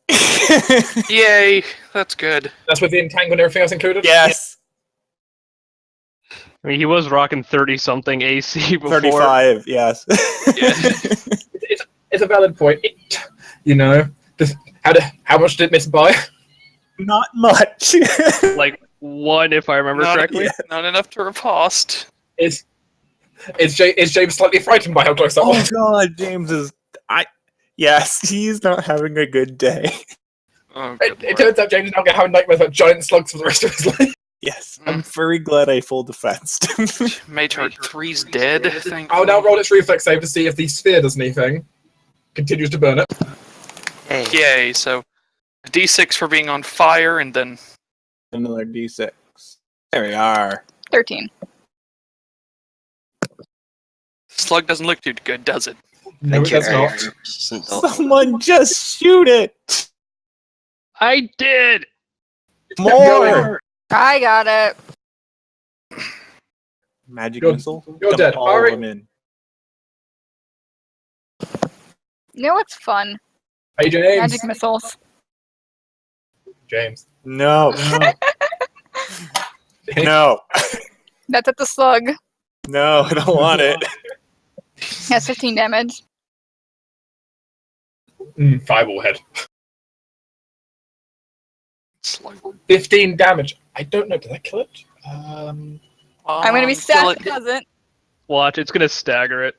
Yay, that's good. That's with the entangle and everything else included. Yes. I mean, he was rocking 30-something AC before. 35. Yes. It's a valid point. You know, how much did it miss by? Not much. Like 1, if I remember correctly. Not enough to riposte. Is James slightly frightened by how close that Oh was? god, James is. Yes, he's not having a good day. Oh, good It lord. turns out James is now going to have nightmares about giant slugs for the rest of his life. Yes, I'm very glad I full defensed. Mage 3's dead. I'll now roll its reflex save to see if the sphere does anything. Continues to burn it. hey. Yay, so a d6 for being on fire, and then Another d6. There we are. 13. slug doesn't look too good, does it? No, it Thank you, does Eric. not. Persistent dot. Someone just shoot it! I did! More! I got it. Magic You're- missile? you're Dump dead. all Alright. of them in. You know what's fun? Hey, James. Magic missiles. James. No. No. That's at the slug. No, I don't want it. Has 15 damage. Fireball head. Slug. 15 damage. I don't know. Did that kill it? I'm gonna be kill sad it. if it doesn't. Watch, it's gonna stagger it.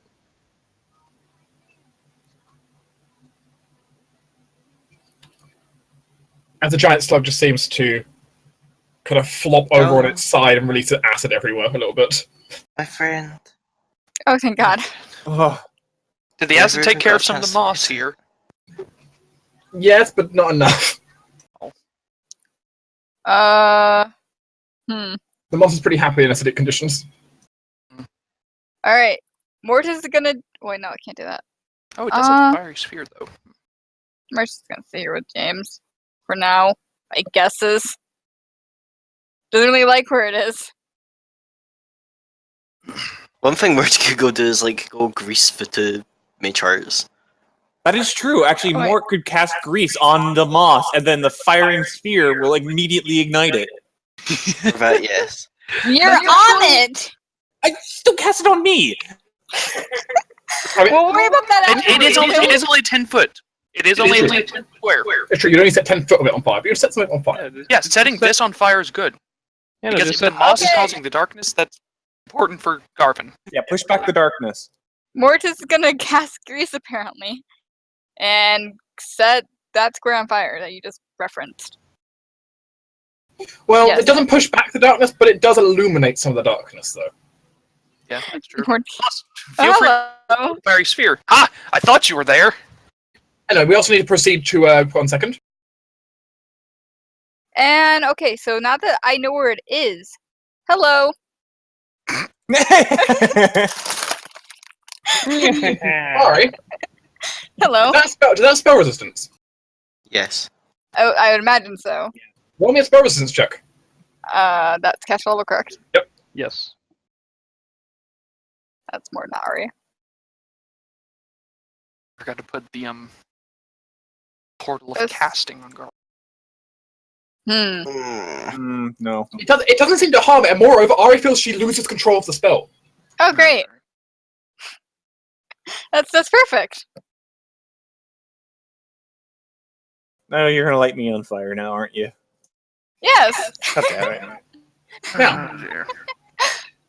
As the giant slug just seems to kind of flop over on its side and release acid everywhere a little bit. My friend. Oh, thank God. Oh, Did the Yeah, acid take Rupert's care got of some of chance the to moss fix it. here? Yes, but not enough. The moss is pretty happy in acidic conditions. Alright. Mortis is gonna. Wait, no, I can't do that. Oh, it does have a fiery sphere, though. Mercy's gonna stay here with James. For now. My guesses. Doesn't really like where it is. One thing Mort could go do is like go grease for to mage hearts. that is true. Actually, Oh, wait. Mort could cast grease on the moss, and then the firing spear will immediately ignite it. For that, yes. You're on it! I still cast it on me! I mean, We'll worry about that It is only 10 foot. It is only 10 foot square. it's true, you only set 10 foot of it on fire, but you set something on fire. Yeah, setting this on fire is good. Yeah, no, Because just if the set- moss is Okay. causing the darkness, that's important for Garvin. Yeah, push back the darkness. Mortis is gonna cast Grease apparently, and set that square on fire that you just referenced. Well, Yes. it doesn't push back the darkness, but it does illuminate some of the darkness, though. Yeah, that's true. Mortis. Plus, feel free to Hello. fairy sphere. Ha! I thought you were there. Anyway, we also need to proceed to 1 second. And okay, so now that I know where it is, hello. Sorry. Hello. Does that spell resistance? Yes. Oh, I would imagine so. Roll me a spell resistance check. That's cast level, correct? Yes. That's more than Ari. Forgot to put the portal of Yes. casting on Garvin. No. It doesn't seem to harm it, and moreover, Ari feels she loses control of the spell. Oh, great. That's perfect. No, you're gonna light me on fire now, aren't you? Yes. God damn it. Now, Oh, dear.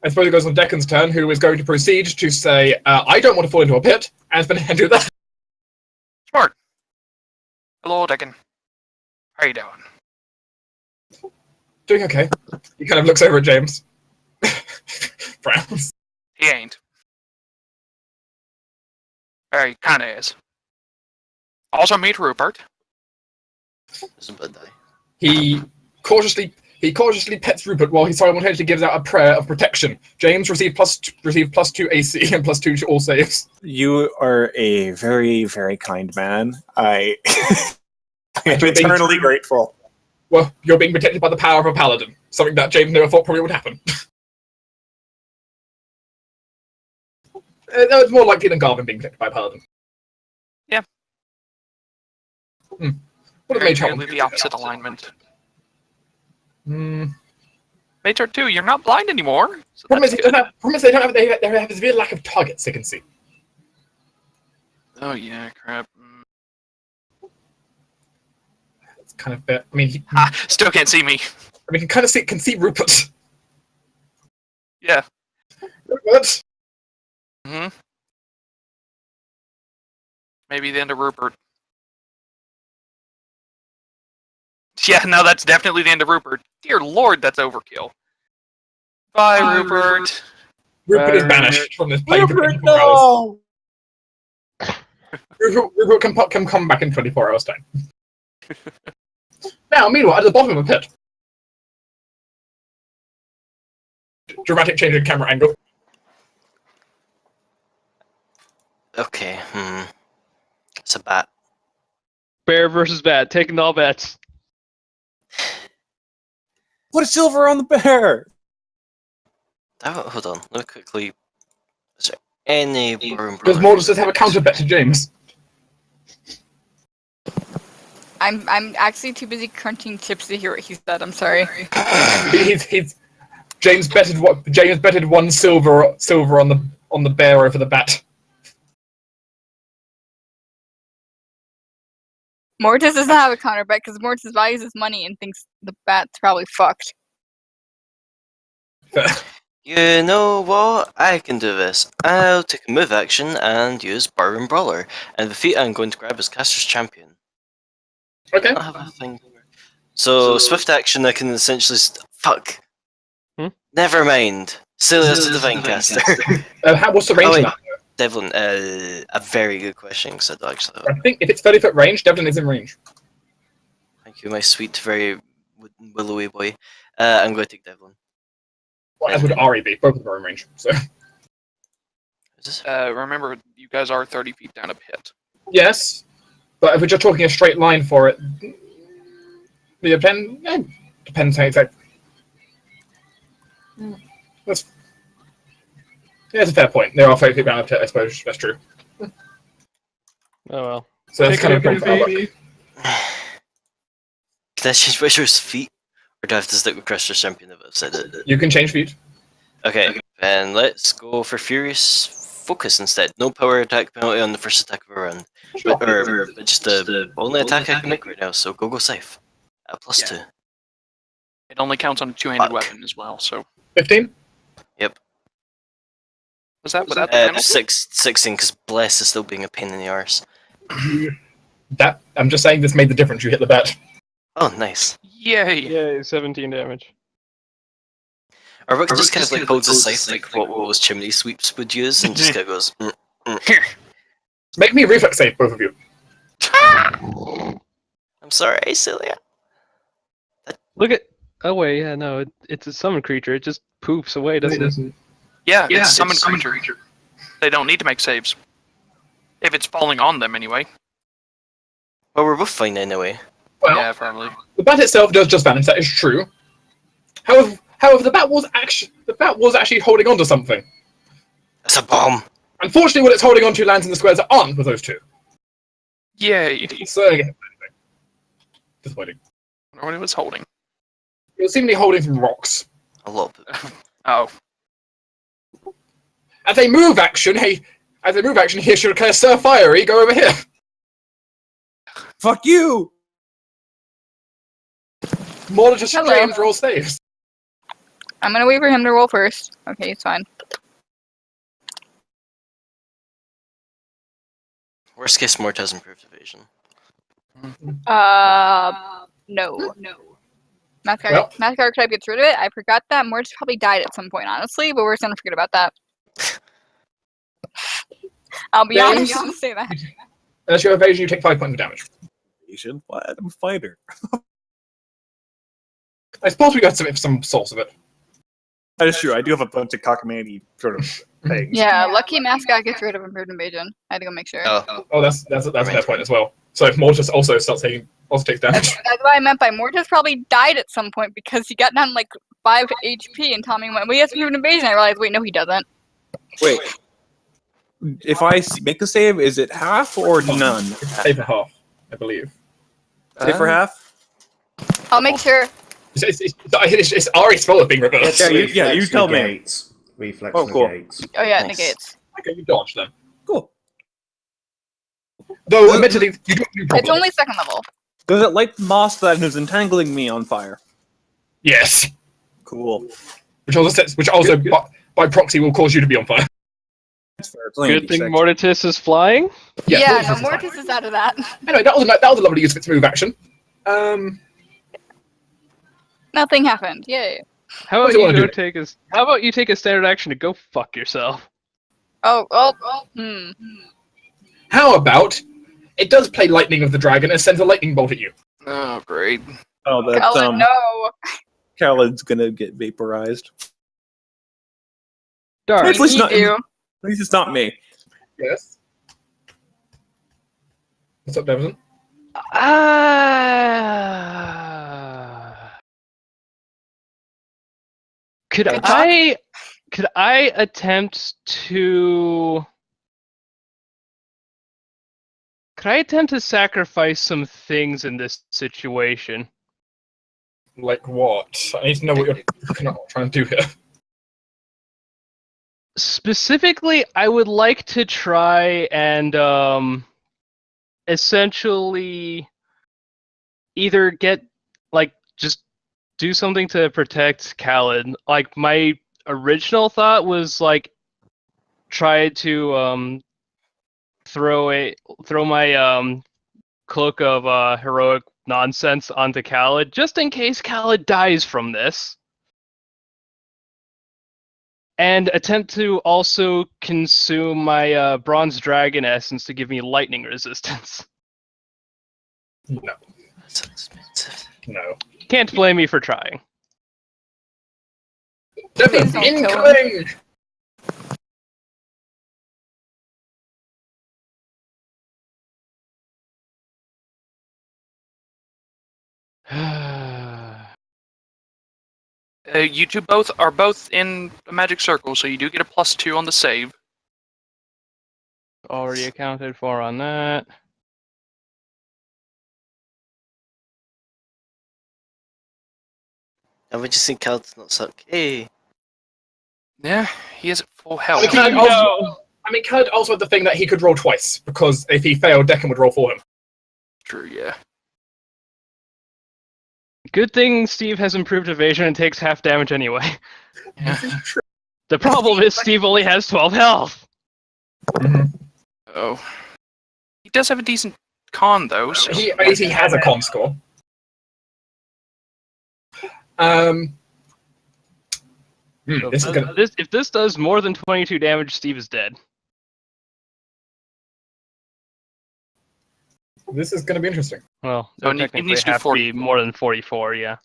I suppose it goes on Deccan's turn, who is going to proceed to say, I don't want to fall into a pit, and is going to do that. Smart. Hello, Deacon. How you doing? Doing okay. He kind of looks over at James. Frowns. He ain't. He kinda is. Also meet Rupert. Doesn't bad die. He cautiously pets Rupert while he simultaneously gives out a prayer of protection. James received +2 AC and +2 to all saves. You are a very, very kind man. I am You're being eternally true. grateful. Well, you're being protected by the power of a paladin. Something that James never thought probably would happen. No, it's more likely than Garvin being protected by a paladin. Yeah. What a Very mage help. clearly the opposite alignment. Hmm. Mage 2, you're not blind anymore. So Problem is, that's good. they have a severe lack of targets they can see. Oh yeah, crap. It's kind of bit. I mean, Still can't see me. he can kind of see Rupert. Yeah. Rupert. Maybe the end of Rupert. Yeah, no, that's definitely the end of Rupert. Dear Lord, that's overkill. Bye, Rupert. Rupert is banished from this plane for Rupert, 24 hours. no! Rupert can come back in 24 hours' time. Now, meanwhile, at the bottom of the pit. Dramatic change in camera angle. Okay, It's a bat. Bear versus bat, taking all bets. Put a silver on the bear! Hold on, let me quickly... Is there any Baron Does Brother? Mordus have a counter bet to James? I'm actually too busy crunching chips to hear what he said. I'm sorry. James betted 1 silver on the bear over the bat. Mortis doesn't have a counter bet because Mortis values his money and thinks the bat's probably fucked. You know what? I can do this. I'll take a move action and use Baron Brawler. And the feat I'm going to grab is Caster's Champion. Okay. I have a thing. So, swift action, I can essentially... Fuck. Never mind. Silius the Divine Caster. What's the range Oh, of wait. that? Devlin, a very good question, because I don't actually know. I think if it's 30-foot range, Devlin is in range. Thank you, my sweet, very willowy boy. I'm going to take Devlin. Well, as would Ari be. Both of them are in range. So. Is this? Remember, you guys are 30 feet down a pit. Yes, but if we're just talking a straight line for it, depends how exact. That's a fair point. There are 30 feet down a pit, I suppose. That's true. Oh well. So that's Take kind it of a problem for baby. Outlook. Can I change Wish's feet? Or do I have to stick with Caster's Champion if I've said it? You can change feet. Okay, then let's go for Furious Focus instead. No power attack penalty on the first attack of a round. Sure. But just the only attack I can make right now, so go safe. At +2. It only counts on a two-handed Fuck. weapon as well, so 15? Yep. Was that without the penalty? 16, because bless is still being a pain in the arse. I'm just saying this made the difference. You hit the bet. Oh, nice. Yay! Yay, 17 damage. Or Rook just kind of like holds his scythe like what Will's chimney sweeps would use, and just kind of goes. Make me a reflex save, both of you. I'm sorry, Celia. Look at. Oh wait, yeah, no, it's a summon creature. It just poofs away, doesn't it? Yeah, it's a summoned creature. They don't need to make saves. If it's falling on them, anyway. Well, we're both fine anyway. Well, Yeah, probably. the bat itself does just vanish. That is true. However, the bat was actually holding on to something. It's a bomb. Unfortunately, what it's holding on to lands in the squares that aren't with those two. Yay! So again, disappointing. I wonder what it was holding. It was seemingly holding some rocks. A lot of it. Oh. As a move action, he should declare Sir Fiery. Go over here. Fuck you! More just Hello. straight roll saves. I'm gonna wait for him to roll first. Okay, it's fine. Worst case, Mort has improved evasion. No. Mascot Well. tribe gets rid of it. I forgot that. Mortis probably died at some point, honestly, but we're just gonna forget about that. I'll be honest and say that. Unless you have evasion, you take 5 points of damage. What? I'm a fighter. I suppose we got some source of it. That is true. I do have a bunch of cockamamie sort of things. Yeah, lucky mascot gets rid of improved invasion. I had to go make sure. Oh, That's a fair point as well. So if Mortis also takes damage. That's what I meant by Mortis probably died at some point because he got down like 5 HP and Tommy went, well, he has improved invasion. I realized, wait, no, he doesn't. Wait. If I make a save, is it half or none? Save for half, I believe. Save for half? I'll make sure. It's already spell being reversed. You tell me. negates. Reflex Oh, cool. negates. Oh yeah, it Nice. negates. Okay, you dodge then. Cool. Though, admittedly, you do have new It's problems. only second level. Does it light the moss that is entangling me on fire? Yes. Cool. Which also by proxy will cause you to be on fire. That's fair. It's only Good thing 86. Mortis is flying. Yeah, Mortis no, is Mortis is out of that. Anyway, that was a lovely use of its move action. Nothing happened. Yay. How What about do you you wanna go do? take a standard action to go fuck yourself? How about it does play Lightning of the Dragon and sends a lightning bolt at you? Oh, great. Oh, that's Calvin, no. Khaled's gonna get vaporized. Darn. At least We not- need you. At least it's not me. Yes. What's up, Devon? Could Good I attempt to sacrifice some things in this situation? Like what? I need to know what you're trying to do here. Specifically, I would like to try and essentially either get just do something to protect Khaled. Like my original thought was try to throw my cloak of heroic nonsense onto Khaled just in case Khaled dies from this. And attempt to also consume my bronze dragon essence to give me lightning resistance. No. That's expensive. No. Can't blame me for trying. Devon, Please don't kill him. incoming! You two are both in a magic circle, so you do get a +2 on the save. Already accounted for on that. And we just think Khaled's not suck. Hey. Yeah, he is at full health. Okay. Khaled also had the thing that he could roll twice, because if he failed, Deccan would roll for him. True, yeah. Good thing Steve has improved evasion and takes half damage anyway. Yeah. The problem is Steve only has 12 health. Oh. He does have a decent con, though. So. He has a con score. So This is gonna. if this does more than 22 damage, Steve is dead. This is gonna be interesting. Well, So it it technically needs to be have to be 44. more than 44, yeah.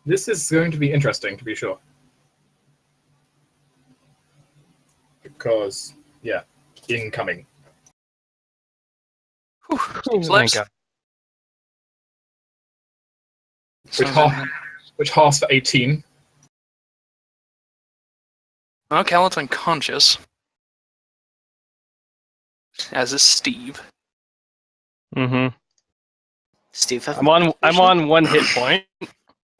This is going to be interesting, to be sure. Because, yeah, incoming. Whew, Oh, slips. thank Which halves for 18. Well, Callan's unconscious. As is Steve. Mm-hmm. Steve, I'm on 1 hit point.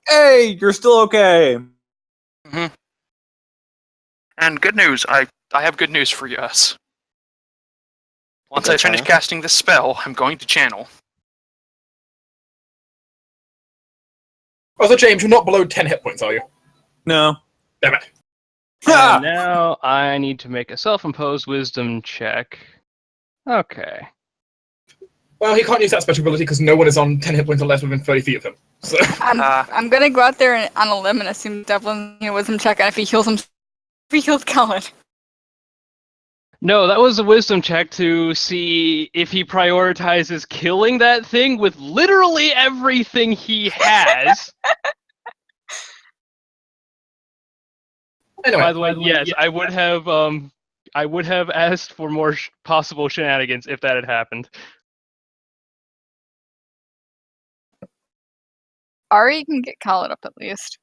Hey, you're still okay. Mm-hmm. And good news, I have good news for us. Once I finish casting this spell, I'm going to channel. Also, James, you're not below 10 hit points, are you? No. Damn it. And now I need to make a self-imposed wisdom check. Okay. Well, he can't use that special ability because no one is on 10 hit points or less within 30 feet of him. So. I'm gonna go out there on a limb and assume Devlin wisdom check, and if he heals Callan. No, that was a wisdom check to see if he prioritizes killing that thing with literally everything he has. Anyway, By the way, yes, I would have asked for more possible shenanigans if that had happened. Ari can get Callan up at least.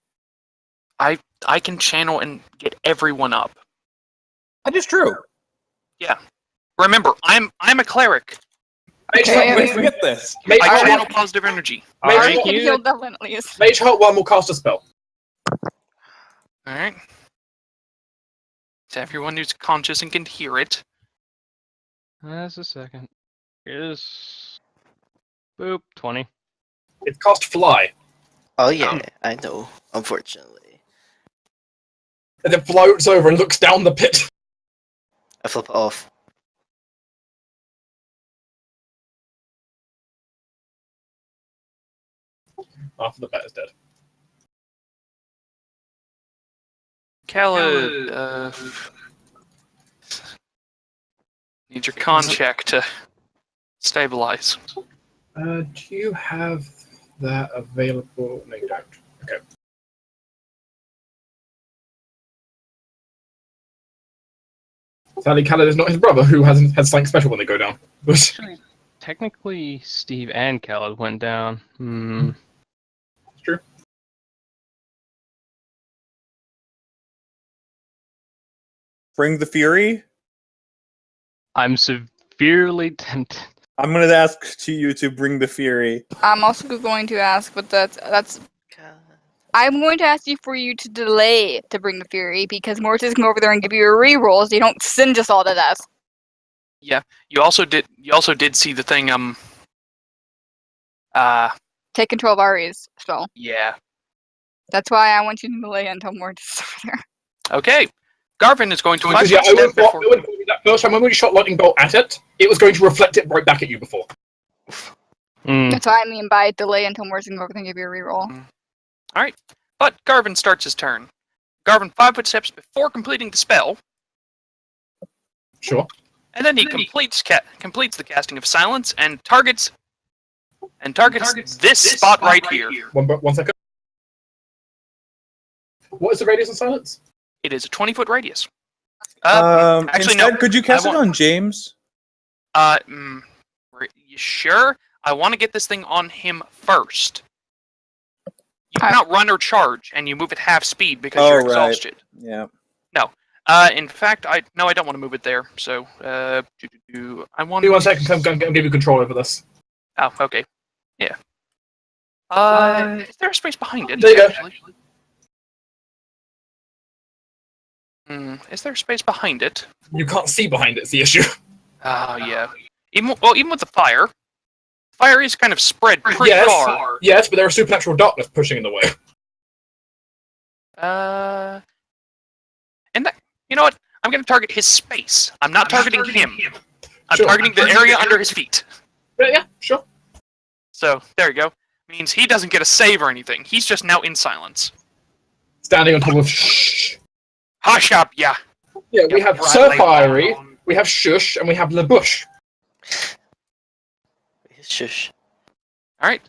I can channel and get everyone up. That is true. Yeah. Remember, I'm a cleric. Don't forget this. Mage I Heart channel positive energy. Ari Alright, can heal Devlin at least. Mage Heart 1 will cast a spell. Alright. So everyone who's conscious and can hear it. That's a second. Is boop 20. It's cast Fly. Oh yeah, I know. Unfortunately, And then floats over and looks down the pit. I flip it off. After the bat is dead. Khaled, need your con check to stabilize. Do you have that available? No, you don't. Okay. Sadly, Khaled is not his brother, who has something special when they go down. Actually, technically, Steve and Khaled went down. It's true. Bring the Fury. I'm severely tempted. I'm going to ask to you to bring the Fury. I'm also going to ask, but that's. I'm going to ask you for you to delay to bring the Fury because Mortis can go over there and give you a reroll so you don't send us all to death. Yeah, you also did see the thing. Take control of Ari's spell. Yeah. That's why I want you to delay until Mortis is over there. Okay. Garvin is going to Because yeah, I would that first time when we shot lightning bolt at it, it was going to reflect it right back at you before. That's what I mean by delay until Mortis can go over there and give you a reroll. Alright. But Garvin starts his turn. Garvin 5 foot steps before completing the spell, Sure. and then he completes the casting of silence and targets this spot right here. One second. What is the radius of silence? It is a 20-foot radius. Actually, no. could you cast it on James? You sure? I want to get this thing on him first. You cannot run or charge, and you move at half speed because you're exhausted. Yeah. No. In fact, I don't want to move it there. So, I want. Give me 1 second. I'm going to give you control over this. Oh, okay. Yeah. Is there a space behind it? There you go. Is there a space behind it? You can't see behind it. It's the issue. Oh, yeah. Even with the fire is kind of spread pretty far. Yes, but there is supernatural darkness pushing in the way. And that, you know what? I'm going to target his space. I'm not targeting him. I'm Sure. targeting the area under his feet. Yeah, sure. So, there you go. Means he doesn't get a save or anything. He's just now in silence. Standing on top of shh. Hush up, yeah. Yeah, we Yep, have right, Sir lay Fiery, down. we have Shush, and we have LaBush. Shush. Alright.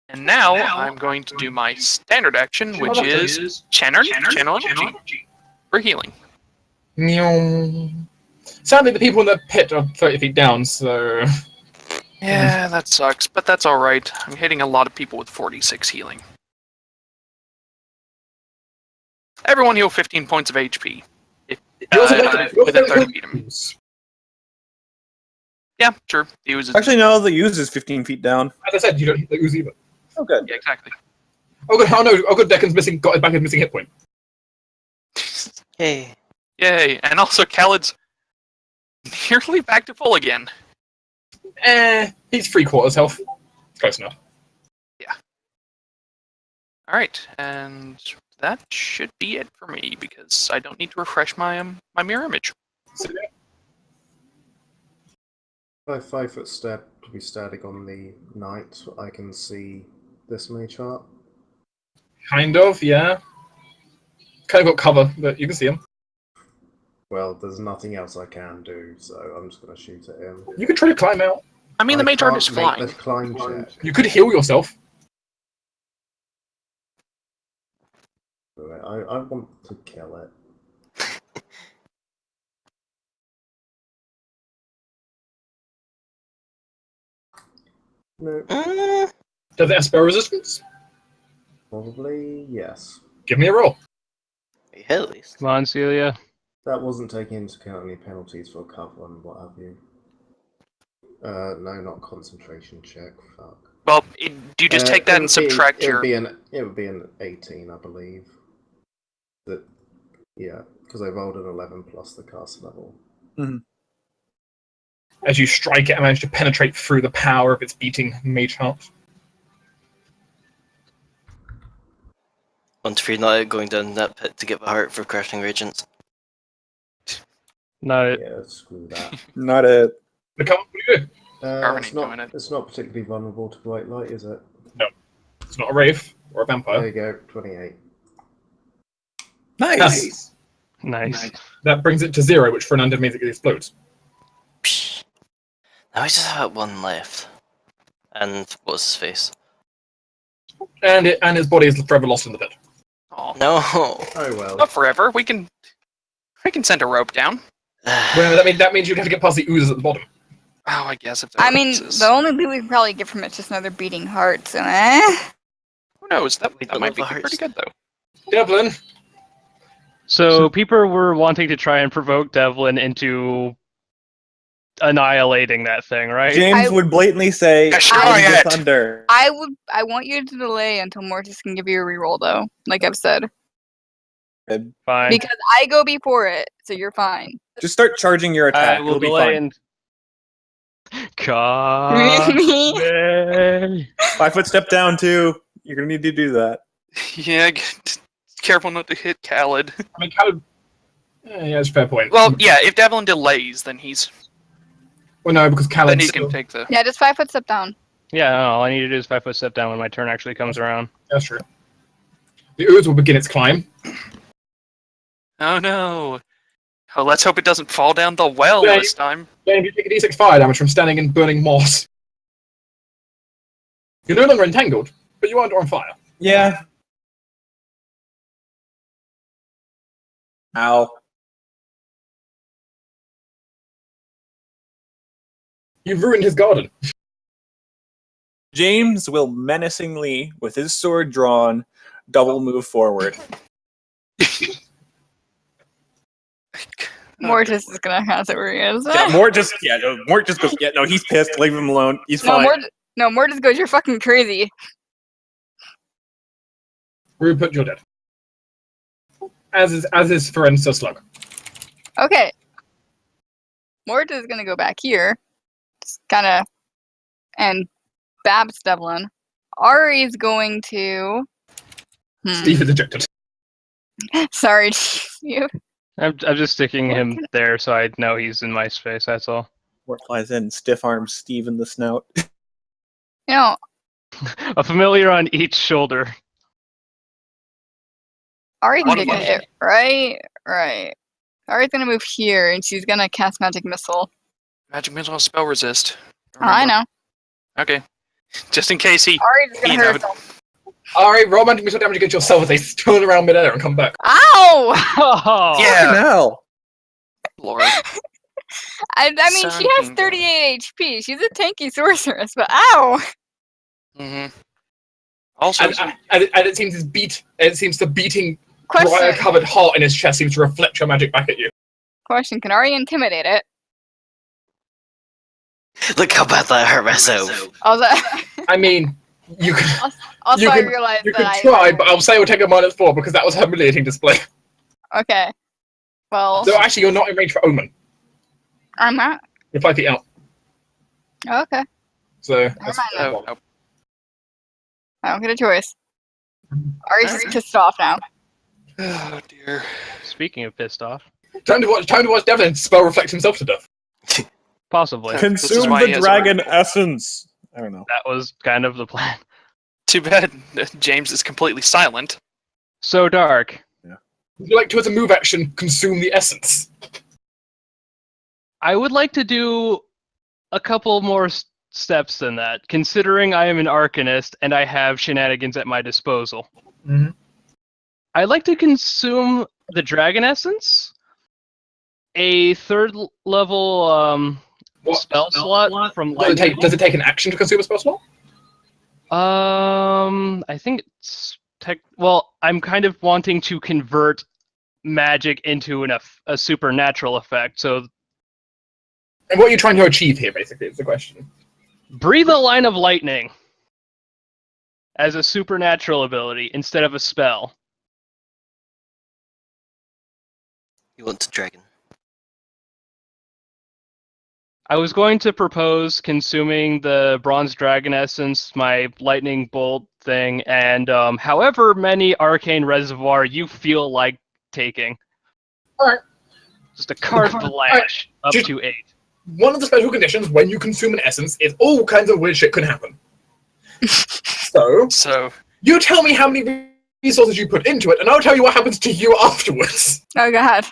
And now, I'm going to do my standard action, which is channel energy for healing. Sadly, the people in the pit are 30 feet down, so... Yeah, that sucks, but that's alright. I'm hitting a lot of people with 46 healing. Everyone heal 15 points of HP. If, You also don't- you also within don't 30 heal feet of me. As Yeah, sure. The ooze is... Actually, no, the use is 15 feet down. I said, you don't hit the ooze either. Oh, good. Yeah, exactly. Oh good, Deccan's missing, got back his missing hit point. Hey. Yay, and also Khaled's nearly back to full again. He's 3/4 health. Close enough. Alright, and that should be it for me, because I don't need to refresh my my mirror image. So, By 5 foot step to be static on the knight, I can see this many chart. kind of, yeah. Kind of got cover, but you can see him. Well, there's nothing else I can do, so I'm just going to shoot at him. You could try to climb out. I mean, the mage art is can't make flying. the climb check. You could heal yourself. I want to kill it. No, Does it have spell resistance? probably yes. Give me a roll. You hit at least. Come on, Celia. That wasn't taking into account any penalties for cover and what have you. No, not concentration check. Fuck. Well, do you just take that It and would subtract it your... would be an 18, I believe. That, yeah, because I rolled an 11 plus the cast level. As you strike it and manage to penetrate through the power of its beating mage heart. Want to fear not going down that pit to get the heart for crashing regents. Not it. Yeah, screw that. Not it. Become what do you do? It's not particularly vulnerable to bright light, is it? It's not a wraith or a There vampire. you go, 28. Nice. Nice. That brings it to 0, which for an undead means it explodes. Psh. Now we just have one left. And what's his face? And his body is forever lost in the pit. Oh, No. Oh well. not forever. We can send a rope down. Well, that means you'd have to get past the oozes at the bottom. Oh, I guess if I mean, the only loot we can probably get from it's just another beating heart, so who knows? That don't might know be the hearts. pretty good though. Devlin, So people were wanting to try and provoke Devlin into annihilating that thing, right? James I- would blatantly say, Destroy "End the it!" thunder." I want you to delay until Mortis can give you a reroll though, like I've said. Fine. Because I go before it, so you're fine. Just start charging your I attack. will It'll be delay fine. and. Ka- Yay. 5 foot step down too. You're gonna need to do that. Yeah, careful not to hit Khaled. I mean, Caleb. Yeah, that's a fair point. Well, yeah, if Devlin delays, then Well, no, because Caleb. he can take the... Yeah, just 5 foot step down. Yeah, no, all I need to do is 5 foot step down when my turn actually comes around. That's true. The ooze will begin its climb. Oh no. Oh, let's hope it doesn't fall down the well Yeah, this time. Then you take a d6 fire damage from standing in burning moss. You're no longer entangled, but you are on fire. Yeah. Ow. You've ruined his garden. James will menacingly, with his sword drawn, double move forward. Mortis is gonna have it where he is. Mort just goes, yeah, no, he's pissed. Leave him alone. He's No, fine. Mortis goes, you're fucking crazy. Rupert, you're dead. As is Ferenza Slug. Okay. Mortis is gonna go back here. Just kinda and Babs Devlin. Ari's going to Steve is ejected. Sorry, you. I'm just sticking him there so I know he's in my space. That's all. Where flies in, stiff arm Steve in the snout. You know, A familiar on each shoulder. Ari can One take a of hit, right? Right. Ari's gonna move here, and she's gonna cast Magic Missile. Magic missile spell resist. I know. Okay. Just in case he. Ari's just gonna You hurt know, herself. Alright, roll magic missile damage against yourself as they turn around midair and come back. Ow! Oh, Yeah. Hell. Lord. I mean, she has Sunken. 38 HP. She's a tanky sorceress, but ow! Mm-hmm. Also, And it seems the beating Question. briar-covered heart in his chest seems to reflect your magic back at you. Question. Can Ari intimidate it? Look how bad that hurt myself. Also, I mean, you can also you I can- realized you that could try, but I'll say we'll take a -4 because that was a humiliating display. Okay. Well, So actually, you're not in range for Omen. I'm not. You're 5 feet out. Okay. So mind that's then. oh, oh, I don't get a choice. Ari's just pissed off now. oh dear. speaking of pissed off, time to watch Devlin spell reflect himself to death. possibly. This is Consume why the he has a dragon rifle. essence. I don't know. That was kind of the plan. Too bad James is completely silent. So dark. Would you like to, as a move action, consume the essence? I would like to do a couple more steps than that, considering I am an Arcanist and I have shenanigans at my disposal. Mhm. I'd like to consume the Dragon Essence, a third level What spell slot from Does it take an action to consume a spell slot? I think it's well, I'm kind of wanting to convert magic into a supernatural effect. So And what are you trying to achieve here, basically, is the question. breathe a line of lightning as a supernatural ability instead of a spell. You want to dragon. I was going to propose consuming the Bronze Dragon Essence, my Lightning Bolt thing, and however many Arcane Reservoir you feel like taking. Alright. Just a carte blanche up Just- to 8. One of the special conditions when you consume an essence is all kinds of weird shit can happen. So, So, you tell me how many resources you put into it, and I'll tell you what happens to you afterwards. Oh god.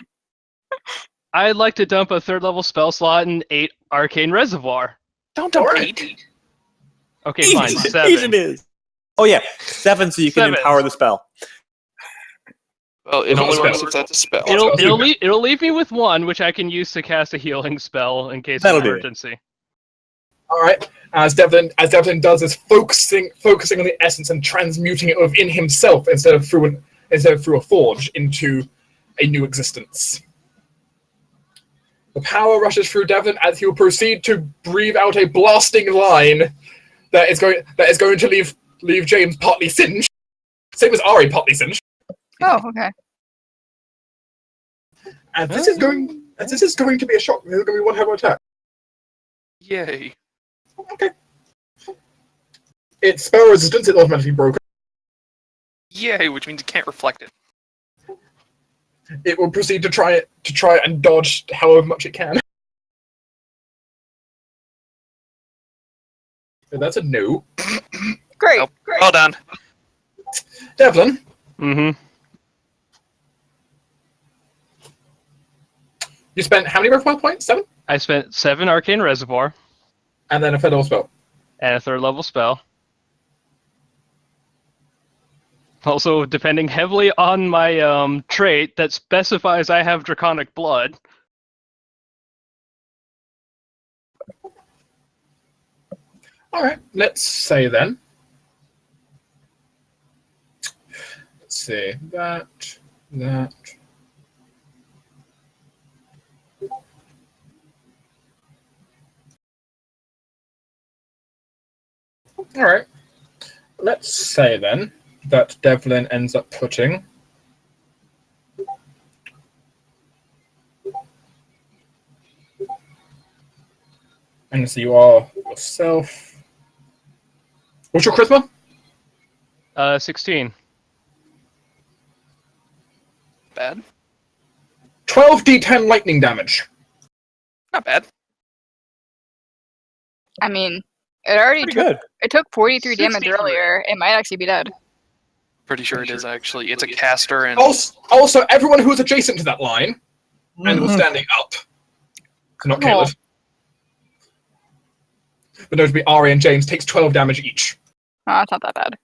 I'd like to dump a third level spell slot in 8 Arcane Reservoir. don't dump Alright. 8. Okay, fine, Eat 7. it is. Oh yeah, 7 so you can 7. empower the spell. Well, it It's not only a works spell. if that's a spell. It'll leave me with 1, which I can use to cast a healing spell in case That'll of do it. emergency. Alright, as Devlin does is focusing on the essence and transmuting it within himself instead of through a forge into a new existence. The power rushes through Devlin as he will proceed to breathe out a blasting line that is going to leave James partly singed. Same as Ari partly singed. Oh, okay. And this is going to be a shock. This is going to be one hell of an attack. Yay. Okay. Its spell resistance is automatically broken. Yay, which means you can't reflect it. It will proceed to try and dodge however much it can. So that's a no. Great. Nope. Great. Well done. Devlin, Mm-hmm. you spent how many repertoire points? 7? I spent 7 Arcane Reservoir And then a federal spell. and a third level spell. Also, depending heavily on my trait that specifies I have Draconic Blood. Alright, let's say then. Let's see. That. Alright. Let's say then that Devlin ends up putting and so you are yourself. What's your charisma? 16. 12d10 lightning damage. Not bad. I mean, it already Pretty took, good. it took 43 damage 63. earlier. It might actually be dead. Pretty sure it is actually. It's a caster and Also, everyone who was adjacent to that line and was standing up, not Cool. Caleb, but notably Ari and James, takes 12 damage each. Oh, it's not that bad.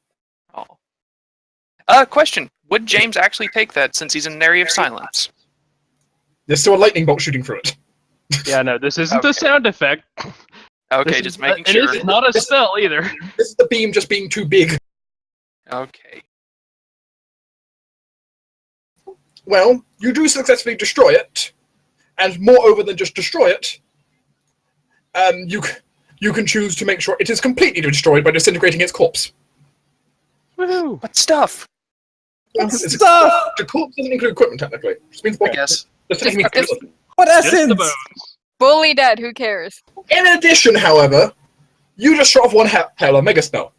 question. Would James actually take that since he's in an area of silence? There's still a lightning bolt shooting through it. Yeah, no, this isn't Okay. a sound effect. Okay, This just is- making It sure. is not a spell either. This is the beam just being too big. Okay. Well, you do successfully destroy it, and moreover than just destroy it, you can choose to make sure it is completely destroyed by disintegrating its corpse. Woohoo! What stuff? It's Stuff! The corpse doesn't include equipment, technically. Just means I guess. Just taking Just- What Just the essence? bones. Fully dead. Who cares? In addition, however, you just shot off one hell of mega spell.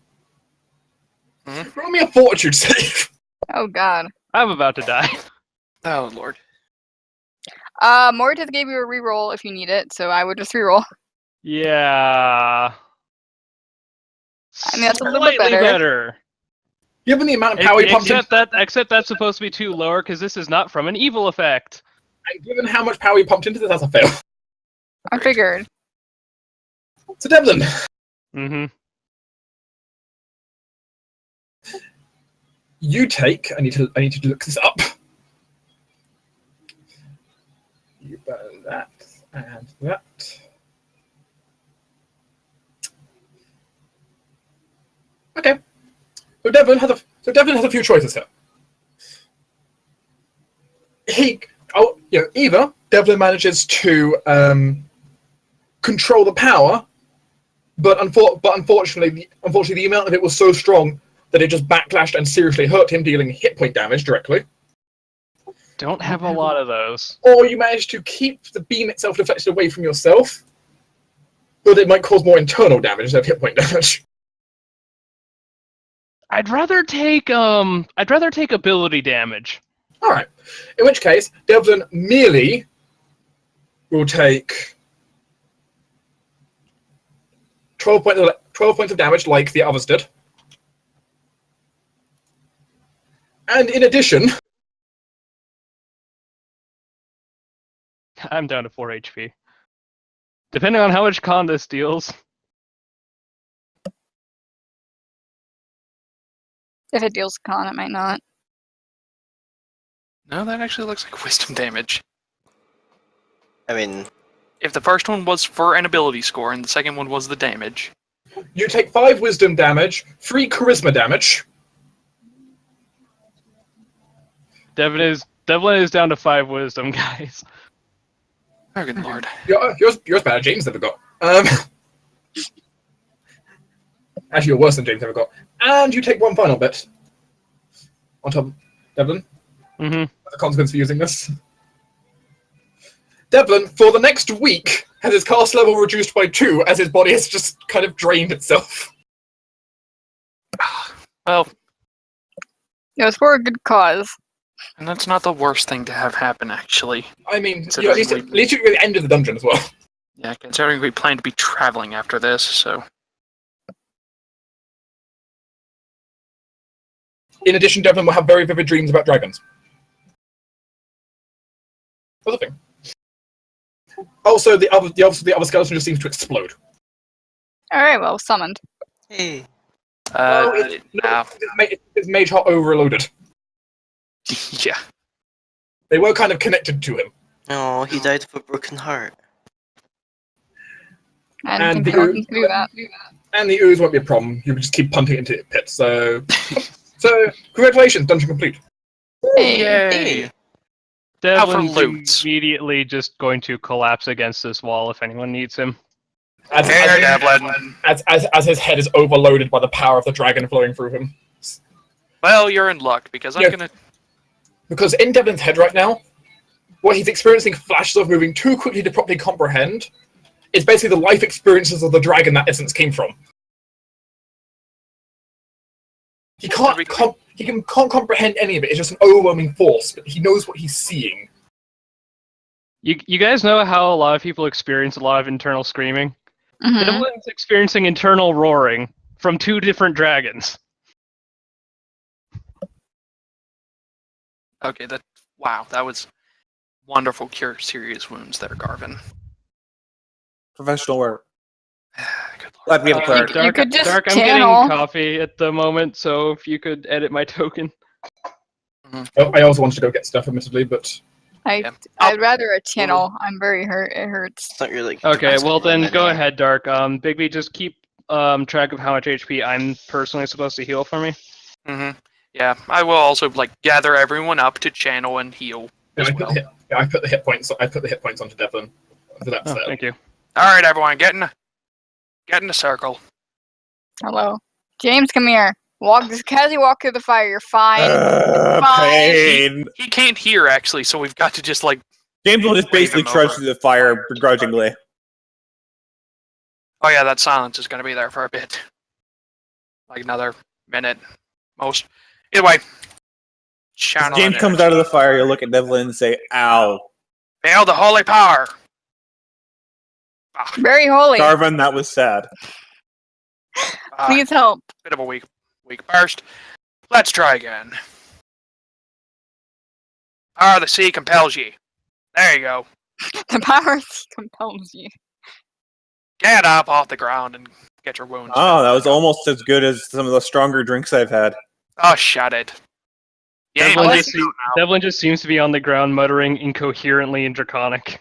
Roll me a fortitude save. Oh god. I'm about to die. Oh lord. Mortis gave you a reroll if you need it, so I would just reroll. Yeah. I mean, that's a little bit Slightly better. Given the amount of power you pumped in, Except that's supposed to be too lower because this is not from an evil effect. and given how much power you pumped into this, that's a fail. I figured. So Devlin, Mm-hmm. you take. I need to look this up. You burn that and that. Okay. So Devlin has a few choices here. Either Devlin manages to control the power, but unfortunately, the amount of it was so strong that it just backlashed and seriously hurt him, dealing hit point damage directly. Don't have a lot of those. Or you manage to keep the beam itself deflected away from yourself, but it might cause more internal damage instead of hit point damage. I'd rather take ability damage. All right. In which case, Devlin merely will take 12 points of damage, like the others did. And in addition, I'm down to 4 HP. Depending on how much con this deals. If it deals con, it might not. No, that actually looks like wisdom damage. I mean, If the first one was for an ability score and the second one was the damage. you take 5 wisdom damage, 3 charisma damage. Devlin is down to 5 wisdom, guys. Oh good lord. Yours better. James never got. Actually, you're worse than James ever got. And you take 1 final bit on top of Devlin. Mm-hmm. The consequence for using this. Devlin, for the next week, has his cast level reduced by 2 as his body has just kind of drained itself. Well, It was for a good cause. and that's not the worst thing to have happen actually. I mean, So at least you're at the end of the dungeon as well. Yeah, considering we plan to be traveling after this, so In addition, Devlin will have very vivid dreams about dragons. Other thing. Also, the other skeleton just seems to explode. Alright, well, summoned. hey, no. It's mage heart overloaded. Yeah. They were kind of connected to him. oh, he died of a broken heart. I And didn't think the- anyone can do that. And the ooze won't be a problem. You can just keep punting it into the pit. So congratulations, dungeon complete. Hey. Yay. Devlin's loots. immediately just going to collapse against this wall if anyone needs him. As his head is overloaded by the power of the dragon flowing through him. Well, you're in luck because I'm Yeah. gonna. Because in Devlin's head right now, what he's experiencing flashes of moving too quickly to properly comprehend is basically the life experiences of the dragon that essence came from. He can't comprehend any of it. It's just an overwhelming force, but he knows what he's seeing. You guys know how a lot of people experience a lot of internal screaming? Mhm. Devlin's experiencing internal roaring from 2 different dragons. Okay, wow, that was wonderful. Cure serious wounds there, Garvin. Professional work. Good Glad we have a cleric. You Dark, could just Dark, I'm channel. getting coffee at the moment, so if you could edit my token. I also wanted to go get stuff, admittedly, but Yeah. I'd rather a channel. I'm very hurt. It hurts. It's not really. Okay, well then minute. go ahead, Dark. Bigby, just keep track of how much HP I'm personally supposed to heal for me. Yeah, I will also gather everyone up to channel and heal yeah, as I well. put the hit points. I put the hit points onto Devlin. So that's Oh, thank you. All right, everyone, get in the circle. Hello, James. Come here. Just casually walk through the fire. You're fine. Fine. Pain. He can't hear actually, so we've got to just James will just wave basically him trudge over. through the fire begrudgingly. Oh yeah, that silence is going to be there for a bit, another minute, most. Either way, As channel. James comes out of the fire, you'll look at Devlin and say, "Ow, Hail the holy power!" Ah, Very holy. Garvin, that was sad." Please help. Bit of a weak burst. Let's try again. Power of the sea compels ye. There you go. The power compels you. Get up off the ground and get your wounds. Oh, that was almost as good as some of the stronger drinks I've had. Oh, shut it. You ain't Devlin listening now. Devlin just seems to be on the ground muttering incoherently in Draconic.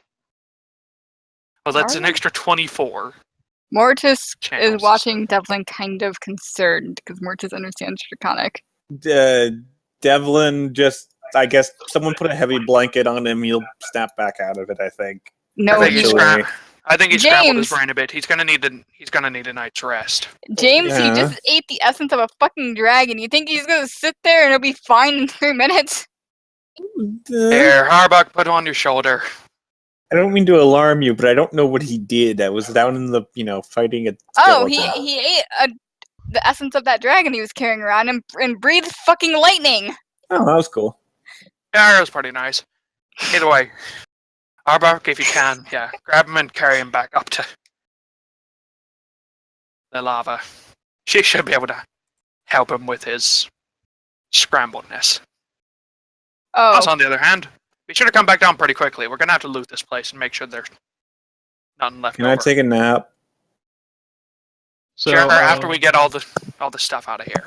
Well, that's an extra 24. Mortis channels. is watching Devlin kind of concerned because Mortis understands Draconic. Devlin just, I guess, someone put a heavy blanket on him. He'll snap back out of it. I think. No, I think he's Eventually. scrambled his James. brain a bit. He's gonna need a night's rest. James, Yeah. he just ate the essence of a fucking dragon. You think he's gonna sit there and he'll be fine in 3 minutes? Here, Harbuck, put him on your shoulder. I don't mean to alarm you, but I don't know what he did. I was down in the, fighting a Oh, skeleton. he ate the essence of that dragon he was carrying around and breathed fucking lightning. Oh, that was cool. Yeah, it was pretty nice. Either way, Harbuck, if you can, grab him and carry him back up to the lava. She should be able to help him with his scrambledness. Oh, Us, on the other hand, we should have come back down pretty quickly. We're gonna have to loot this place and make sure there's nothing left Can over. I take a nap? So Sure, after we get all the stuff out of here.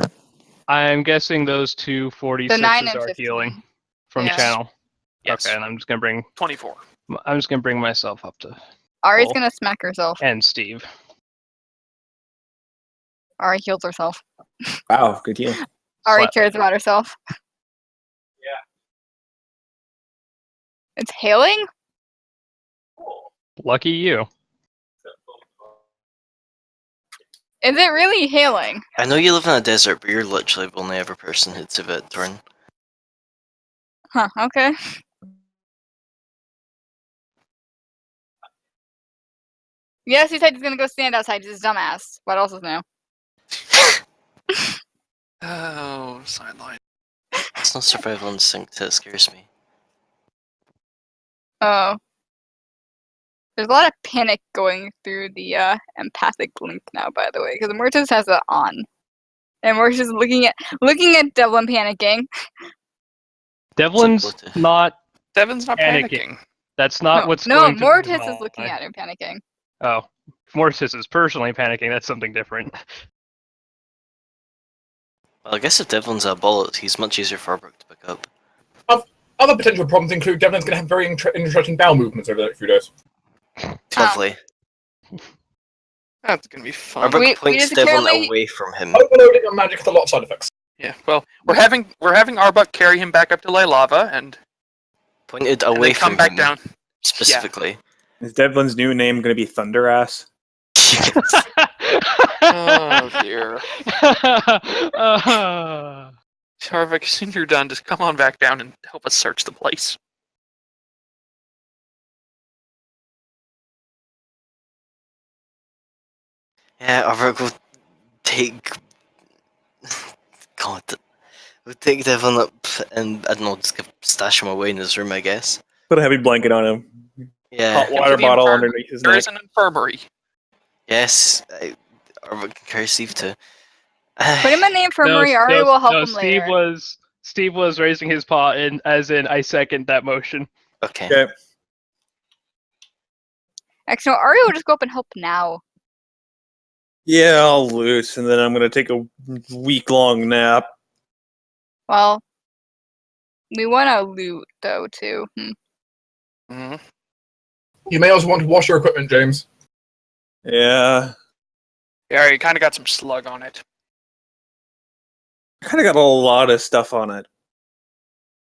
I'm guessing those two 46s 9 and are 15. healing from Yes. channel. Yes. Okay, and I'm just gonna bring 24. myself up to Ari's Cool. gonna smack herself. and Steve. Ari heals herself. Wow, good deal. Ari Slap. cares about herself. Yeah. It's hailing? Lucky you. Is it really hailing? I know you live in a desert, but you're literally the only ever person who'd have it turn. Huh, okay. Yes, he said he's gonna go stand outside. He's a dumbass. What else is new? Oh, sideline. It's not survival instinct that scares me. Oh. There's a lot of panic going through the empathic link now, by the way, because Mortis has it on. And Mortis is looking at Devlin panicking. Devlin's It's like, not. Devin's not Panicking. panicking. That's not No, what's no, going through his Mortis is looking mind. at him panicking. Oh, Mortis is personally panicking. That's something different. Well, I guess if Devlin's a bullet, he's much easier for Arbrook to pick up. other potential problems include Devlin's going to have very interesting bowel movements over the next few days. Lovely. That's gonna be fun. Arbrook We points just Devlin currently- away from him. Overloading on magic has a lot of side effects. Yeah. Well, we're having Arbuck carry him back up to Lay Lava and Pointed then away come from back him, down. specifically. Is Devlin's new name going to be Thunderass? Oh dear. Uh, Arbuck, as soon as you're done, just come on back down and help us search the place. Yeah, Arbrook will take... God. We'll take Devlin up and, I don't know, just stash him away in his room, I guess. Put a heavy blanket on him. Yeah. Hot water the bottle infirmary. underneath his There neck. is an infirmary. Yes. Or we can carry Steve to. Put him in the infirmary. Ari will help him later. Steve was raising his paw as in I second that motion. Okay. Okay. Actually, no, Ari will just go up and help now. Yeah, I'll loose, and then I'm gonna take a week-long nap. Well, we want to loot though too. Hmm. You may also want to wash your equipment, James. Yeah. Yeah, you kind of got some slug on it. I kind of got a lot of stuff on it.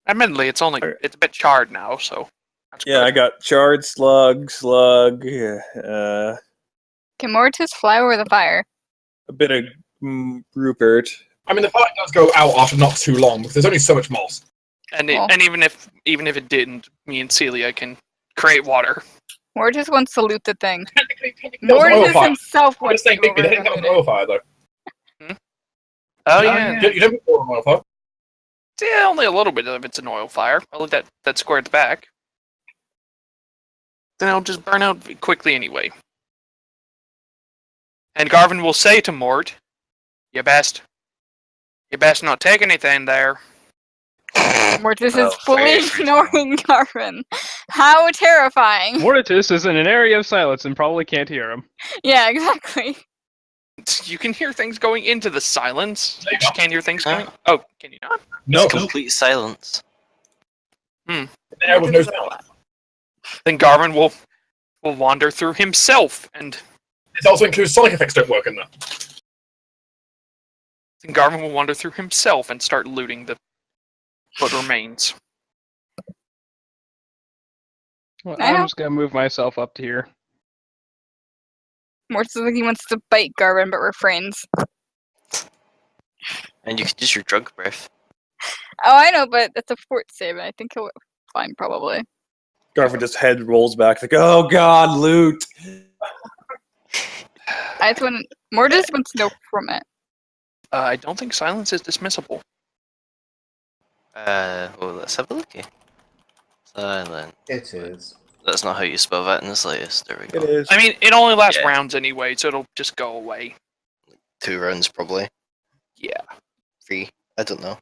Admittedly, it's a bit charred now, so. That's Yeah, good. I got charred slug, yeah, Can Mortis fly over the fire? a bit of Rupert. I mean, the fire does go out after not too long because there's only so much moss. And Well. and even if it didn't, me and Celia can create water. Mortis wants to loot the thing. Technically, that was an oil Mortis fire. himself I'm wants just saying, to go Bigby, over they and think that was an loot it. oil fire, though. Oh yeah. You don't put oil on an oil fire. Yeah, only a little bit of it's an oil fire. I'll look at that square at the back. Then it'll just burn out quickly anyway. And Garvin will say to Mort, you best not take anything there. Mortis Oh, is fully very ignoring Garvin. How terrifying. Mortis is in an area of silence and probably can't hear him. Yeah, exactly. You can hear things going into the silence. There You you just go. can't hear things going. Oh, can you not? No, Complete silence. there was no sound. Then Garvin will wander through himself, and This also includes sonic effects don't work in there. then Garvin will wander through himself and start looting what remains. Well, I know. I'm just gonna move myself up to here. Mortis is like he wants to bite Garvin but refrains. And you can use your drug breath. Oh, I know, but it's a fort save, and I think he'll fine probably. Garvin just head rolls back like, oh god, loot. I just want Mortis wants to know from it. I don't think silence is dismissible. Well, let's have a look. Silent. It is. That's not how you spell that in the slightest. There we go. It is. I mean, it only lasts Yeah. rounds anyway, so it'll just go away. 2 rounds, probably. Yeah. 3. I don't know.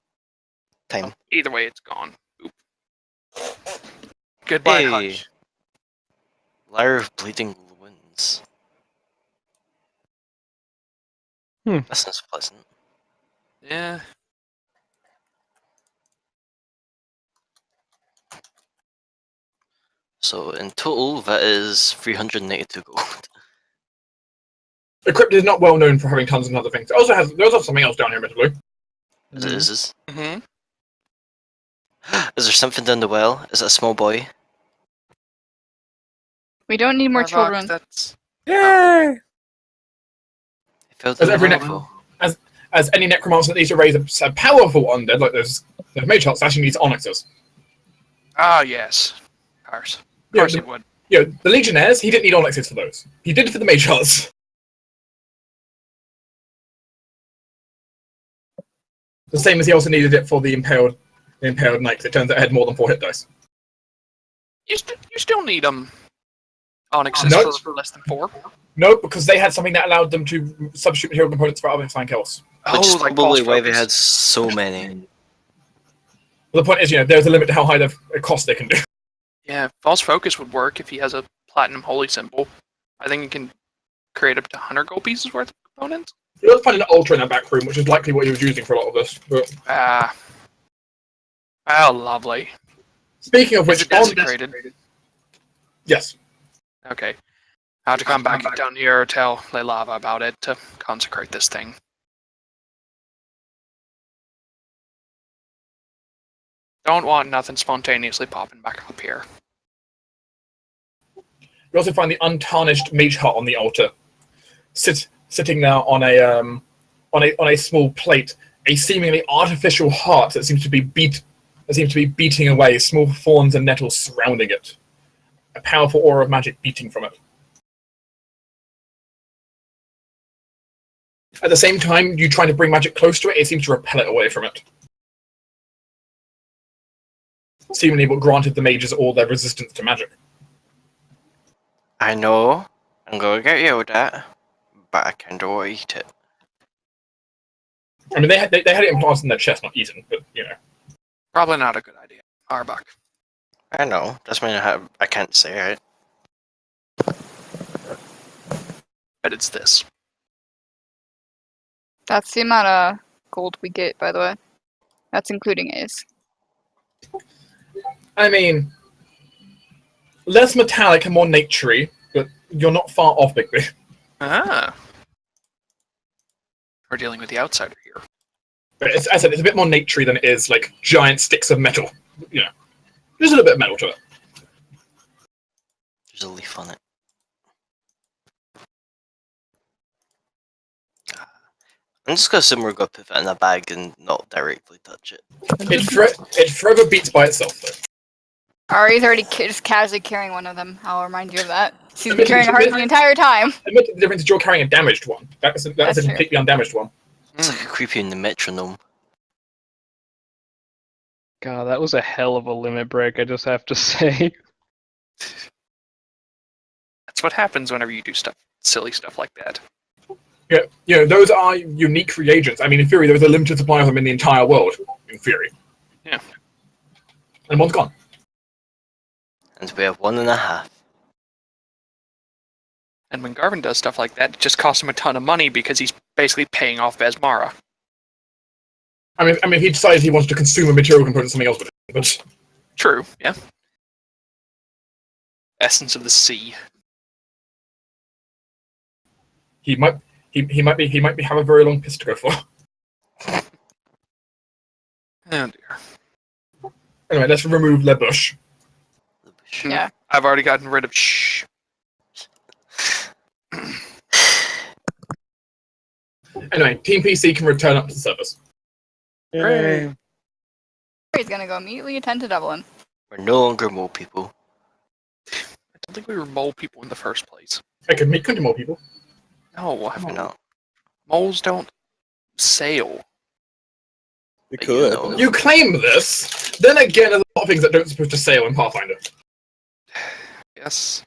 Time. Either way, it's gone. Oop. Goodbye, Hey. Hutch. Lyre of Bleeding Wounds. That sounds pleasant. Yeah. So, in total, that is 382 gold. The crypt is not well known for having tons and tons of things. It also has. There's also something else down here, admittedly. Is Mm-hmm. there something down the well? Is it a small boy? We don't need more children. That's Yay! He fell As down every the neck- well. As any necromancer that needs to raise a powerful undead like those mage hearts actually needs onyxes. Ah, yes. Of course. Of Yeah, course the- he would. You know, the legionnaires, he didn't need onyxes for those. He did it for the mage hearts. The same as he also needed it for the impaled knight. It turns out it had more than 4 hit dice. You still need onyxes No. for less than 4. No, because they had something that allowed them to substitute material components for other something else. Which is like probably boss why they focus. had so many. But the point is, there's a limit to how high the cost they can do. Yeah, false focus would work if he has a platinum holy symbol. I think he can create up to 100 gold pieces worth of components. You also find an ultra in that back room, which is likely what he was using for a lot of this. But Lovely. speaking of Is which, it desecrated? Yes. Okay. I have to come back down here, tell Lelava about it to consecrate this thing. Don't want nothing spontaneously popping back up here. You also find the untarnished mage heart on the altar, sitting there on a small plate, a seemingly artificial heart that seems to be beating away, small thorns and nettles surrounding it, a powerful aura of magic beating from it. At the same time, you try to bring magic close to it, it seems to repel it away from it. Seemingly what granted the mages all their resistance to magic. I know. I'm gonna get yelled at, but I kinda want to eat it. I mean, they had it implanted in their chest, not eaten, but you know. Probably not a good idea. Arbok. I know. Doesn't mean I can't say it. But it's this. That's the amount of gold we get, by the way. That's including Ace. I mean, less metallic and more naturey, but you're not far off, Bigby. Ah. We're dealing with the outsider here. But as I said, it's a bit more naturey than it is like giant sticks of metal. You know, there's a little bit of metal to it. There's a leaf on it. I'm just gonna assume we're gonna put it in a bag and not directly touch it. It forever beats by itself, though. Ari's already just casually carrying one of them. I'll remind you of that. She's been carrying a heart the entire time. Admit the difference is you're carrying a damaged one. That's a That's true. completely undamaged one. It's like a creepy in the metronome. God, that was a hell of a limit break, I just have to say. That's what happens whenever you do silly stuff like that. Yeah, you know, those are unique reagents. I mean, in theory, there's a limited supply of them in the entire world. In theory. Yeah. And one's gone. And we have 1.5. And when Garvin does stuff like that, it just costs him a ton of money because he's basically paying off Vesmara. I mean, if he decided he wanted to consume a material component of something else, but True, yeah. Essence of the sea. he might have a very long piss to go for. Oh dear. Anyway, let's remove Le Bush. Yeah. I've already gotten rid of shh. Anyway, Team PC can return up to the service. Hooray. He's gonna go immediately attend to Devlin. We're no longer mole people. I don't think we were mole people in the first place. I could meet 20 more people. No, We're not. moles don't sail. We But could. know. You claim this, then again, there's a lot of things that don't supposed to sail in Pathfinder. Yes.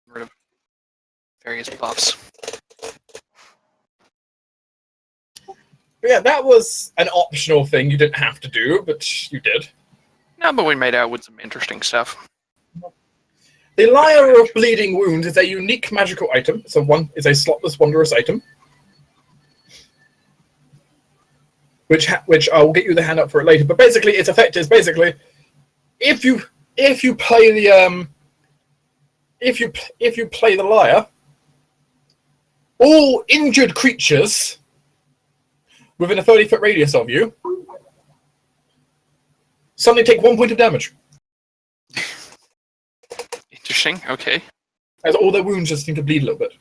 Rid of various buffs. But yeah, that was an optional thing you didn't have to do, but you did. No, but we made out with some interesting stuff. The Lyre of Bleeding Wounds is a unique magical item. It's a slotless, wondrous item. Which I will get you the hand up for it later. But basically, its effect is basically if you play the if you play the Lyre, all injured creatures within a 30-foot radius of you suddenly take 1 point of damage. Interesting, okay. As all their wounds just seem to bleed a little bit.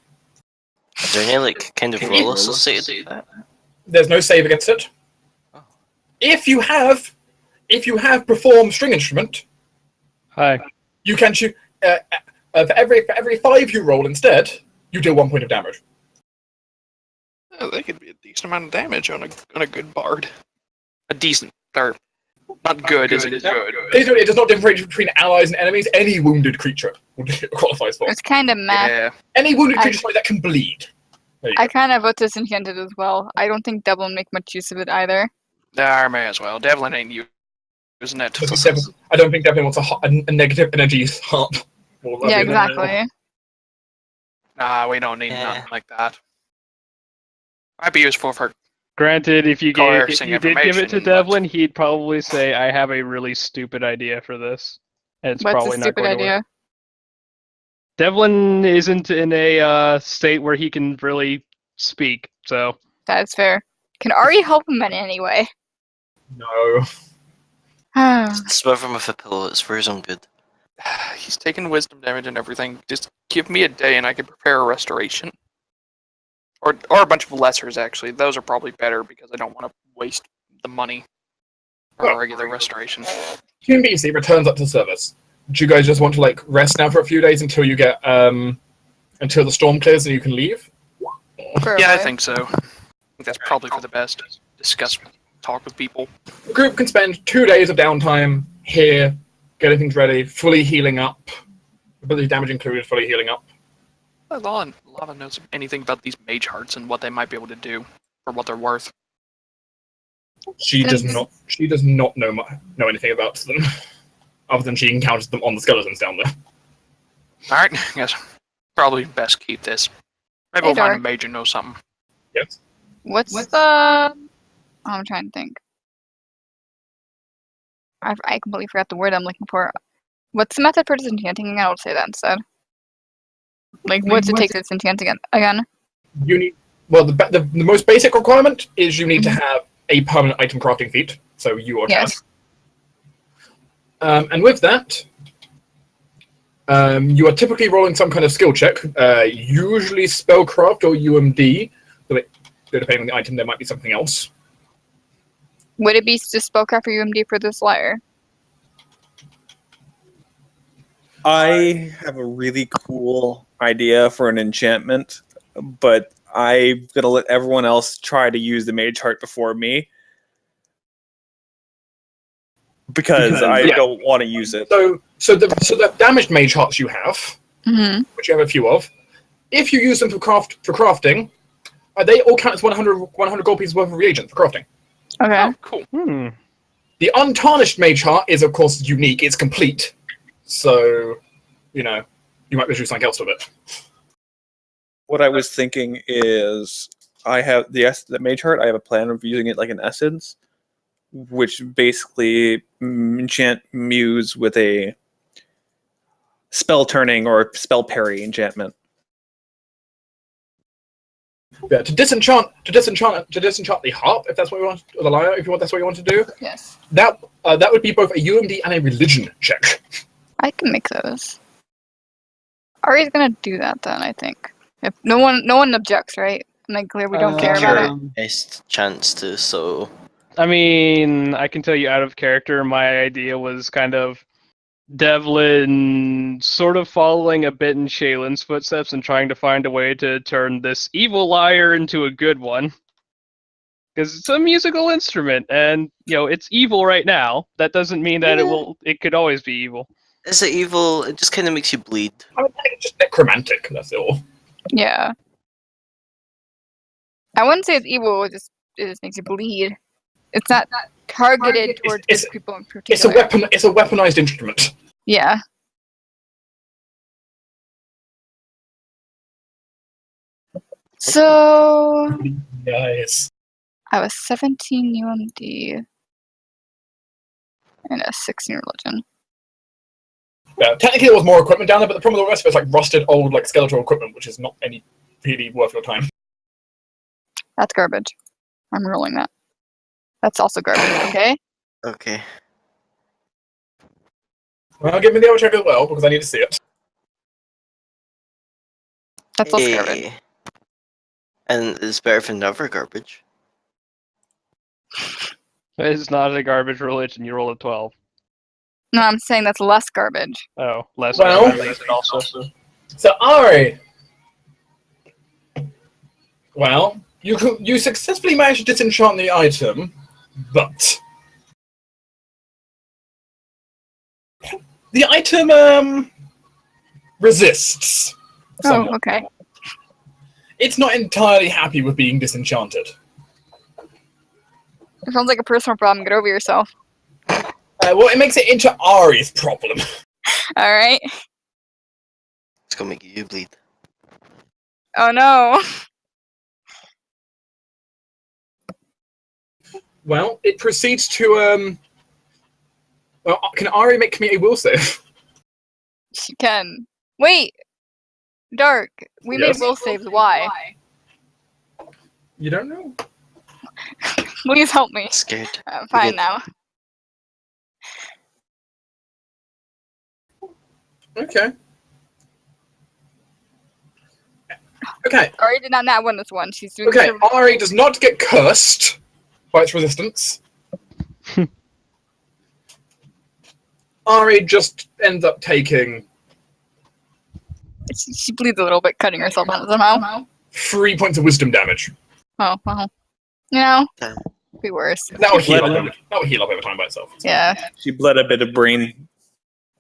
Is there any like kind of roll associated with that? There's no save against it. Oh. If you have performed string instrument, Hi. you can choose for every 5 you roll instead, you deal 1 point of damage. Oh, that could be a decent amount of damage on a good bard. A decent, or not good, isn't good. It does not differentiate between allies and enemies. Any wounded creature qualifies for. It's kind of meh. Yeah. Any wounded creature that can bleed. There you I go. kind of vote this enchanted as well. I don't think Devlin make much use of it either. I may as well. Devlin ain't using it. I don't think Devlin wants a negative energy harp. Yeah, exactly. Nah, we don't need nothing like that. Might be useful for Granted, if you Coercing did give it to information, but- Devlin, he'd probably say, "I have a really stupid idea for this," and it's What's probably a not stupid going to idea? work. Devlin isn't in a state where he can really speak, so That's fair. Can Ari help him in any way? No. Smother him with a pillow. It's for his own good. he's taking wisdom damage and everything. Just give me a day and I can prepare a restoration. Or a bunch of lessers, actually. Those are probably better because I don't want to waste the money for a regular restoration. Team BC returns up to service. Do you guys just want to like rest now for a few days until you get until the storm clears and you can leave? Yeah, I think so. I think that's probably for the best. Talk with people. The group can spend 2 days of downtime here, getting things ready, fully healing up, Ability damage included, fully healing up. Lava knows anything about these mage hearts and what they might be able to do, or what they're worth. She does not. She does not know anything about them, other than she encounters them on the skeletons down there. All right, I guess probably best keep this. Maybe we'll find a mage who knows something. Yes. What's the? I'm trying to think. I completely forgot the word I'm looking for. What's the method for disenchanting again? I'll say that instead. Like, what's it take to disenchant again? You need. Well, the most basic requirement is you need to have a permanent item crafting feat. So you or Chaz. And with that, you are typically rolling some kind of skill check, usually spellcraft or UMD. But depending on the item, there might be something else. Would it be just spellcraft or UMD for this liar? I have a really cool idea for an enchantment, but I'm gonna let everyone else try to use the mage heart before me because I don't want to use it. So the damaged mage hearts you have, which you have a few of, if you use them for crafting, they all count as 100 gold pieces worth of reagent for crafting. Okay. Oh, cool. The untarnished mage heart is, of course, unique. It's complete. So, you might be able to do something else with it. What I was thinking is I have the mage heart. I have a plan of using it like an essence, which basically enchant Muse with a spell turning or spell parry enchantment. Yeah, to disenchant the harp, if that's what you want, or the lyre, if that's what you want to do. Yes. That would be both a UMD and a religion check. I can make those. Ari's gonna do that then, I think. If no one objects, right? Am I clear? We don't care about it. Best chance to, so. I mean, I can tell you out of character, my idea was kind of Devlin sort of following a bit in Shaylin's footsteps and trying to find a way to turn this evil lyre into a good one. Because it's a musical instrument, and it's evil right now. That doesn't mean that it could always be evil. Is it evil? It just kind of makes you bleed. I mean, it's just necromantic, that's all. Yeah. I wouldn't say it's evil, it just makes you bleed. It's not targeted towards good people in particular. It's a weaponized instrument. Yeah. So Yes. I was 17 UMD and a 16 religion. Yeah, technically there was more equipment down there, but the problem with the rest of it is like rusted old skeletal equipment, which is not any really worth your time. That's garbage. I'm rolling that. That's also garbage, okay? Okay. Well, give me the other check as well, because I need to see it. That's also garbage. And it's better than never garbage. It's not a garbage religion, you roll a 12. No, I'm saying that's less garbage. Oh, less Well, garbage also. So, Ari! Well, you successfully managed to disenchant the item, but the item resists. Somewhat. Oh, okay. It's not entirely happy with being disenchanted. It sounds like a personal problem. Get over yourself. Well, it makes it into Ari's problem. Alright. It's gonna make you bleed. Oh no. Well, it proceeds to well, can Ari make me a will save? She can. Wait! Dark. We made will saves. Why? You don't know? Please help me. Scared. I'm fine now. Okay. Okay. Ari did not win this one. She's doing Okay, Ari does not get cursed by its resistance. Ari just ends up taking She bleeds a little bit, cutting herself out somehow. 3 points of wisdom damage. Oh, well. You know, Damn. be worse. That would heal up over time by itself. Yeah. She bled a bit of brain.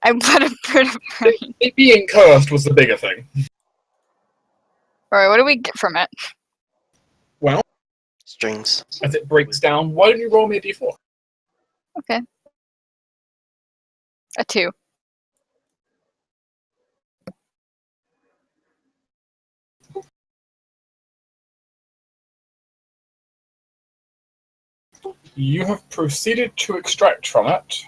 I let a bird of prey. It being cursed was the bigger thing. Alright, what do we get from it? Well, Strings. as it breaks down, why don't you roll me a d4? Okay. A 2. You have proceeded to extract from it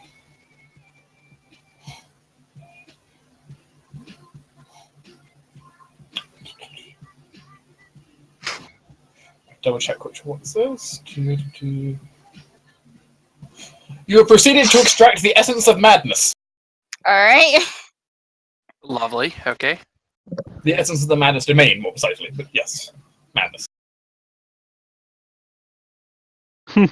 double check which one this is. You have proceeded to extract the essence of madness. Alright. Lovely. Okay. The essence of the madness domain, more precisely, but yes, madness. I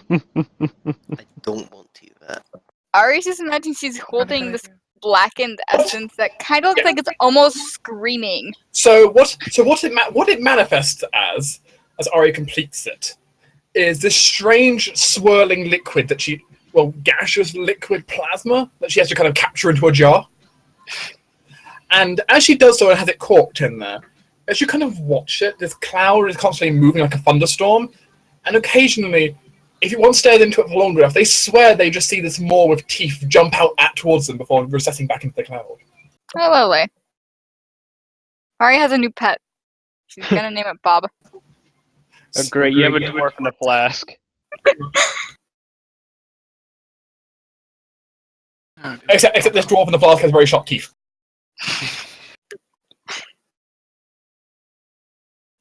don't want to do that. Ari just imagine she's holding this blackened essence that kind of looks like it's almost screaming. So what it manifests as Ari completes it, is this strange swirling liquid that gaseous liquid plasma that she has to kind of capture into a jar. And as she does so and has it corked in there, as you kind of watch it, this cloud is constantly moving like a thunderstorm, and occasionally, if you once stared into it for long enough, they swear they just see this maw with teeth jump out towards them before recessing back into the cloud. Oh, lovely. Ari has a new pet. She's gonna name it Bob. Oh, great, you have a dwarf in a flask. Except this dwarf in the flask has very sharp teeth.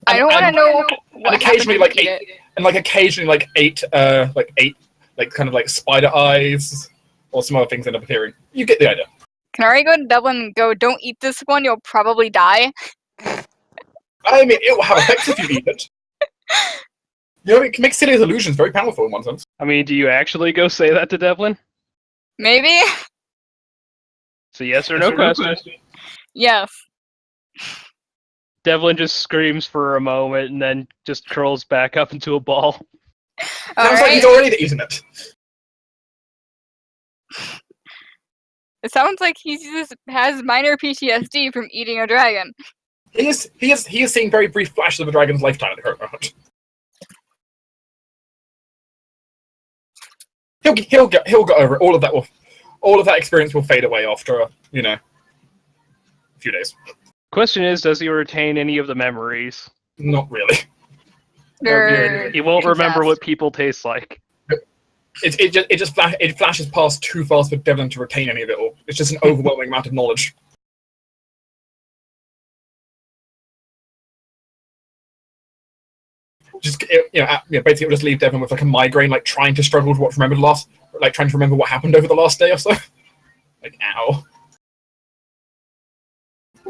I don't want to know what occasionally, happened like to eight, and occasionally eight kind of like spider eyes or some other things end up appearing. You get the idea. Can Ari go to Dublin and go, don't eat this one, you'll probably die? I mean, it will have effects if you eat it. You know, it can make silly illusions very powerful in one sense. I mean, do you actually go say that to Devlin? Maybe? It's a yes or no question. Yes. Devlin just screams for a moment and then just curls back up into a ball. Sounds like he's already eaten it. It sounds like he just has minor PTSD from eating a dragon. He is seeing very brief flashes of a dragon's lifetime at the current moment. He'll get over it. All of that experience will fade away after a few days. Question is, does he retain any of the memories? Not really. He won't remember what people taste like. It flashes past too fast for Devlin to retain any of it all. It's just an overwhelming amount of knowledge. Basically, it'll just leave Devlin with like a migraine, like trying to struggle to trying to remember what happened over the last day or so. Like, ow.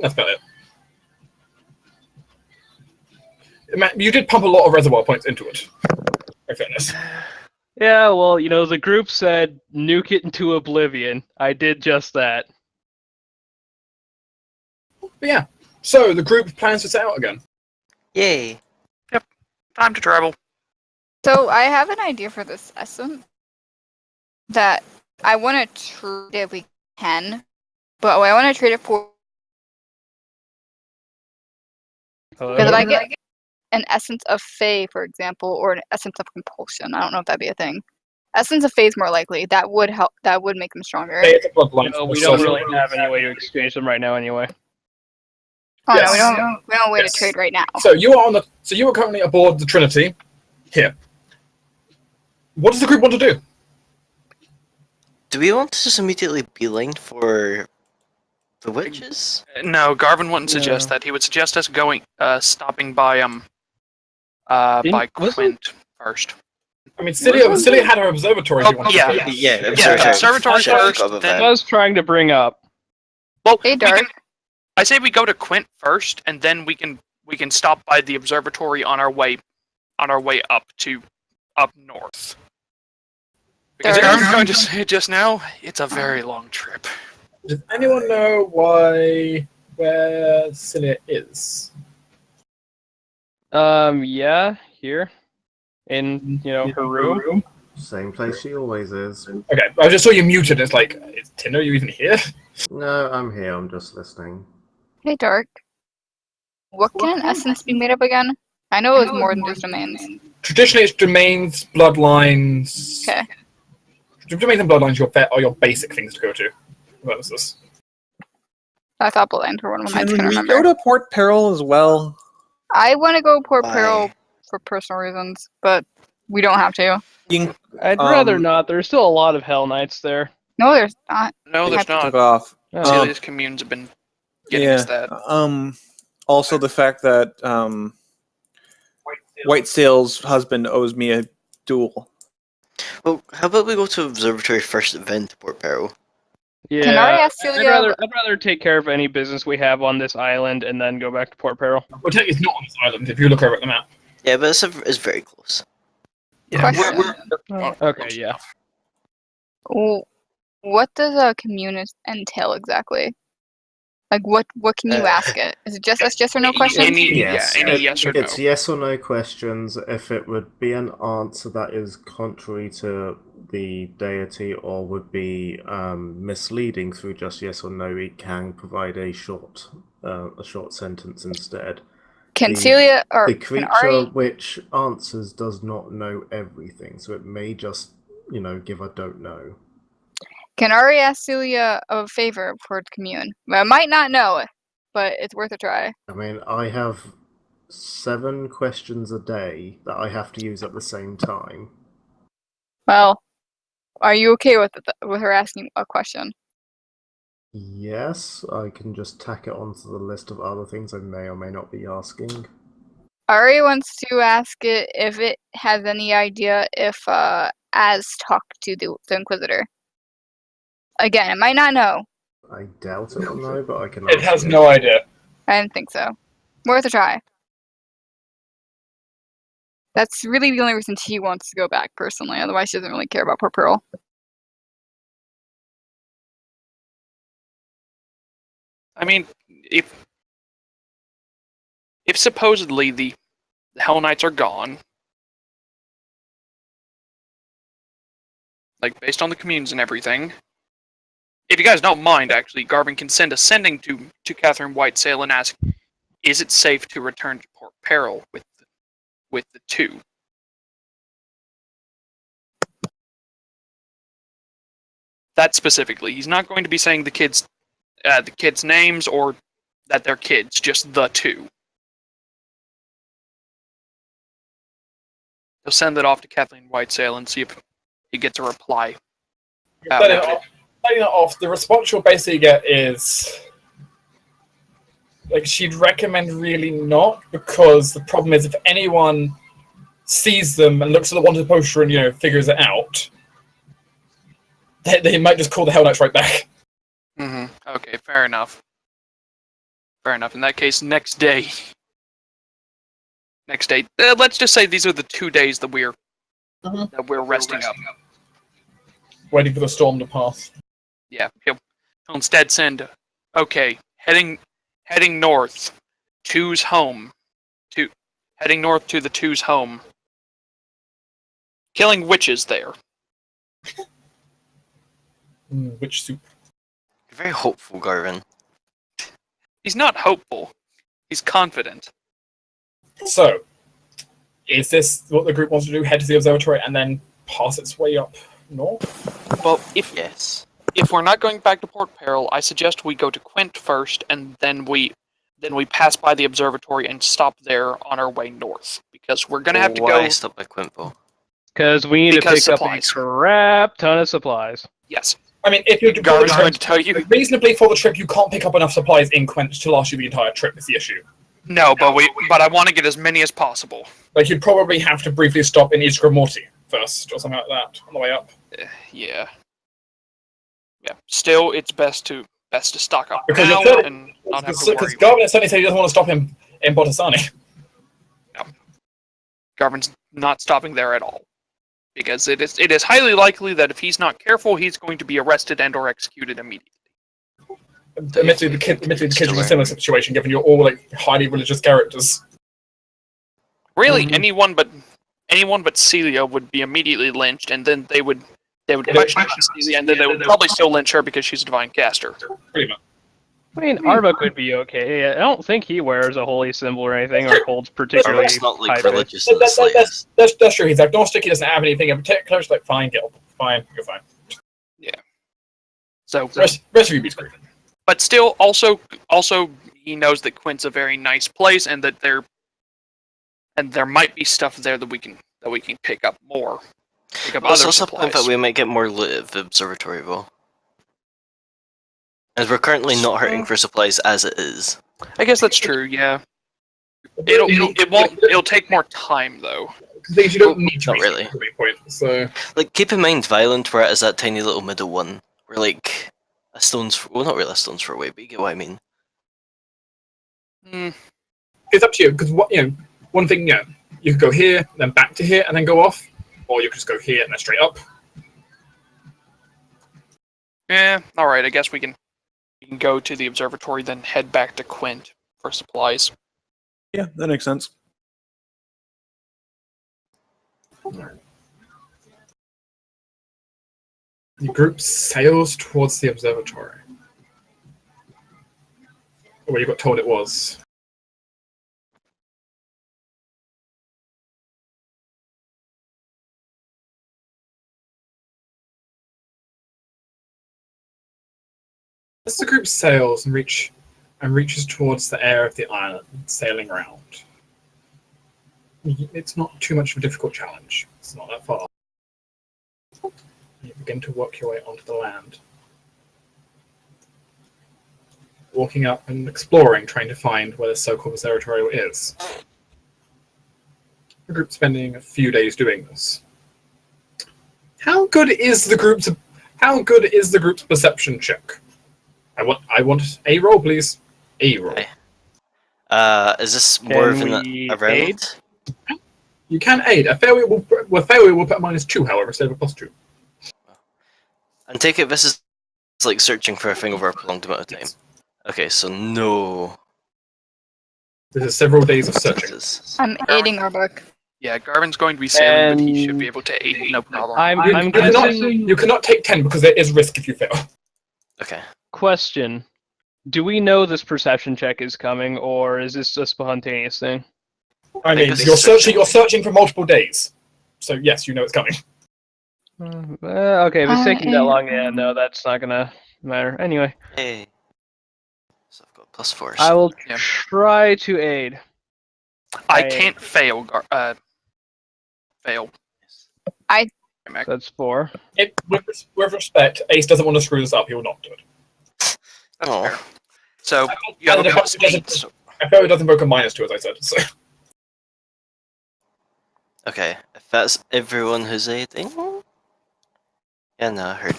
That's about it. Matt, you did pump a lot of reservoir points into it. In fairness. Yeah, well, the group said nuke it into oblivion. I did just that. But yeah, so the group plans to set out again. Yay. Yep, time to travel. So I have an idea for this essence that I want to trade if we can, but I want to trade it for. Because if I get an essence of Fae, for example, or an essence of compulsion, I don't know if that'd be a thing. Essence of Fae is more likely. That would help. That would make them stronger. We don't really have any way to exchange them right now, anyway. Oh no, we don't have a way to trade right now. So you are currently aboard the Trinity. Here. What does the group want to do? Do we want to just immediately beeline for the witches? No, Garvin wouldn't suggest that. He would suggest us stopping by Quint first. I mean, Celia had her observatory. Observatory first. I was trying to bring up. Well, hey, Dark. I say we go to Quint first, and then we can stop by the observatory on our way up north. Because I was going to say just now, it's a very long trip. Does anyone know where Celia is? Yeah, here. In, her room. Same place she always is. Okay, I just saw you muted. It's like, is Tinder, you even here? No, I'm here. I'm just listening. Hey, Dark. What can an essence be made of again? I know it was more than just domains. Traditionally, it's domains, bloodlines. Okay. Domains and bloodlines are your basic things to go to. What was this? I thought Bloodlines were one of them. I Can couldn't we remember. go to Port Peril as well? I want to go Port Why? Peril for personal reasons, but we don't have to. I'd rather not. There's still a lot of Hell Knights there. No, there's not. No, there's not. Took off. Celia's communes have been getting us that. Also, the fact that Whitesail's husband owes me a duel. Well, how about we go to Observatory first, then to Port Peril? Can I Yeah, ask Celia? I'd rather take care of any business we have on this island and then go back to Port Peril. Well, technically, it's not on this island if you look over at the map. Yeah, but it's very close. Yeah, Question. Okay, yeah. What does a commune entail exactly? Like, what can you ask it? Is it just yes or no questions? Any Yes, yes or no. It's yes or no questions. If it would be an answer that is contrary to the deity or would be misleading through just yes or no, it can provide a short sentence instead. Can Celia or The can creature Ari? which answers does not know everything, so it may just give a don't know. Can Ari ask Celia a favor for commune? Well, I might not know, but it's worth a try. I mean, I have 7 questions a day that I have to use at the same time. Well, are you okay with her asking a question? Yes, I can just tack it onto the list of other things I may or may not be asking. Ari wants to ask it if it has any idea if Az talked to the Inquisitor. Again, it might not know. I doubt it will know, but I can It ask has it. no idea. I didn't think so. Worth a try. That's really the only reason she wants to go back, personally. Otherwise, she doesn't really care about Port Pearl. I mean, if supposedly the Hell Knights are gone, like based on the communes and everything, if you guys don't mind, actually, Garvin can send a sending to Catherine Whitesail and ask, is it safe to return to Port Peril with the 2? That specifically, he's not going to be saying the kids' names or that they're kids, just the 2. He'll send that off to Kathleen Whitesail and see if he gets a reply. Setting it off, the response you'll basically get is like she'd recommend really not, because the problem is if anyone sees them and looks at the wanted poster and figures it out, they might just call the Hell Knights right back. Mm-hmm. Okay, fair enough. Fair enough. In that case, next day. Let's just say these are the 2 days that we're resting up. Waiting for the storm to pass. Yeah, he'll instead send, okay, heading north, Two's home. Heading north to the Two's home. Killing witches there. Witch soup. You're very hopeful, Garvin. He's not hopeful. He's confident. So, is this what the group wants to do? Head to the observatory and then pass its way up north? Well, Yes. if we're not going back to Port Peril, I suggest we go to Quint first, and then we pass by the observatory and stop there on our way north, because we're gonna have to go. Why stop by Quimpo? Because we need to pick supplies. up a crap ton of supplies. Yes, I mean, if you're Garvin's going to tell you. reasonably for the trip, you can't pick up enough supplies in Quench to last you the entire trip. Is the issue. No, but I want to get as many as possible. Like you'd probably have to briefly stop in Isgra Morty first, or something like that, on the way up. Yeah. Still, it's best to stock up Because now the third- and not have to Because worry. Garvin certainly said he doesn't want to stop him in Botasani. Garvin's not stopping there at all, because it is highly likely that if he's not careful, he's going to be arrested and/or executed immediately. Admittedly, the kids are in a similar situation, given you're all like highly religious characters. Really, Mhm. anyone but Celia would be immediately lynched, and then they would question Celia, and then they would probably still lynch her because she's a divine caster. Pretty much. I mean, Arbok would be okay. I don't think he wears a holy symbol or anything, or holds particularly Arbok's not like high faith. religious in the slightest. That's true. He's agnostic. He doesn't have anything in particular. It's like, fine, get fine, you're fine. So Rest of you be screwed. but still, also, he knows that Quint's a very nice place, and that there might be stuff there that we can pick up more. Pick up There's other also a point that supplies. we might get more loot at the observatory, though. As we're currently not hurting for supplies as it is. I guess that's true. Yeah. It'll take more time though. Things you don't need to Not be really. at any point. So Like, keep in mind, Violent, where it is that tiny little middle one. We're like a stone's... Well, not really a stone's throw away, but you get what I mean. it's up to you because one thing you could go here, then back to here, and then go off, or you could just go here and then straight up. Yeah. All right. I guess we can go to the observatory, then head back to Quint for supplies. Yeah, that makes sense. The group sails towards the observatory. Where you got told it was. As the group sails and reaches towards the air of the island, sailing around, it's not too much of a difficult challenge. It's not that far. You begin to work your way onto the land. Walking up and exploring, trying to find where the so-called observatory is. The group spending a few days doing this. How good is the group's perception check? I want a roll, please. A roll. Okay. Is this more of Can an we a round? aid? You can aid. A failure will put a -2, however, instead of a +2. And take it this is like searching for a thing over a prolonged amount of time. Yes. Okay, so no. This is several days of searching. This. I'm aiding Arbok. Yeah, Garvin's going to be sailing, but he should be able to aid, no problem. I'm guessing. You cannot take 10 because there is risk if you fail. Okay. Question: do we know this perception check is coming, or is this a spontaneous thing? I mean, Because you're searching. searching for multiple days, so yes, you know it's coming. Okay, if it's taking that long, yeah, no, that's not gonna matter. Anyway, Hey. So I've got +4. I will Yeah. try to aid. I can't fail. Fail. That's 4. With respect, Ace doesn't want to screw this up. He will not do it. That's Oh. fair. So you have a +8. So I feel it doesn't invoke a -2, as I said. So Okay, if that's everyone who's aiding. Yeah, no, I heard.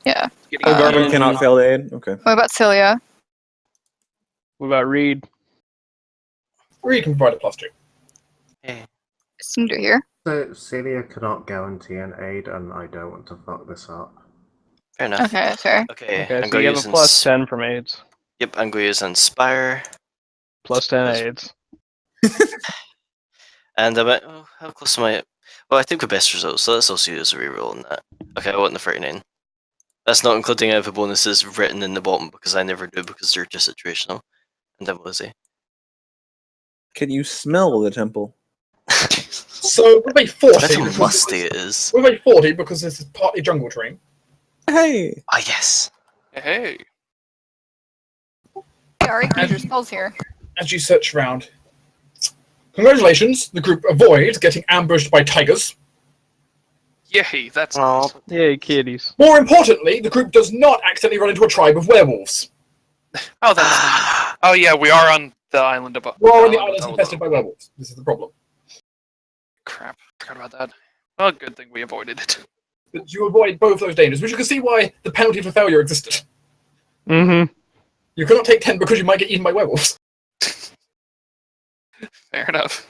Yeah. getting Oh, Garvin Um, cannot fail to aid? Okay. What about Celia? What about Reed? or you can provide a +2. Hey. Is Cinder here? So Celia cannot guarantee an aid, and I don't want to fuck this up. Fair enough. Okay, that's fair. Okay, Okay, I'm so going you to have use a +10 from aids. Yep, I'm going to use Inspire. +10 Plus- aids. And I went, oh, how close am I? Well, I think the best result, so let's also use a reroll on that. Okay, I want the 39. That's not including any of the bonuses written in the bottom, because I never do, because they're just situational. And I'm Lizzie. Can you smell the temple? So with a 40, That's how because musty it is. with a 40, because this is partly jungle terrain. Hey! Ah, yes. Hey. Hey, Ari, use your spells here. As you search around, congratulations, the group avoid getting ambushed by tigers. Yay, that's Oh, Yay, kitties. More importantly, the group does not accidentally run into a tribe of werewolves. Oh, that's. Oh yeah, we are on the island above. We're on the islands infested by werewolves. This is the problem. Crap, forgot about that. Well, good thing we avoided it. But you avoid both those dangers, which you can see why the penalty for failure existed. Mm-hmm. You cannot take 10 because you might get eaten by werewolves. Fair enough.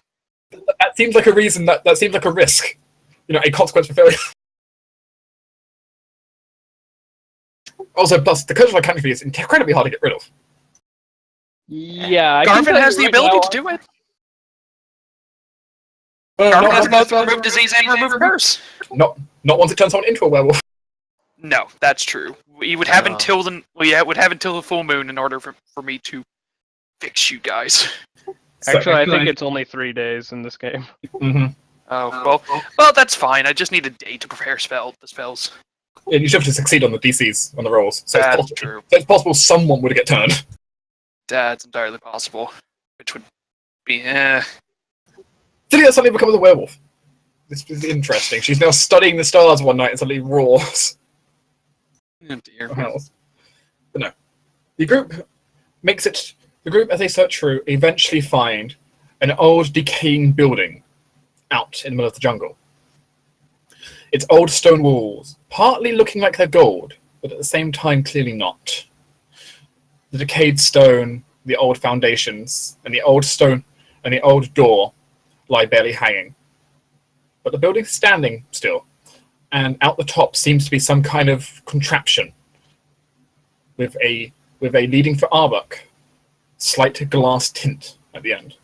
That seems like a reason, that seems like a risk. You know, a consequence for failure. Also, plus, the curse of lycanthropy is incredibly hard to get rid of. Yeah, I can Garvin tell you has the right ability now, to do it. Charm has both remove disease and remove curse. Not once it turns someone into a werewolf. No, that's true. We would have until the it would have until the full moon in order for me to fix you guys. Actually, I think it's only 3 days in this game. Mm-hmm. Oh well, that's fine. I just need a day to prepare the spells. And you should have to succeed on the DCs on the rolls. So That's true. So it's possible someone would get turned. That's entirely possible. Which would be Celia suddenly becomes a werewolf. This is interesting. She's now studying the stars one night and suddenly roars. Oh dear. But no. The group, as they search through, eventually find an old, decaying building out in the middle of the jungle. Its old stone walls, partly looking like they're gold, but at the same time clearly not. The decayed stone, the old foundations, and the old stone and the old door lie barely hanging. But the building's standing still, and out the top seems to be some kind of contraption with a leading for Arbok, slight glass tint at the end.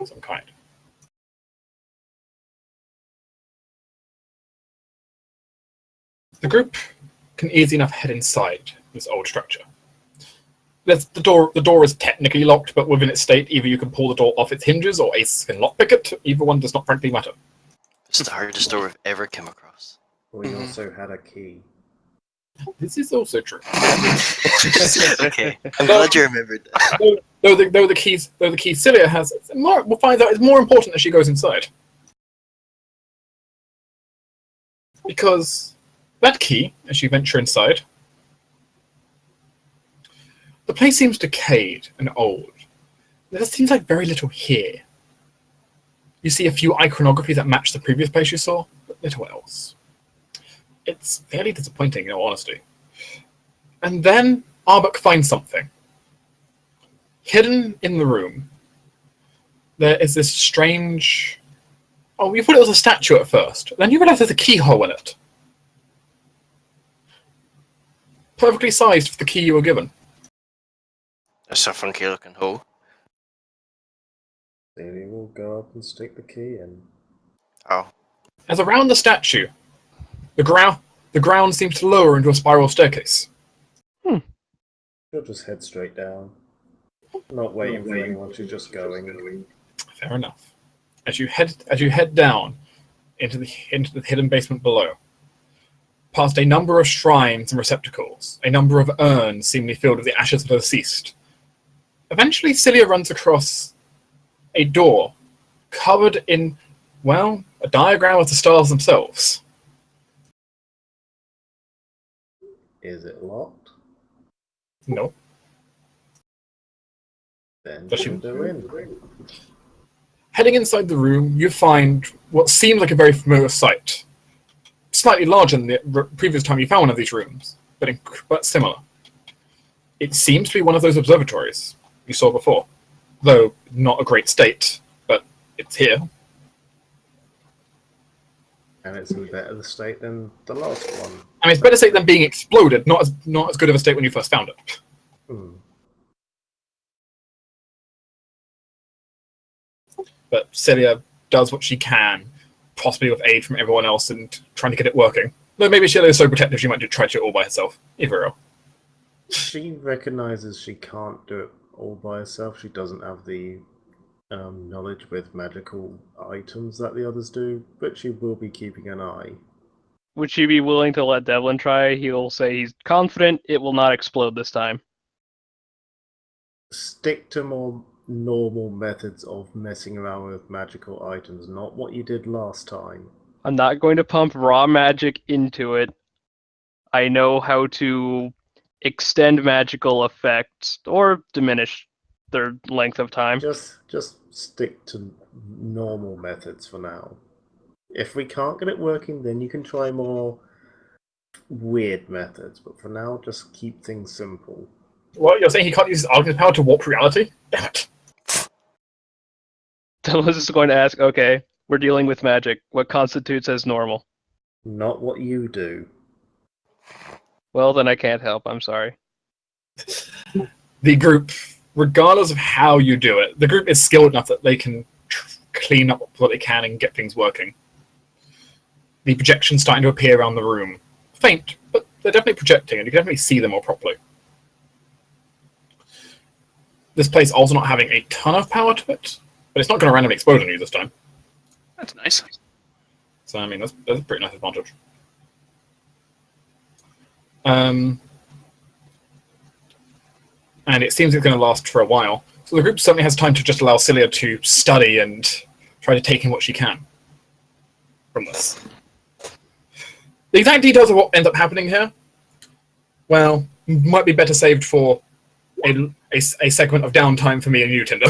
Some kind. The group can easily enough head inside this old structure. The door is technically locked, but within its state, either you can pull the door off its hinges or Ace can lockpick it. Either one does not frankly matter. This is the hardest door we've ever come across. We also had a key. This is also true. Okay, I'm glad you remembered that. Though the keys Celia has, we'll find out it's more important as she goes inside. Because that key, as you venture inside, the place seems decayed and old. There seems like very little here. You see a few iconographies that match the previous place you saw, but little else. It's fairly disappointing, in all honesty. And then Arbok finds something. Hidden in the room, there is this strange... Oh, you thought it was a statue at first. Then you realize there's a keyhole in it. Perfectly sized for the key you were given. That's a funky looking hole. Celia will go up and stick the key in. Oh. As around the statue, the ground seems to lower into a spiral staircase. She'll just head straight down. Not waiting for anyone, she's just going. Fair enough. As you head down into the hidden basement below, past a number of shrines and receptacles, a number of urns seemingly filled with the ashes of the deceased. Eventually, Celia runs across a door covered in, well, a diagram of the stars themselves. Is it locked? No. Then Does she- she'll go in. Heading inside the room, you find what seems like a very familiar sight. Slightly larger than the previous time you found one of these rooms, but similar. It seems to be one of those observatories you saw before, though not a great state, but it's here. And it's in better state than the last one. I mean, it's better state than being exploded, not as good of a state when you first found it. Hmm. But Celia does what she can, possibly with aid from everyone else, and trying to get it working. Though maybe Celia is so protective she might try to do it all by herself. Either or. She recognizes she can't do it all by herself. She doesn't have the knowledge with magical items that the others do, but she will be keeping an eye. Would she be willing to let Devlin try? He'll say he's confident it will not explode this time. Stick to more normal methods of messing around with magical items, not what you did last time. I'm not going to pump raw magic into it. I know how to extend magical effects or diminish their length of time. Just stick to normal methods for now. If we can't get it working, then you can try more weird methods, but for now, just keep things simple. What, you're saying he can't use his alchemist power to warp reality? Damn it. Dylan's just going to ask, okay, we're dealing with magic. What constitutes as normal? Not what you do. Well, then I can't help. I'm sorry. The group regardless of how you do it, the group is skilled enough that they can clean up what they can and get things working. The projection's starting to appear around the room. Faint, but they're definitely projecting, and you can definitely see them more properly. This place also not having a ton of power to it, but it's not going to randomly explode on you this time. That's nice. So, I mean, that's a pretty nice advantage. And it seems it's going to last for a while. So the group certainly has time to just allow Celia to study and try to take in what she can from this. The exact details of what ends up happening here, well, might be better saved for a segment of downtime for me and you, Tinder.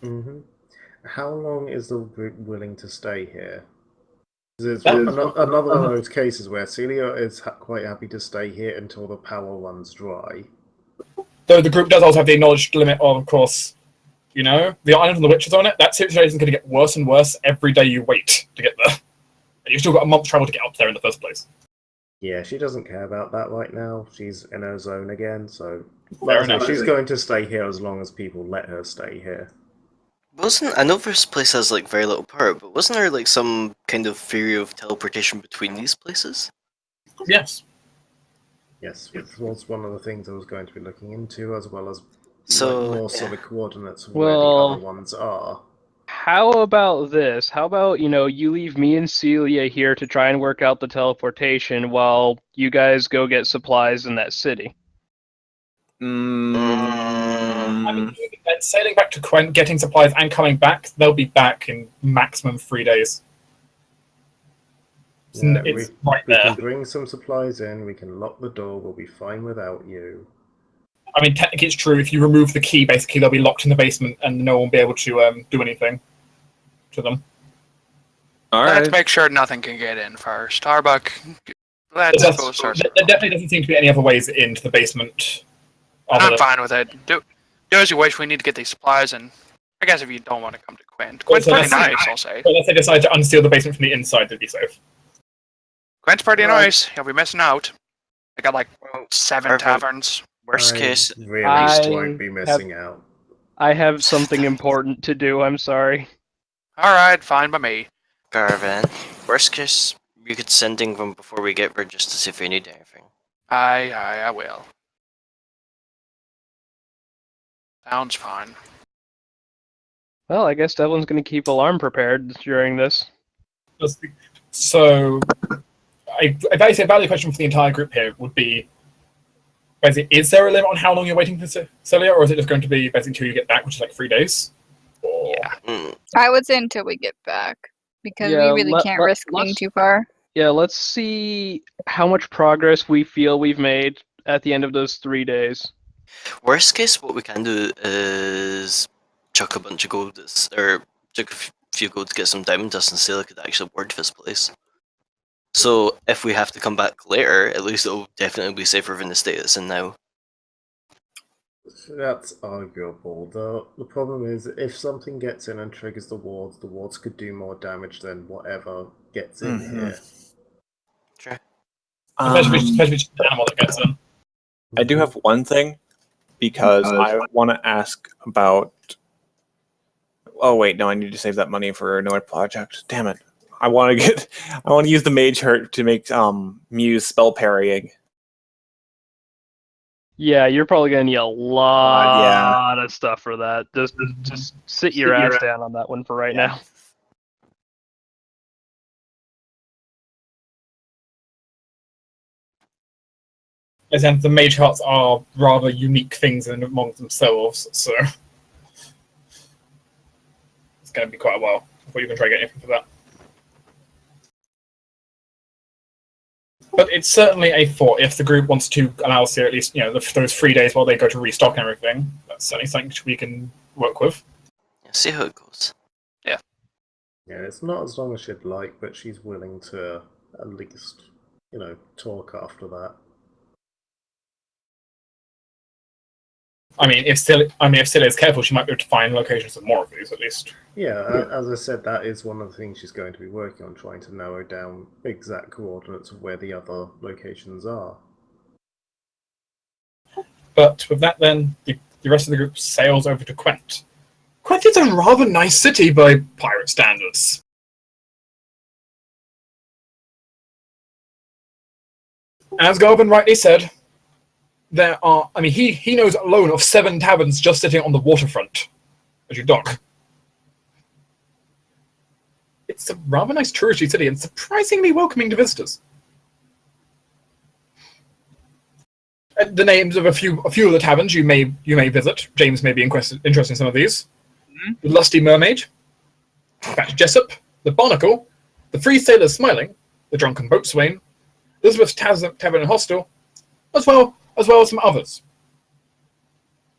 Mm-hmm. How long is the group willing to stay here? It's another one of those cases where Celia is quite happy to stay here until the power runs dry. Though the group does also have the acknowledged limit of course, the island and the witches on it, that situation is going to get worse and worse every day you wait to get there. And you've still got a month's travel to get up there in the first place. Yeah, she doesn't care about that right now. She's in her zone again, so she's going to stay here as long as people let her stay here. I know this place has like very little power, but wasn't there like some kind of theory of teleportation between these places? Yes. Yes, which was one of the things I was going to be looking into, as well as more solid coordinates of where the other ones are. How about this? How about, you leave me and Celia here to try and work out the teleportation while you guys go get supplies in that city? I mean, sailing back to Quent, getting supplies and coming back, they'll be back in maximum 3 days. Yeah, it's we there. can bring some supplies in, we can lock the door, we'll be fine without you. I mean, technically it's true. If you remove the key, basically they'll be locked in the basement and no one will be able to do anything to them. All Let's right. make sure nothing can get in first. Starbuck, There definitely doesn't seem to be any other ways into the basement. I'm fine with it. Do as you wish. We need to get these supplies, and I guess if you don't want to come to Quint, Quint's pretty nice, I'll say. But let's say decide to unseal the basement from the inside to be safe. Quint's pretty nice. You'll be missing out. I got like 7 taverns. Worst case, really won't be missing out. I have something important to do, I'm sorry. Alright, fine by me. Caravan. Worst case, you could send them before we get there just to see if we need anything. I will. Sounds fine. Well, I guess Devlin's going to keep alarm prepared during this. So, a valid question for the entire group here would be, basically, is there a limit on how long you're waiting for Celia, or is it just going to be basically until you get back, which is like 3 days? Or... Yeah. I would say until we get back, because we really can't risk being too far. Yeah, let's see how much progress we feel we've made at the end of those 3 days. Worst case, what we can do is chuck a bunch of gold, or chuck a few gold to get some diamond dust, and Celia could actually ward this place. So if we have to come back later, at least it'll definitely be safer than the state it's in now. That's arguable. The problem is, if something gets in and triggers the wards could do more damage than whatever gets in here. Sure. Especially the animal that gets in. I do have one thing, because I want to ask about... Oh wait, no, I need to save that money for another project. Damn it. I want to use the mage hurt to make Muse spell parrying. Yeah, you're probably gonna need a lot of stuff for that. Just sit your ass down on that one for right now. And the mage hearts are rather unique things among themselves, so it's going to be quite a while before you can try to get anything for that. But it's certainly a thought. If the group wants to allow us here at least, those 3 days while they go to restock and everything, that's certainly something we can work with. Yeah, see how it goes. Yeah. Yeah, it's not as long as she'd like, but she's willing to at least, talk after that. If Celia is careful, she might be able to find locations of more of these, at least. Yeah, as I said, that is one of the things she's going to be working on, trying to narrow down exact coordinates of where the other locations are. But with that, then, the rest of the group sails over to Quent. Quent is a rather nice city by pirate standards. As Garvin rightly said, there are, he knows alone of 7 taverns just sitting on the waterfront as you dock. It's a rather nice touristy city and surprisingly welcoming to visitors. And the names of a few of the taverns you may visit. James may be interested in some of these. Mm-hmm. The Lusty Mermaid, Fat Jessup, the Barnacle, the Free Sailor Smiling, the Drunken Boatswain, Elizabeth's Tavern and Hostel, as well as some others.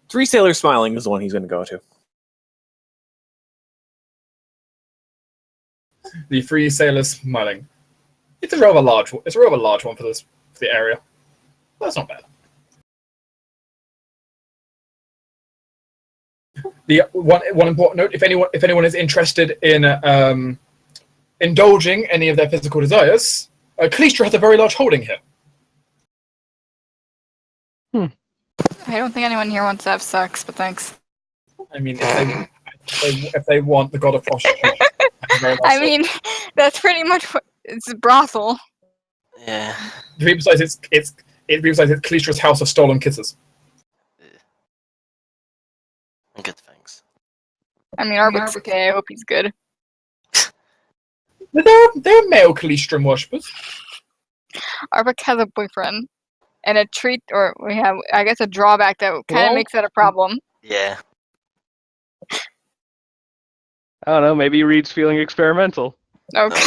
Three Sailors Smiling is the one he's going to go to. The Free Sailor Smiling. It's a rather large one for the area. That's not bad. The one important note: if anyone is interested in indulging any of their physical desires, Callistra has a very large holding here. I don't think anyone here wants to have sex, but thanks. I mean, if they want the god of prostitution. I mean, that's pretty much what it's a brothel. Yeah. Besides, it's Callistra's house of stolen kisses. Good thanks. I mean, Arbok's okay. I hope he's good. There are male Callistran worshippers. Arbok has a boyfriend, and a treat, or we have, I guess, a drawback that kind of makes that a problem. Yeah. I don't know, maybe Reed's feeling experimental. Okay.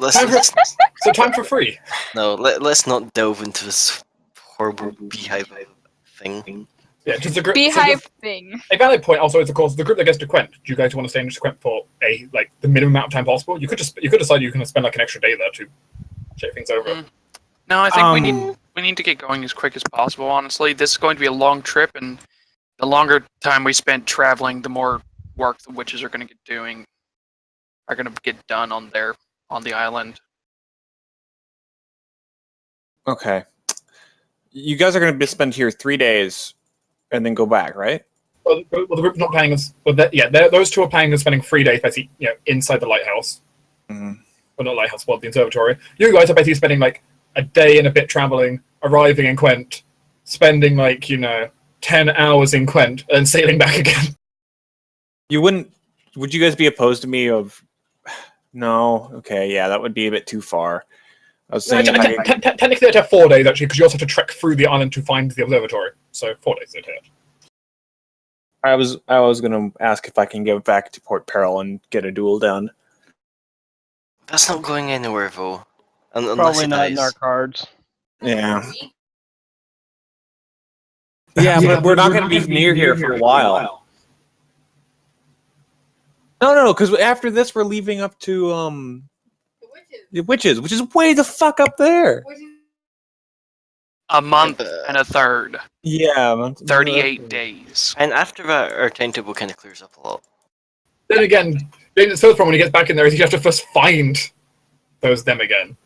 No, So time for free. No, let's not delve into this horrible beehive thing. Yeah, just a group. Beehive thing. A valid point also is, of course, the group that gets to Quent. Do you guys want to stay in Quent for the minimum amount of time possible? You could decide you can spend like an extra day there to check things over. No, I think we need to get going as quick as possible. Honestly, this is going to be a long trip, and the longer time we spend traveling, the more work the witches are going to get done on the island. Okay. You guys are going to spend here 3 days and then go back, right? Well, the group's not planning as those two are planning on spending 3 days basically, inside the lighthouse. Mm-hmm. Well, not lighthouse, the observatory. You guys are basically spending like a day and a bit traveling, arriving in Quent, spending 10 hours in Quent, and sailing back again. Would you guys be opposed to me of? No. Okay. Yeah, that would be a bit too far. I was saying technically they'd have 4 days actually, because you also have to trek through the island to find the observatory. So 4 days they'd have. I was going to ask if I can get back to Port Peril and get a duel done. That's not going anywhere, though. Unless Probably it not dies. in our cards. Yeah. Yeah, but we're not going to be near here for a while. No, because after this we're leaving up to the witches, which is way the fuck up there. A month and a third. Yeah, 38 days. And after that, our timetable kind of clears up a lot. Then again, James' first problem when he gets back in there is you have to first find them again.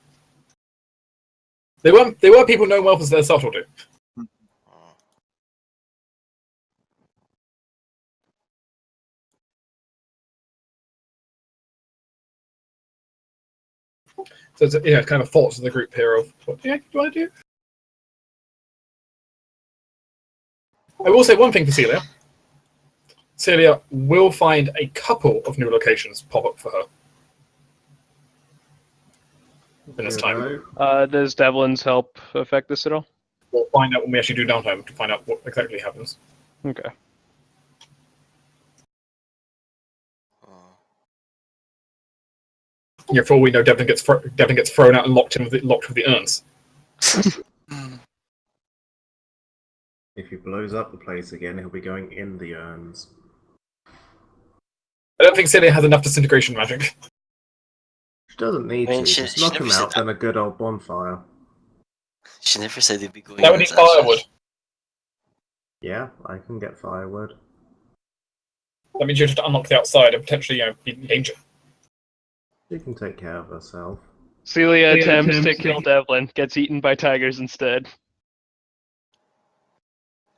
They were people known well for their subtlety. So it's kind of thoughts of the group here of what do you want to do? I will say one thing for Celia. Celia will find a couple of new locations pop up for her in this time. Does Devlin's help affect this at all? We'll find out when we actually do downtime to find out what exactly happens. Okay. Yeah, for all we know, Devlin gets thrown out and locked with the urns. If he blows up the place again, he'll be going in the urns. I don't think Celia has enough disintegration magic. She doesn't need to. Just knock him out and a good old bonfire. She never said he'd be going. That would need firewood. Yeah, I can get firewood. That means you have to unlock the outside and potentially, be in danger. She can take care of herself. Celia attempts to kill Devlin, gets eaten by tigers instead.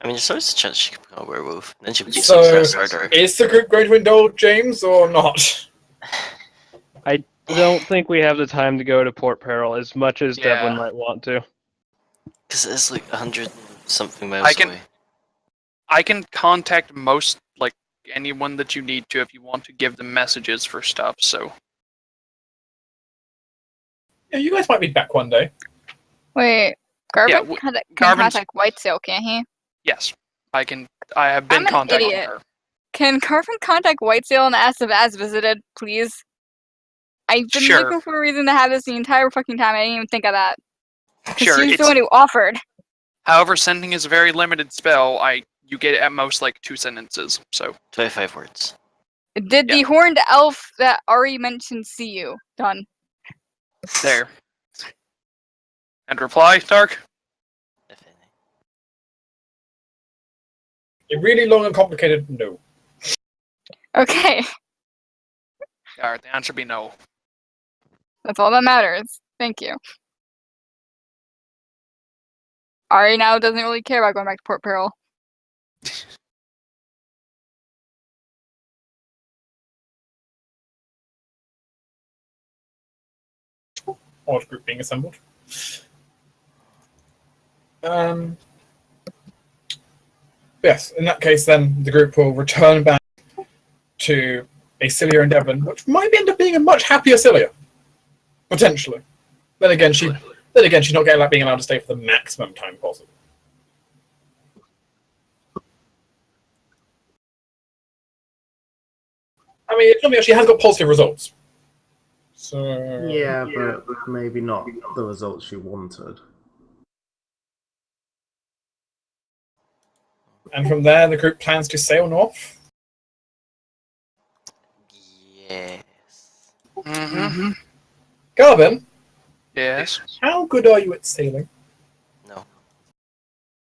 I mean, there's always a chance she could become a werewolf. Then she would use So, some harder. is the group going to indulge James or not? I don't think we have the time to go to Port Peril as much as Yeah. Devlin might want to. Because it is like 100-something miles away. I can contact most, like, anyone that you need to if you want to give them messages for stuff, so... Yeah, you guys might be back one day. Wait, Garvin Yeah, can Garvin's- contact Whitesail, can't he? Yes, I have been I'm an contacting idiot. her. Can Garvin contact Whitesail and ask if As visited, please? I've been Sure. looking for a reason to have this the entire fucking time. I didn't even think of that. Because Sure, she's the it's- one who offered. However, sending is a very limited spell. You get at most like 2 sentences, so... 25 words. Did the horned elf that Ari mentioned see you? Done. There. And reply, Dark? If any. A really long and complicated no. Okay, Alright, the answer be no. that's all that matters. Thank you. Ari now doesn't really care about going back to Port Peril. Odd group being assembled. Yes, in that case, then the group will return back to a Cilia and Devlin, which might end up being a much happier Cilia, potentially. Then again, she's not getting like being allowed to stay for the maximum time possible. I mean, it's something that she has got positive results. So Yeah, but maybe not the results you wanted. And from there, the group plans to sail north. Yes. Mm-hmm. Garvin, Yes. how good are you at sailing? No.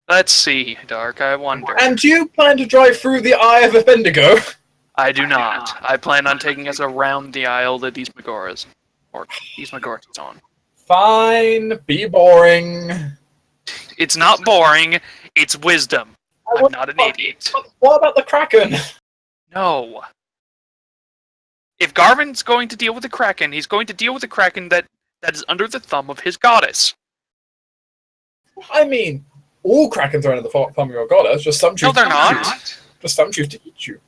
Let's see, Dark, I wonder. And do you plan to drive through the Eye of Bendigo? I do not. I plan on taking us around the Isle that these Megoras. Or these Megoras is on. Fine, be boring. It's not boring, it's wisdom. I'm not an idiot. What about the Kraken? No. If Garvin's going to deal with the Kraken, he's going to deal with the Kraken that is under the thumb of his goddess. I mean, all Krakens are under the thumb of your goddess, just some choose No, they're to not. eat you. Just some choose to eat you.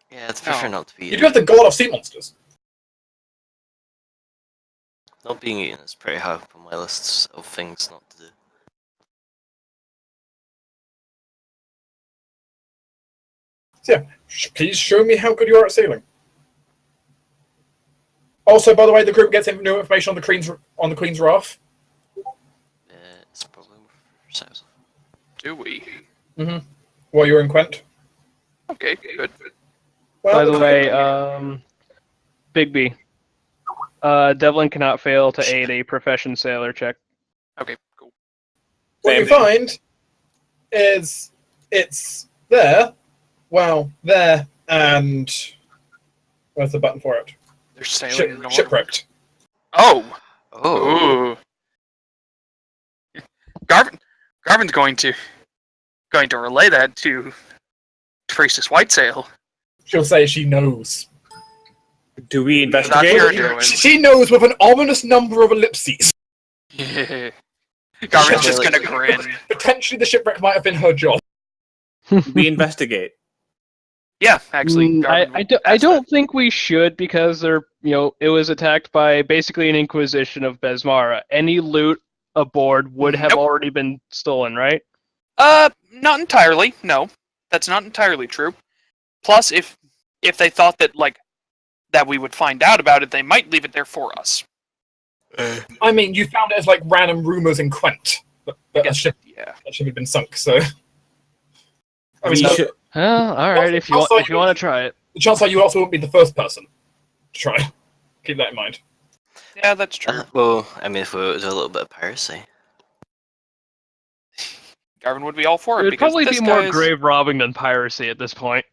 Yeah, it's prefer No. not to be You eaten. do have the god of sea monsters. Not being eaten is pretty high up on my list of things not to do. So yeah, please show me how good you are at sailing. Also, by the way, the group gets new information on the Queen's Wrath. It's probably more for south. Do we? While you're in Quent. Okay, good. Well, By the way, Big B. Devlin cannot fail to aid a profession sailor check. Okay, cool. what you find is it's there. Well, there and where's the button for it? They're sailing north. Shipwrecked. Oh! Oh! Ooh. Garvin's going to relay that to Priestess Whitesail. She'll say she knows. Do we Not investigate? sure doing. She knows with an ominous number of ellipses. Garvin's just gonna grin. Potentially, the shipwreck might have been her job. We investigate. Yeah, actually. Garvin I will pass don't think we should because it was attacked by basically an inquisition of Besmara. Any loot aboard would have Nope. already been stolen, right? that. Not entirely. No, that's not entirely true. Plus, if they thought that we would find out about it, they might leave it there for us. I mean, you found it as like random rumors in Quent that a ship Yeah. had been sunk. So, I mean, We should- Well, all right. If you want to try it. the chance are you also won't be the first person to try. Keep that in mind. Yeah, that's true. Well, I mean, if we do a little bit of piracy. Garvin would be all for it. It would because probably this be more guy's- grave robbing than piracy at this point.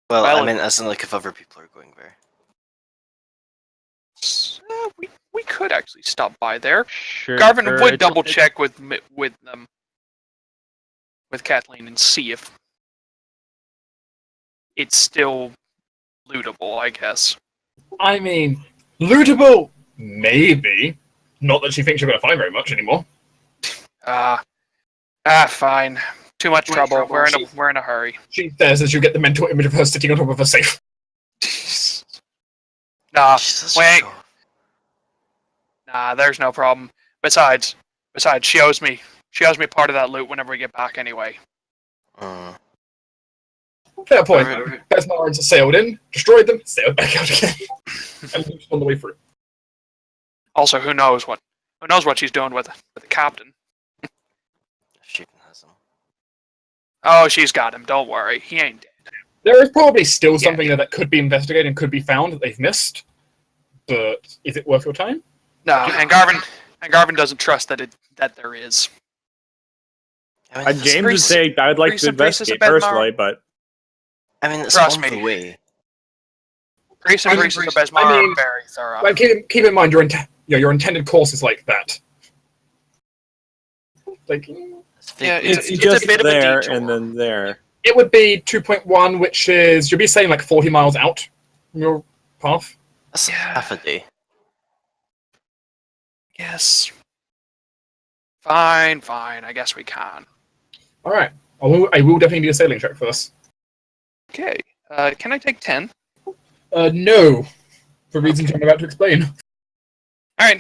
Well, Well, I mean, as in, like, if other people are going there. We could actually stop by there. Sure. Garvin would it's- double check with Kathleen and see if it's still lootable, I guess. I mean, lootable? Maybe. Not that she thinks you're going to find very much anymore. Fine. Too much trouble. We're in a hurry. She says as you get the mental image of her sitting on top of a safe. Nah, Jesus, wait. sure. Nah, there's no problem. Besides, she owes me part of that loot whenever we get back anyway. Fair point. Alright. Besmarans sailed in, destroyed them, sailed back out again, and looted on the way through. Also, who knows what she's doing with the captain? If she even has them. Oh, she's got him. Don't worry, he ain't dead. There is probably still something there that could be investigated and could be found that they've missed, but is it worth your time? No, and Garvin doesn't trust that there is. I mean, it's, James would say I'd like to Priest is a investigate bad personally, but I mean, it's trust on the me. way. Priest and Priest is the best I mean, are very thorough. Like, keep in mind your intended course is like that. Like, Yeah, it's it's just a bit of a there detour. and then there. it would be 2.1, which is you'll be saying like 40 miles out from your path. That's Yeah. half a day. Yes. Fine. I guess we can. All right, I will definitely need a sailing check for this. Okay. Can I take 10? No, for reasons I'm about to explain. All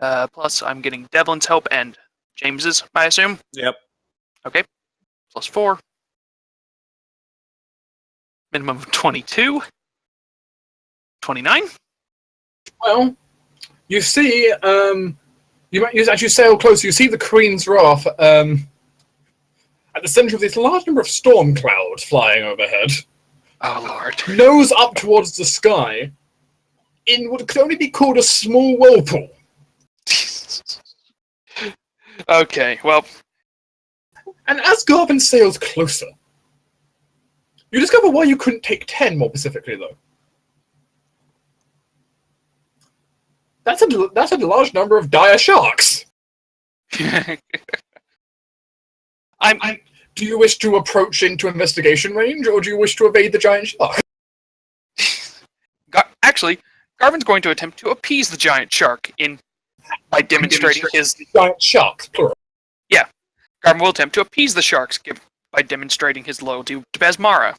right. Plus, I'm getting Devlin's help and James's, I assume. Yep. Okay. Plus 4. Minimum of 22. 29. Well, you see, as you sail closer, you see the Queen's Wrath at the center of this large number of storm clouds flying overhead. Oh, Lord. Nose up towards the sky, in what could only be called a small whirlpool. Okay, well, And as Garvin sails closer, you discover why you couldn't take 10 more specifically, though. That's a large number of dire sharks. Do you wish to approach into investigation range, or do you wish to evade the giant shark? Actually, Garvin's going to attempt to appease the giant shark by demonstrating his... Giant sharks, plural. Garvin will attempt to appease the sharks by demonstrating his loyalty to Besmara.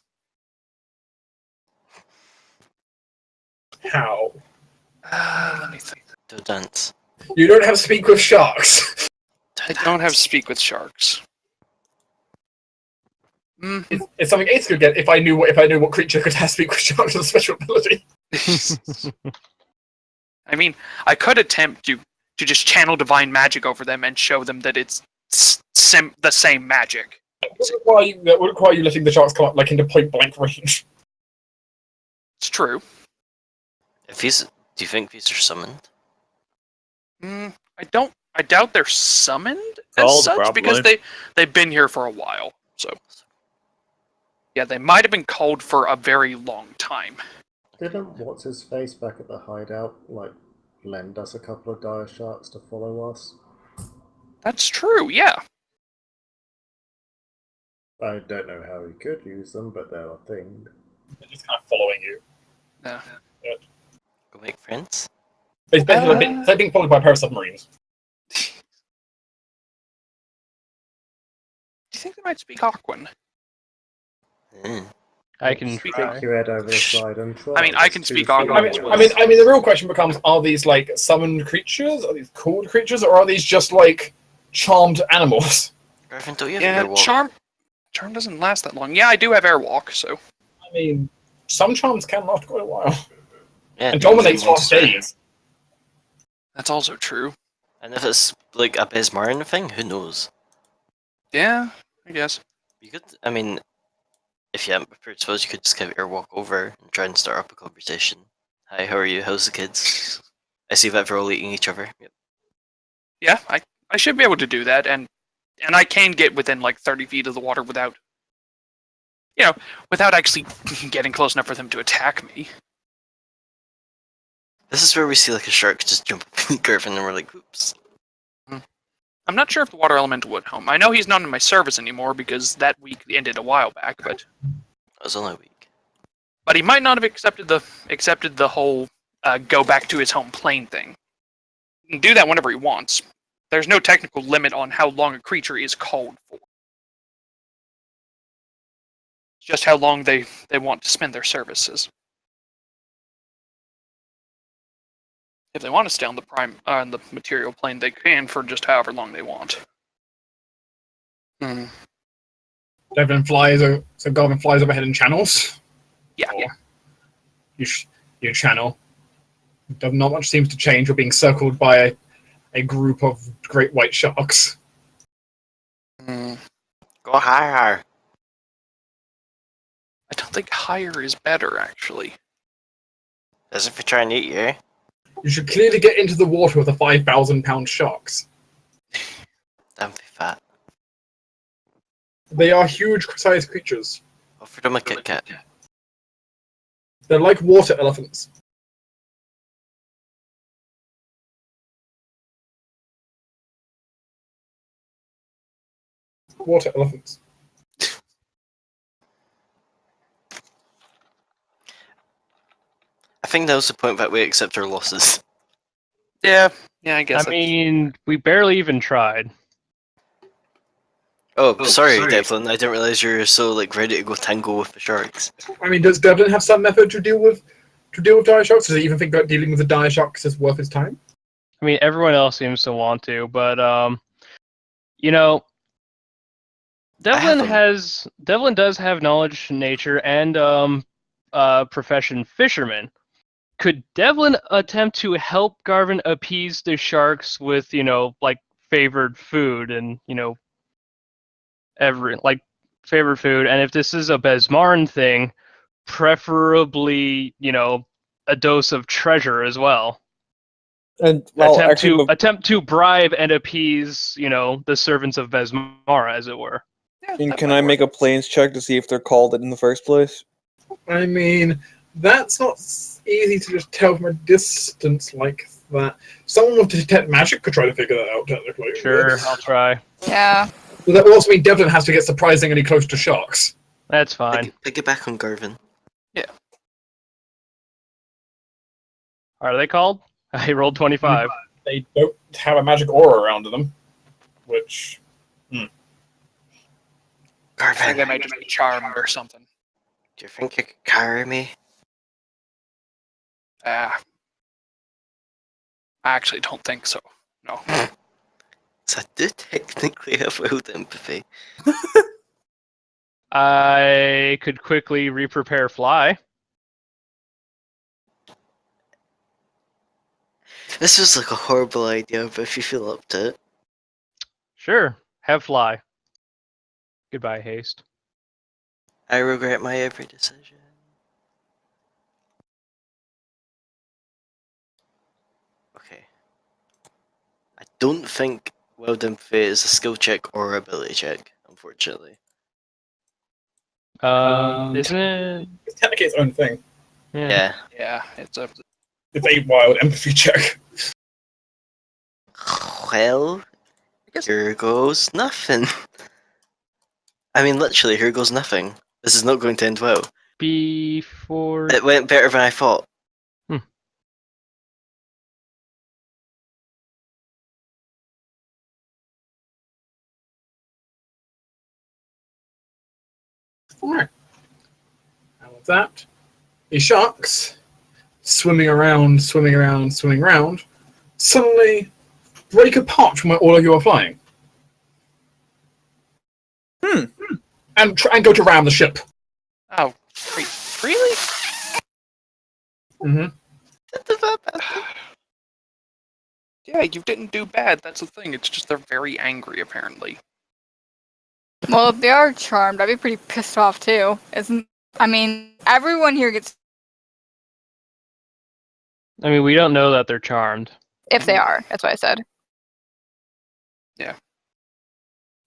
How? Let me think. Do a dance. You don't have to speak with sharks. I don't have speak with sharks. It's something Ace could get if I knew what creature could have speak with sharks as a special ability. I mean, I could attempt to just channel divine magic over them and show them that it's the same magic. That would require you letting the sharks come up like into point blank range. It's true. Do you think these are summoned? I doubt they're summoned as Called, such probably. because they've been here for a while. So yeah, they might have been called for a very long time. Didn't what's his face back at the hideout lend us a couple of dire sharks to follow us? That's true. Yeah. I don't know how he could use them, but they're a thing. They're just kind of following you. Yeah. Go make friends? It's they're being followed by parasubmarines. Do you think they might speak Aquan? I can Stick try. your head over the side and try. I mean, I It's can too speak far Aquan. away. I mean, the real question becomes: are these like summoned creatures? Are these called creatures, or are these just like charmed animals? Griffin, don't you have Yeah, Airwalk? Charm doesn't last that long. Yeah, I do have Airwalk, so I mean, some charms can last quite a while, Yeah, and because dominates it's last monster. days. that's also true. And if it's like a Besmarin thing, who knows? Yeah, I guess. You could, I mean, if you haven't prepared spells, you could just give Airwalk over and try and start up a conversation. Hi, how are you? How's the kids? I see that they're all eating each other. Yep. Yeah, I should be able to do that, and I can get within like 30 feet of the water without actually getting close enough for them to attack me. This is where we see like a shark just jump up in the curve, and then we're like, oops. I'm not sure if the water elemental would home. I know he's not in my service anymore because that week ended a while back, but It was only a week. but he might not have accepted the whole go back to his home plane thing. He can do that whenever he wants. There's no technical limit on how long a creature is called for. It's just how long they want to spend their services. If they want to stay on the material plane, they can for just however long they want. Devlin flies, so Garvin flies overhead and channels. Yeah. You channel. Not much seems to change. You're being circled by a group of great white sharks. Go higher. I don't think higher is better, actually. As if we try and eat you. You should clearly get into the water with the 5,000-pound sharks. Damn fat. They are huge-sized creatures. Offered him a Kit Kat. They're like water elephants. Water elephants. I think that was the point that we accept our losses. Yeah, I guess. I mean, we barely even tried. Oh, sorry, Devlin. I didn't realize you were so like ready to go tango with the sharks. I mean, does Devlin have some method to deal with dire sharks? Does he even think about dealing with the dire sharks is worth his time? I mean, everyone else seems to want to, but you know, Devlin does have knowledge in nature and profession fisherman. Could Devlin attempt to help Garvin appease the sharks with, like favored food and, favored food? And if this is a Besmaran thing, preferably, a dose of treasure as well. And attempt to bribe and appease, the servants of Besmara, as it were. And can I make a planes check to see if they're called it in the first place? I mean, that's not easy to just tell from a distance like that. Someone with detect magic could try to figure that out, technically. Sure, I'll try. Yeah. Well, that will also mean Devlin has to get surprisingly close to sharks. That's fine. Pick it back on Garvin. Yeah. Are they called? I rolled 25. They don't have a magic aura around them, which... I think they Garvin, might just be charmed or something. do you think you could carry me? I actually don't think so. No. So I do technically have wild empathy. I could quickly re-prepare fly. This was like a horrible idea, but if you feel up to it. Sure, have fly. Goodbye, haste. I regret my every decision. Okay. I don't think wild empathy is a skill check or ability check, unfortunately. Isn't it? It's technically its own thing. Yeah. Yeah, it's a. It's a wild empathy check. Well, here goes nothing. I mean, literally, here goes nothing. This is not going to end well. Before. It went better than I thought. Alright. And with that, the sharks, swimming around, suddenly break apart from where all of you are flying. And go to ram the ship. Oh, wait, really? Mm-hmm. Yeah, you didn't do bad. That's the thing. It's just they're very angry, apparently. Well, if they are charmed, I'd be pretty pissed off too. I mean, everyone here gets. I mean, we don't know that they're charmed. If they are, that's what I said. Yeah.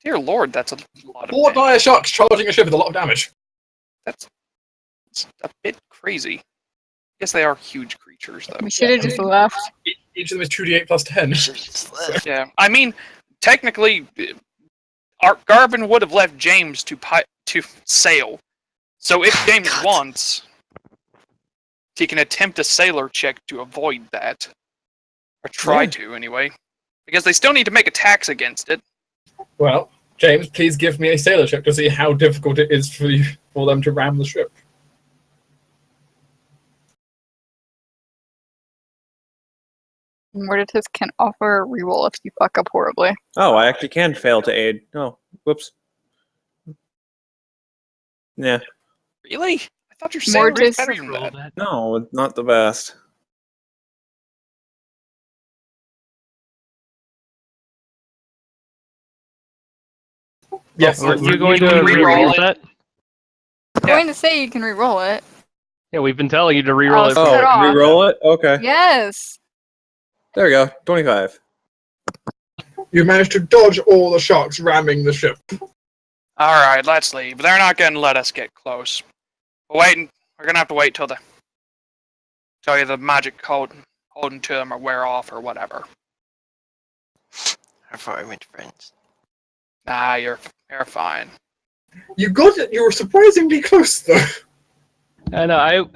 Dear Lord, that's a lot of. 4 dire sharks charging a ship with a lot of damage. That's a bit crazy. Yes, they are huge creatures, though. We should have just left. Each of them is 2d8 plus 10. Yeah, I mean, technically, Garvin would have left James to sail. So if James wants, he can attempt a sailor check to avoid that. Or try to, anyway. Because they still need to make attacks against it. Well, James, please give me a sailor check to see how difficult it is for them to ram the ship. Mortitus can offer a reroll if you fuck up horribly. Oh, I actually can fail to aid. Oh, whoops. Yeah. Really? I thought your sailor was Mortis better than that. No, not the best. Yes, Are you going to reroll reroll that? I'm going to say you can reroll it. Yeah, we've been telling you to reroll it. Cut Oh, off. reroll it? Okay. Yes. There we go. 25. you managed to dodge all the sharks ramming the ship. Alright, let's leave. They're not going to let us get close. We're going to have to wait till either the magic holding to them or wear off or whatever. How far are we, friends? Nah, you're fine. You got it. You were surprisingly close, though. I know.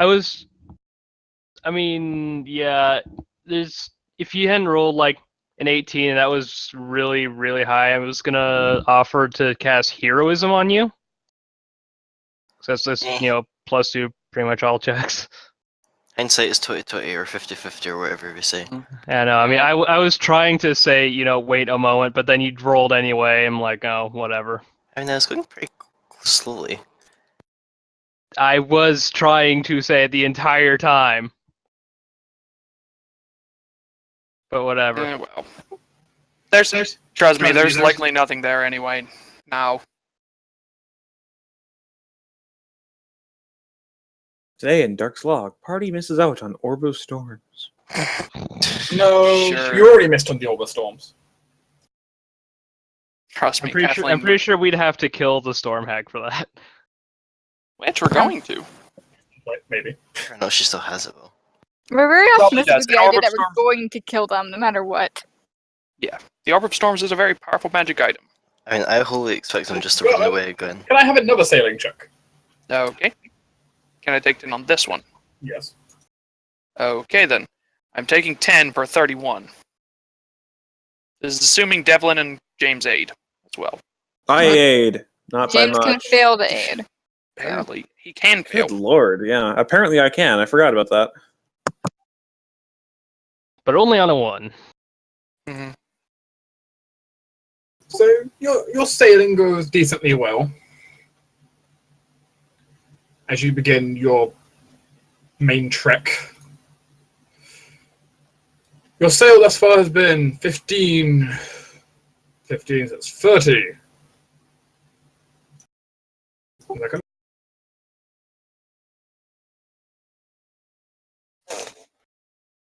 I mean, yeah. If you hadn't rolled like an 18, and that was really, really high, I was gonna offer to cast heroism on you. So that's just +2 pretty much all checks. Hindsight is 20/20 or 50/50 or whatever we say. I know. I mean, I was trying to say wait a moment, but then you rolled anyway. I'm like, oh, whatever. I mean, I was going pretty slowly. I was trying to say it the entire time. But whatever. Well. Trust me, there's likely nothing there anyway. Now. Today in Dark's Log, party misses out on Orbo Storms. No, Sure. you already missed on the Orba Storms. Trust me, Kathleen. I'm pretty sure we'd have to kill the storm hag for that. Which we're going to. Like, maybe. I don't know if she still has it, though. We're very Probably optimistic does. with the idea Orb that we're Storm- going to kill them no matter what. Yeah. The Orb of Storms is a very powerful magic item. I mean, I wholly expect them just to run away again. Can I have another sailing check? Okay. Can I take 10 on this one? Yes. Okay, then. I'm taking 10 for 31. This is assuming Devlin and James aid as well. I aid. Not James by can much. fail to aid. Apparently. He can fail. Good lord, yeah. Apparently I can. I forgot about that. But only on a 1. Mm-hmm. So your sailing goes decently well as you begin your main trek. Your sail thus far has been 15, that's 30. Second.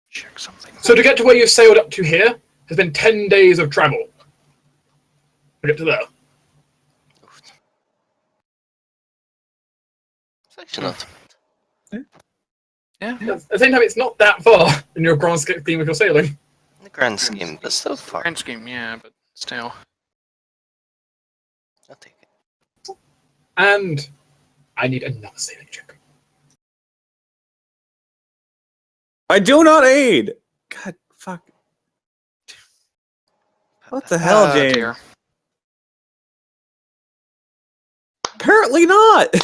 Check something. So to get to where you've sailed up to here has been 10 days of travel. To get to there. It's actually not. Yeah. At the same time, it's not that far in your grand scheme of your sailing. In the grand scheme, but still far. Grand scheme, yeah, but still. I'll take it. And I need another sailing check. I do not aid! God, fuck. What the hell, James? Dear. Apparently not!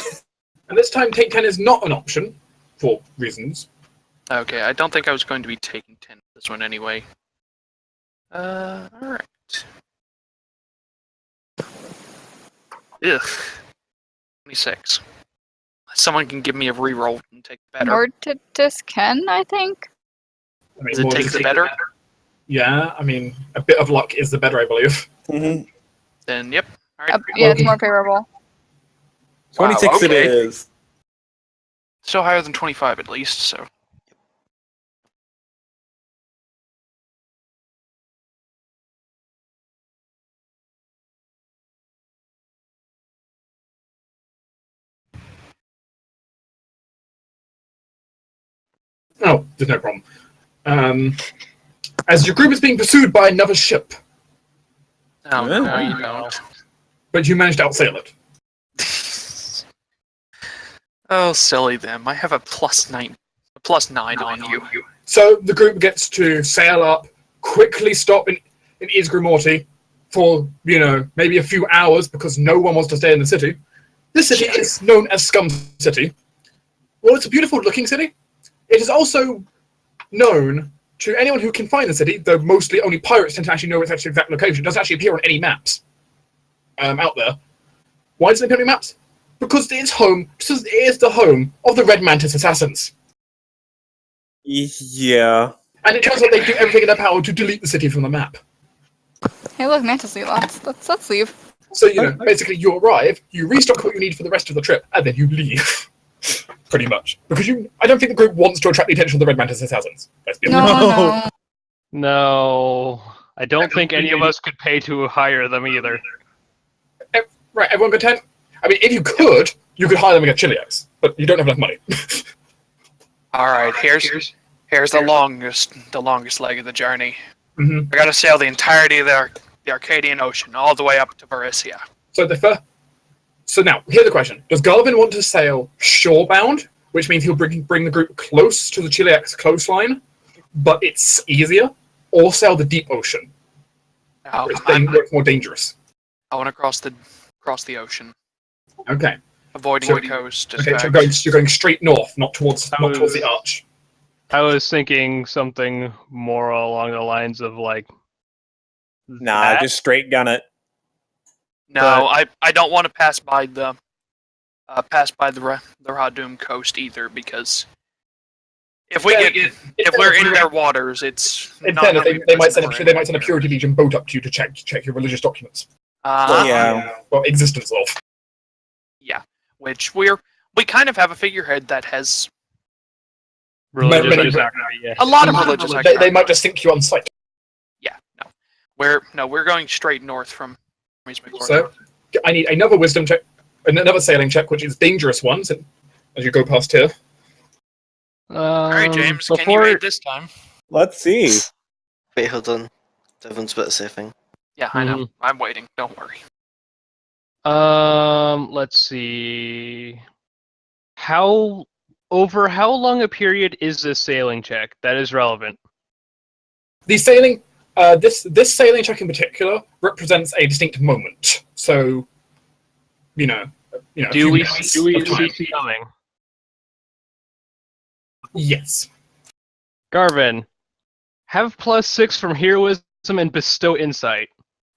And this time, take 10 is not an option, for reasons. Okay, I don't think I was going to be taking 10 for this one anyway. Alright. Ugh. 26. Someone can give me a reroll and take better. Mortitus can, I think. I mean, Does it more take than the take better? Yeah, I mean, a bit of luck is the better, I believe. Mm-hmm. Then, yep. Alright. Yeah, it's more favorable. 26 Wow, okay. it is. Still higher than 25 at least, so. Oh, there's no problem. As your group is being pursued by another ship, No, Yeah. no, you don't. but you managed to outsail it. Oh, silly them. I have a +9 on you. So the group gets to sail up, quickly stop in Isgrim Morty for, maybe a few hours because no one wants to stay in the city. This city is known as Scum City. Well, it's a beautiful looking city. It is also known to anyone who can find the city, though mostly only pirates tend to actually know its actual exact location. It doesn't actually appear on any maps out there. Why doesn't it appear on any maps? Because it is the home of the Red Mantis Assassins. Yeah. And it turns out they do everything in their power to delete the city from the map. Hey, look, Mantis lots. Let's leave. So, basically you arrive, you restock what you need for the rest of the trip, and then you leave. Pretty much. Because I don't think the group wants to attract the attention of the Red Mantis Assassins. Let's be honest. No. No, I don't think any of us could pay to hire them either. Right, everyone content? I mean, if you could hire them and get Chiliacs, but you don't have enough money. All right, here's the longest leg of the journey. Mm-hmm. I gotta sail the entirety of the Arcadian Ocean, all the way up to Varissia. So now, here's the question. Does Garvin want to sail shorebound, which means he'll bring the group close to the Chiliacs coastline, but it's easier, or sail the deep ocean, No, where it's more dangerous? I want to cross the ocean, Okay. avoiding the coast. Okay, so you're going straight north, not towards the arch. I was thinking something more along the lines of like. Nah, that. just straight gun it. No, I don't want to pass by the Radum coast either, because if we're in their waters, it's In not fairness, gonna be they might send pleasant a Purity Legion boat up to you to check your religious documents. Yeah. Well, existence of. Yeah, which we kind of have a figurehead that has Religious Many- is not gonna be a lot of religious. They might just sink you on sight. Yeah, we're going straight north from East McCord. So, I need another wisdom check, another sailing check, which is dangerous ones, as you go past here. All right, James, can you aid this time? Let's see. Wait, hold on. Devon's bit of saving. Yeah, I know. I'm waiting. Don't worry. Let's see. Over how long a period is this sailing check? That is relevant. The sailing, this sailing check in particular represents a distinct moment. So, Do we see coming? Yes. Garvin, have +6 from heroism and bestow insight.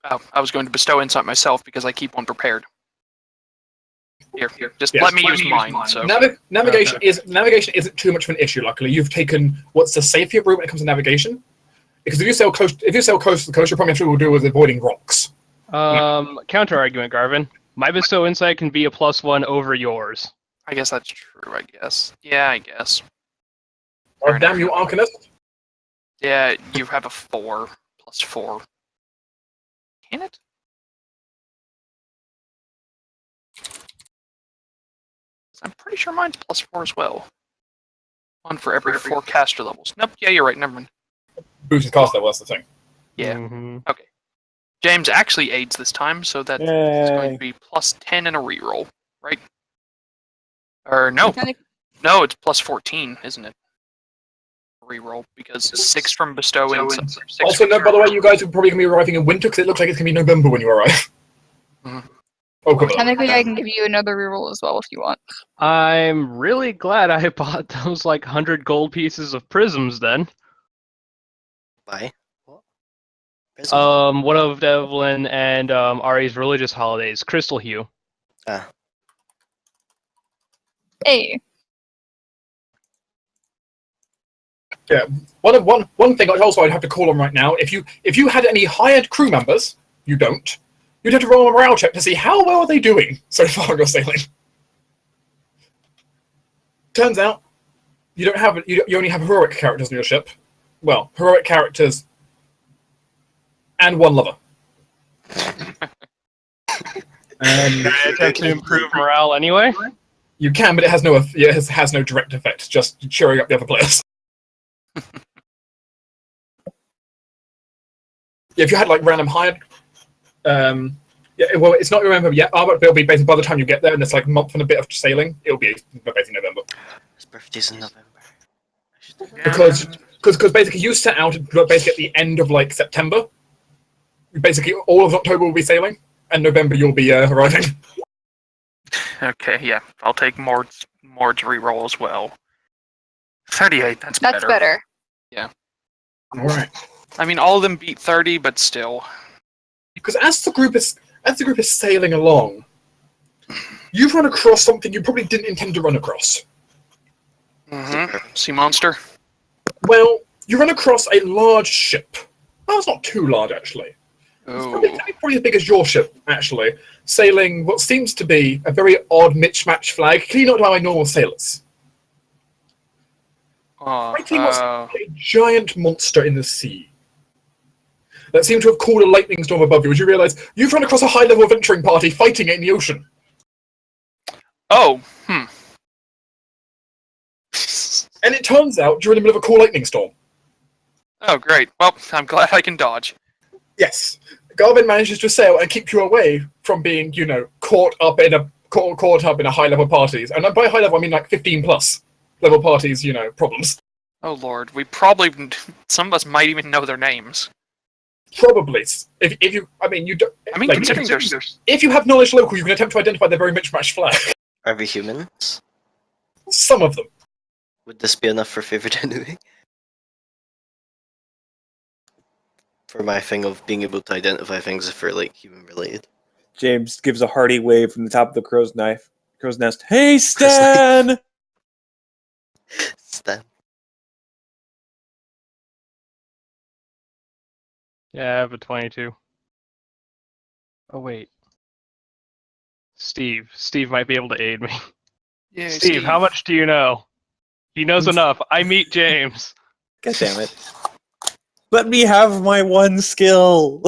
Oh, I was going to bestow insight myself because I keep one prepared. Here. Just Yes. let me use mine. So Navigation isn't too much of an issue. Luckily, you've taken what's the safer route when it comes to navigation. Because if you sail close to the coast, you'll probably have to deal with avoiding rocks. Counter argument, Garvin. My bestow insight can be a +1 over yours. I guess that's true. I guess. Yeah, I guess. Oh, damn you, Arcanist! Yeah, you have a 4 + 4. Can it? I'm pretty sure mine's +4 as well. One for every 4 caster levels. Nope. Yeah, you're right. Never mind. Boosted caster, that's the thing. Yeah. Mhm. Okay. James actually aids this time, so that it's going to be +10 and a reroll, right? Or no, no, it's +14, isn't it? Reroll because 6 from bestow and 6 Also, from by the way, you guys are probably going to be arriving in winter because it looks like it's going to be November when you arrive. Mhm. Oh, come on. Technically, I can give you another reroll as well if you want. I'm really glad I bought those 100 gold pieces of prisms then. Why? What? Prism? One of Devlin and Ari's religious holidays, Crystal Hue. Ah. Hey, Yeah. One thing also I'd have to call on right now, if you had any hired crew members, you don't, you'd have to roll a morale check to see how well are they doing so far on your sailing. Turns out you only have heroic characters on your ship. Well, heroic characters and one lover. Can I attempt to improve morale anyway? You can, but it has no direct effect, just cheering up the other players. Yeah, if you had like random hired, yeah, well, it's not November yet, but it'll be basically by the time you get there, and it's like a month and a bit of sailing. It'll be basically November. His birthday's in November. Because basically you set out basically at the end of like September. Basically, all of October will be sailing, and November you'll be arriving. Okay, yeah. I'll take Mord's reroll as well. 38, that's That's better. All right. I mean, all of them beat 30, but still. Because as the group is sailing along, you've run across something you probably didn't intend to run across. Mm-hmm. Sea monster? Well, you run across a large ship. Well, it's not too large, actually. It's probably as big as your ship, actually, sailing what seems to be a very odd mismatched flag, clearly not by normal sailors. Fighting what's a giant monster in the sea that seemed to have called a lightning storm above you as you realise you've run across a high-level venturing party fighting it in the ocean. Oh, And it turns out you're in the middle of a cool lightning storm. Oh, great. Well, I'm glad I can dodge. Yes. Garvin manages to sail and keep you away from being, caught up in a high-level parties. And by high-level, I mean like 15-plus level parties, problems. Oh, Lord. We probably... Some of us might even know their names. Probably. If you... I mean, you don't... I mean, like, considering there's... If you have knowledge local, you can attempt to identify their very mismatched flag. Are we humans? Some of them. Would this be enough for favorite enemy? For my thing of being able to identify things if they're like human related. James gives a hearty wave from the top of the crow's nest. Hey, Stan! Stan. Yeah, I have a 22. Oh, wait. Steve. Steve might be able to aid me. Yeah, Steve, how much do you know? He knows enough. I meet James. God damn it. Let me have my one skill!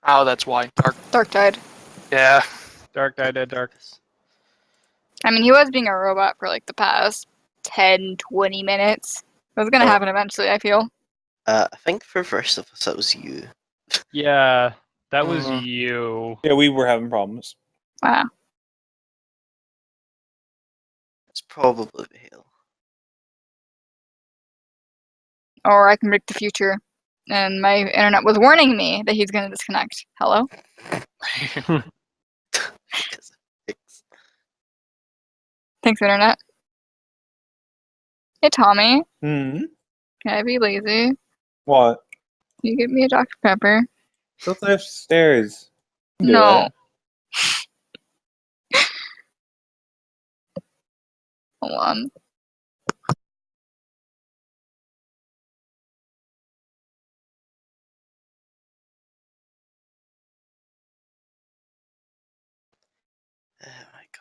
Oh, that's why. Dark died. Yeah. Dark died dead dark. I mean, he was being a robot for like the past 10, 20 minutes. It was gonna happen eventually, I feel. I think for first of us, that was you. Yeah, that was Mhm. you. Yeah, we were having problems. Wow. It's probably Hale. Or I can predict the future. And my internet was warning me that he's gonna disconnect. Hello? Thanks, internet. Hey, Tommy. Hmm? Can I be lazy? What? Can you give me a Dr. Pepper? Go upstairs. Do No. that. Hold on. Oh my god.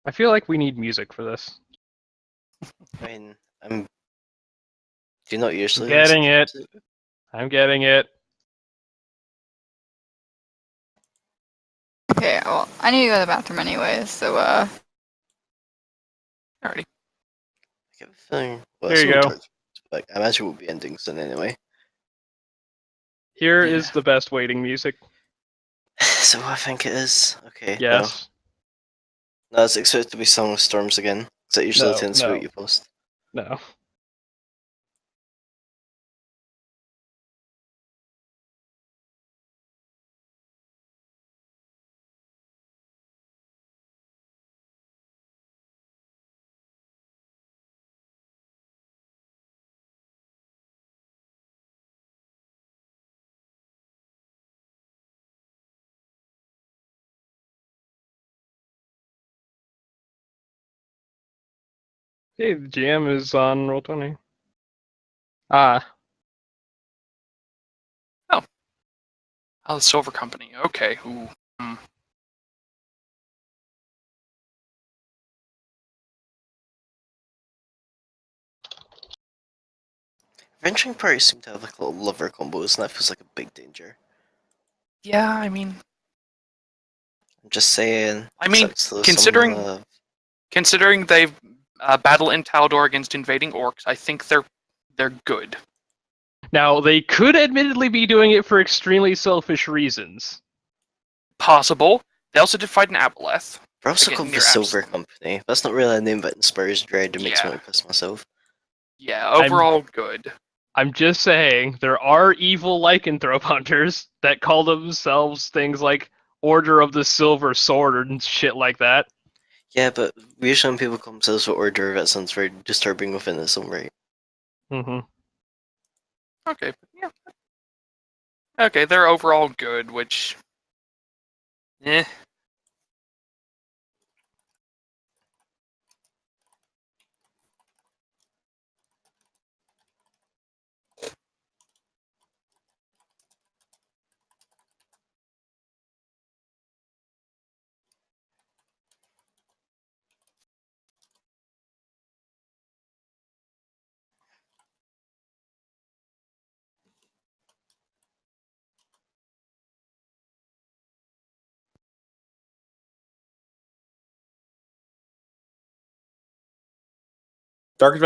I feel like we need music for this. I mean, do you not usually Getting listen it. to music? I'm getting it. Okay, well, I need to go to the bathroom anyways, so, Alrighty. I get a feeling. Well, Here you someone go. talked, like, I imagine we'll be ending soon anyway. Here Yeah. is the best waiting music. So I think it is. Okay. Yes. No, it's expected to be Song of Storms again. Because that usually No, tends to be no. what you post. No. Hey, the GM is on Roll20. Ah. Oh, the Silver Company. Okay. Ooh. Venturing parties seem to have like little lover combos, and that feels like a big danger. Yeah, I mean, I'm just saying. Sucks though, considering they've battle in Taldor against invading orcs, I think they're good. Now, they could admittedly be doing it for extremely selfish reasons. Possible. They also did fight in Aboleth. We're also Again, called the near Silver Absalom. Company. That's not really a name that inspires dread and makes me Yeah. want to piss myself. Yeah, overall good. I'm just saying, there are evil lycanthrope hunters that call themselves things like Order of the Silver Sword and shit like that. Yeah, but usually when people call themselves the Order, that sounds very disturbing within its own right. Mm-hmm. Okay, yeah. Okay, they're overall good, which...